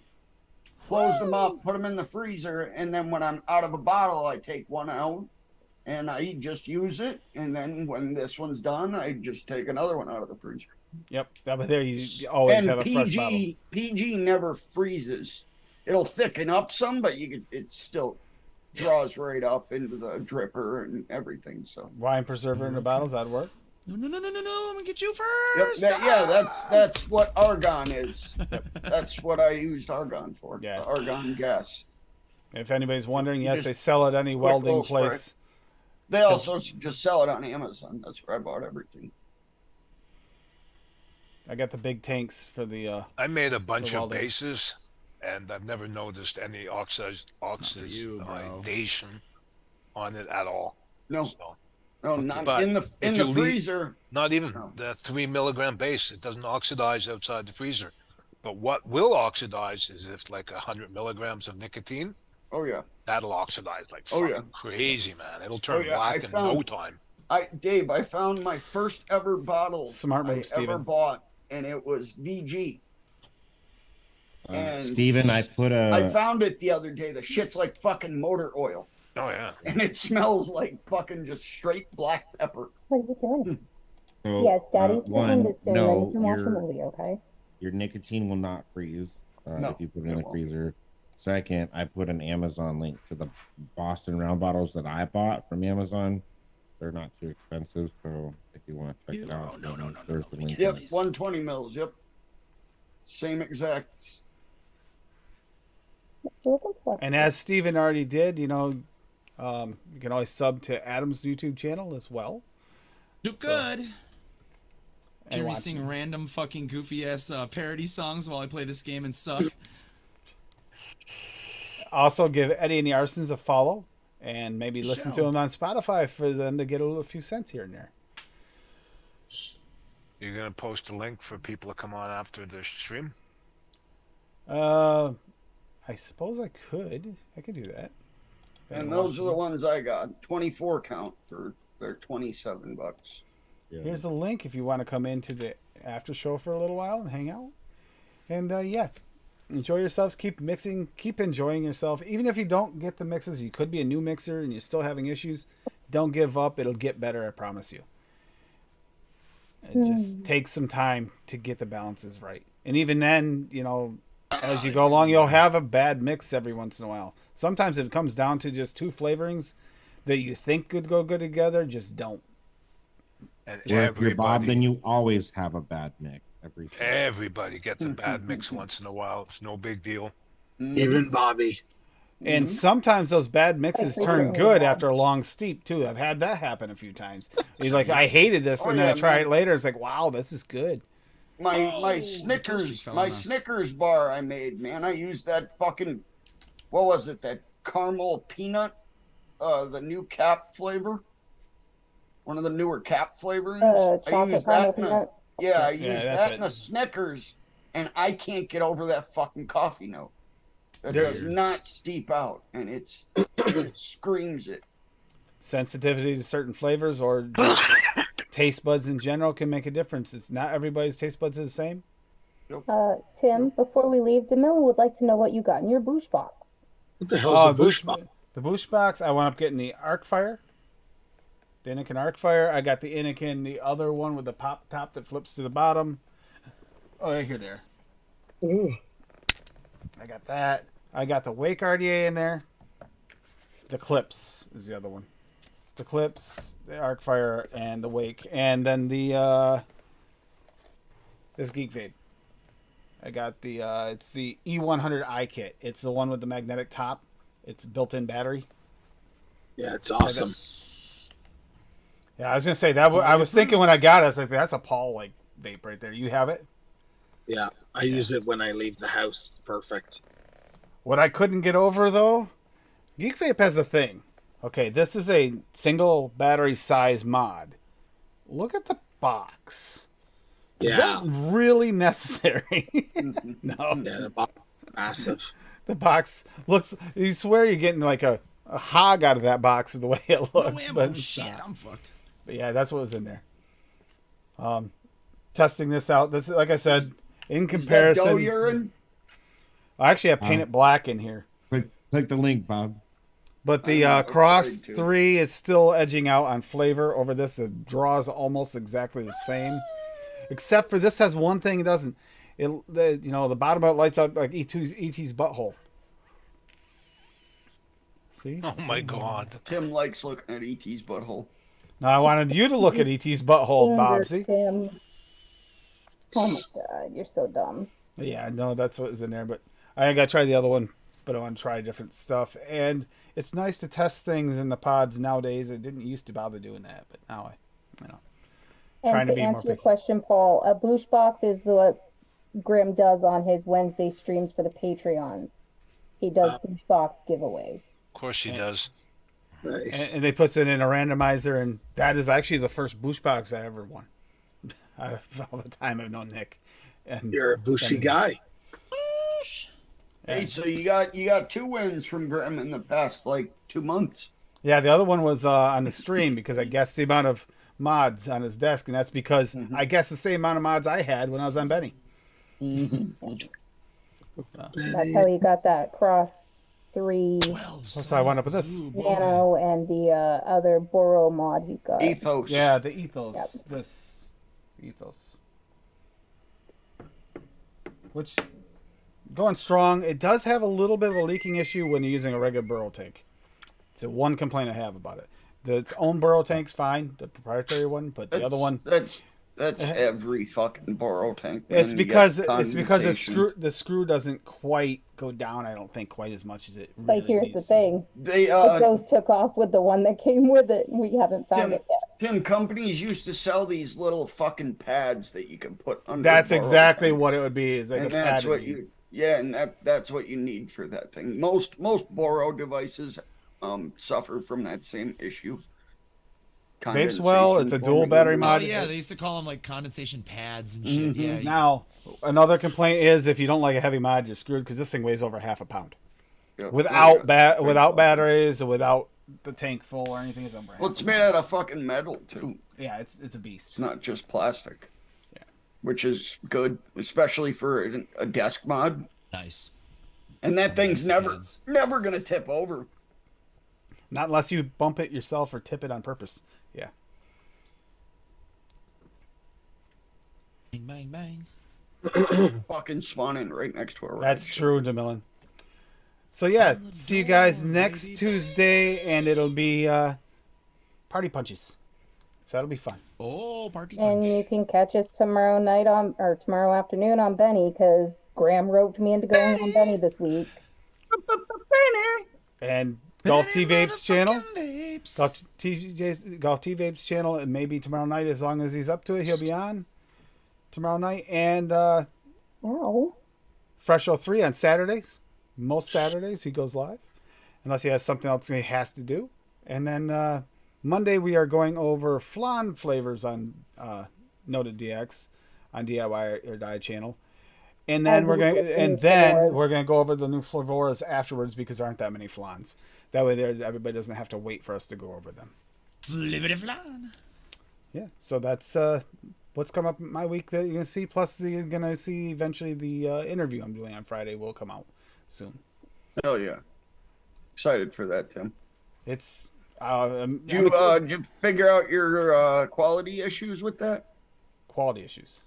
closed them up, put them in the freezer, and then when I'm out of a bottle, I take one out and I just use it. And then when this one's done, I just take another one out of the freezer. Yep. But there you always And have a fresh bottle. PG never freezes. It'll thicken up some, but it still draws right up into the dripper and everything. So Wine preserver in the bottles, that'd work. No, I'm gonna get you yep, first. that's what argon is. That's what I used argon for. Yeah. Argon gas. If anybody's wondering, You yes, just they sell at any welding little spray. place. They also just sell it on Amazon. That's where I bought everything. I got the big tanks for the. I made a bunch of welding. bases, and I've never noticed any oxidation on it at all. No, So, no, not But in the if you freezer. not even No. the 3 milligram base. It doesn't oxidize outside the freezer. But what will oxidize is if like 100 milligrams of nicotine, Oh yeah. that'll oxidize like Oh, fucking yeah. crazy, man. It'll turn yeah, black in no time. Dave, I found my first ever bottle Smart move, I ever Steven. bought, and it was VG. And Steven, I put I found it the other day. The shit's like fucking motor oil, Oh yeah. and it smells like fucking just straight black pepper. What are you doing? so, Yes, Daddy's one, behind it soon. Then you no, can watch a your, movie, okay? your nicotine will not freeze No, if you put it in it the won't. freezer. Second, I put an Amazon link to the Boston round bottles that I bought from Amazon. They're not too expensive, so if you want to check it out, No. there's the link. Yep, Please. 120 mils. Yep, same exact. And as Steven already did, you can always sub to Adam's YouTube channel as well. Do good. And Hear me watch sing it. random fucking goofy ass parody songs while I play this game and suck. Also, give Eddie and the Arsons a follow, and maybe listen to Shall. them on Spotify for them to get a few cents here and there. You're gonna post a link for people to come on after the stream. I suppose I could. I could do that. And those are the ones I got. 24 count for they're $27. Yeah. Here's the link if you want to come into the after show for a little while and hang out. And yeah, enjoy yourselves. Keep mixing. Keep enjoying yourself. Even if you don't get the mixes, you could be a new mixer and you're still having issues. Don't give up. It'll get better. I promise you. It just takes some time to get the balances right. And even then, as you go along, you'll have a bad mix every once in a while. Sometimes it comes down to just 2 flavorings that you think could go good together, just don't. And Or if you're Bob, everybody, then you always have a bad mix every time. everybody gets a bad mix once in a while. It's no big deal. Even Bobby. And sometimes those bad mixes turn good after a long steep too. I've had that happen a few times. You're like, I hated this, Oh, and then yeah, I try man. it later. It's like, wow, this is good. My toaster Snickers, fell my on us. Snickers bar I made, man. I used that fucking, what was it? That caramel peanut, the new cap flavor, one of the newer cap flavorings. I Chocolate used caramel that. In a, peanut. yeah, I Yeah, used that's that it. in a Snickers, and I can't get over that fucking coffee note. It There- does not steep out, and it screams it. Sensitivity to certain flavors or just taste buds in general can make a difference. It's not everybody's taste buds are the same. Tim, before we leave, Demilla would like to know what you got in your boosh box. What the hell's a bush box? The Bush box. I wound up getting the Arc Fire, the Anakin Arc Fire. I got the Anakin, the other one with the pop top that flips to the bottom. Oh, right here, there. Ooh. I got that. I got the Wake RDA in there. The Clips is the other one. The Clips, the Arc Fire, and the Wake, and then the this Geek Vape. I got the it's the E100i kit. It's the one with the magnetic top. It's built-in battery. Yeah, it's awesome. Yeah, I was gonna say that. I was thinking when I got it, I was like, "That's a Paul like vape right there." You have it. Yeah, I use it when I leave the house. It's perfect. What I couldn't get over though, Geek Vape has a thing. Okay, this is a single battery size mod. Look at the box. Is Yeah, that really necessary? No. yeah, the box is massive. The box looks. You swear you're getting like a hog out of that box the way it looks. No but ammo. it's Shit, not. I'm fucked. But yeah, that's what was in there. Testing this out. This, like I said, in Is that dough comparison, urine? I actually have painted black in here. Click the link, Bob. But the I'm Cross excited to. 3 is still edging out on flavor over this. It draws almost exactly the same, except for this has one thing it doesn't. The bottom of it lights up like ET's butthole. See? Oh my God. Tim likes looking at ET's butthole. Now I wanted you to look at ET's butthole, Bob. See? Tim. Oh my god, you're so dumb. Yeah, no, that's what was in there. But I got to try the other one. But I want to try different stuff. And it's nice to test things in the pods nowadays. I didn't used to bother doing that, but now trying And to to be more answer your picky. question, Paul, a Boosh Box is what Grim does on his Wednesday streams for the Patreons. He does Boosh Box giveaways. Of course he does. Nice. And they puts it in a randomizer, and that is actually the first Boosh Box I ever won. Out of all the time I've known Nick. And You're a bushy guy. Hey, so you got 2 wins from Graham in the past like 2 months. Yeah, the other one was on the stream because I guessed the amount of mods on his desk, and that's because I guessed the same amount of mods I had when I was on Benny. That's how he got that Cross 3 That's how I wound up with this. Nano and the other Boro mod he's got. Ethos. Yeah, the Ethos. Yep. This Ethos. Which, going strong, it does have a little bit of a leaking issue when you're using a regular burrow tank. It's the one complaint I have about it. Its own burrow tank's fine, the proprietary one, but the other one... That's every fucking Boro tank. Man. It's You because get condensation. the screw doesn't quite go down, I don't think, quite as much as it really But here's the needs to. thing. They Those took off with the one that came with it, and we haven't found it yet. Tim, companies used to sell these little fucking pads that you can put under. That's the Boro exactly tank. what it would be. Is like And a that's pad what that you. Yeah, and that's what you need for that thing. Most Boro devices suffer from that same issue. Vapes well, it's a dual battery Oh mod. yeah, they used to call them like condensation pads and shit. Yeah. Now, another complaint is if you don't like a heavy mod, you're screwed because this thing weighs over half a pound. Yeah, Without yeah, without batteries, or without the tank full or anything, it's over half Well, a it's pound. made out of fucking metal too. Yeah, it's a beast. It's not just plastic. Yeah. Which is good, especially for a desk mod. Nice. And that thing's Nice never kids. gonna tip over. Not unless you bump it yourself or tip it on purpose. Yeah. Bang bang bang. Fucking spawning right next to her. That's true, DeMillan. So yeah, see you guys next Tuesday, and it'll be Party Punches. So that'll be fun. Oh, party And punch. you can catch us tomorrow afternoon on Benny, because Graham roped me into going on Benny this week. And Golf T Vapes channel. Vapes. Golf T Vapes channel, and maybe tomorrow night, as long as he's up to it, he'll be on tomorrow night. And Ow. Fresh 03 on Saturdays. Most Saturdays he goes live, unless he has something else he has to do. And then Monday we are going over flan flavors on Noted DX on DIY or Die channel. And then As we're we going, get the and new then flavors. we're going to go over the new flavors afterwards because there aren't that many flans. That way, everybody doesn't have to wait for us to go over them. Flippity flan. Yeah, so that's what's come up my week that you're gonna see. Plus, you're gonna see eventually the interview I'm doing on Friday will come out soon. Hell yeah. Excited for that, Tim. It's Did you figure out your quality issues with that? quality issues.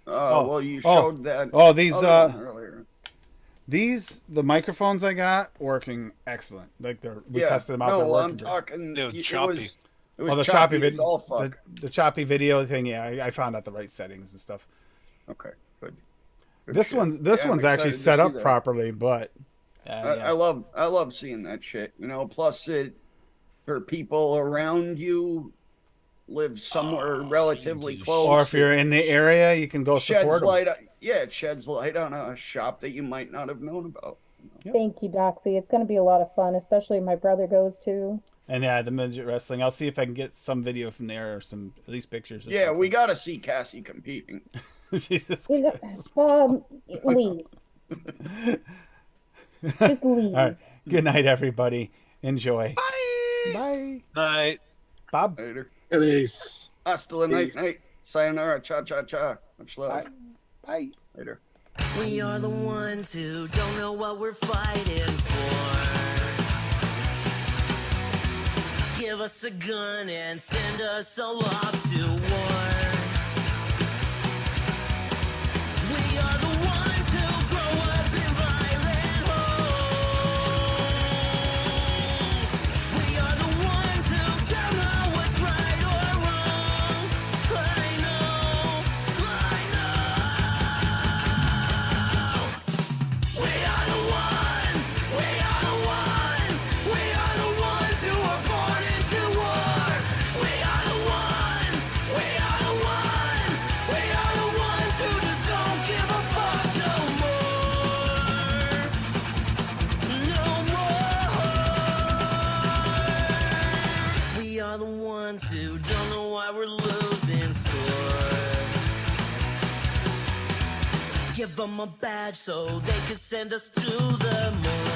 Well, you showed that. Oh, these other one earlier. the microphones I got working excellent. Like we tested them out. They're No, working I'm great. talking. They're It choppy. was The choppy as video, all fuck. the choppy video thing. Yeah, I found out the right settings and stuff. Okay, good. Good This shit. one's Yeah, I'm actually excited to set see up that. properly, but I love seeing that shit. You know, plus it for people around you live somewhere relatively do. close. or if you're in the area, you can go sheds support them. light. It sheds light on a shop that you might not have known about. Yep. Thank you, Doxy. It's going to be a lot of fun, especially my brother goes to. And yeah, the midget wrestling. I'll see if I can get some video from there or some at least pictures. Or Yeah, something. we got to see Cassie competing. Jesus. Bob, leave. Just leave. All right. Good night, everybody. Enjoy. Bye. Bye. Night. Bob. Later. Peace. Hasta la night, night. Sayonara. Cha cha cha. Much love. Bye. Bye. Later. We are the ones who don't know what we're fighting for. Give us a gun and send us all off to war. We are the ones who grow up in violent homes. We are the ones who don't know what's right or wrong. I know. We are the ones. We are the ones. We are the ones who are born into war. We are the ones. We are the ones. We are the ones who just don't give a fuck no more. No more. We are the ones who don't know why we're losing score. Give them a badge so they can send us to the moon.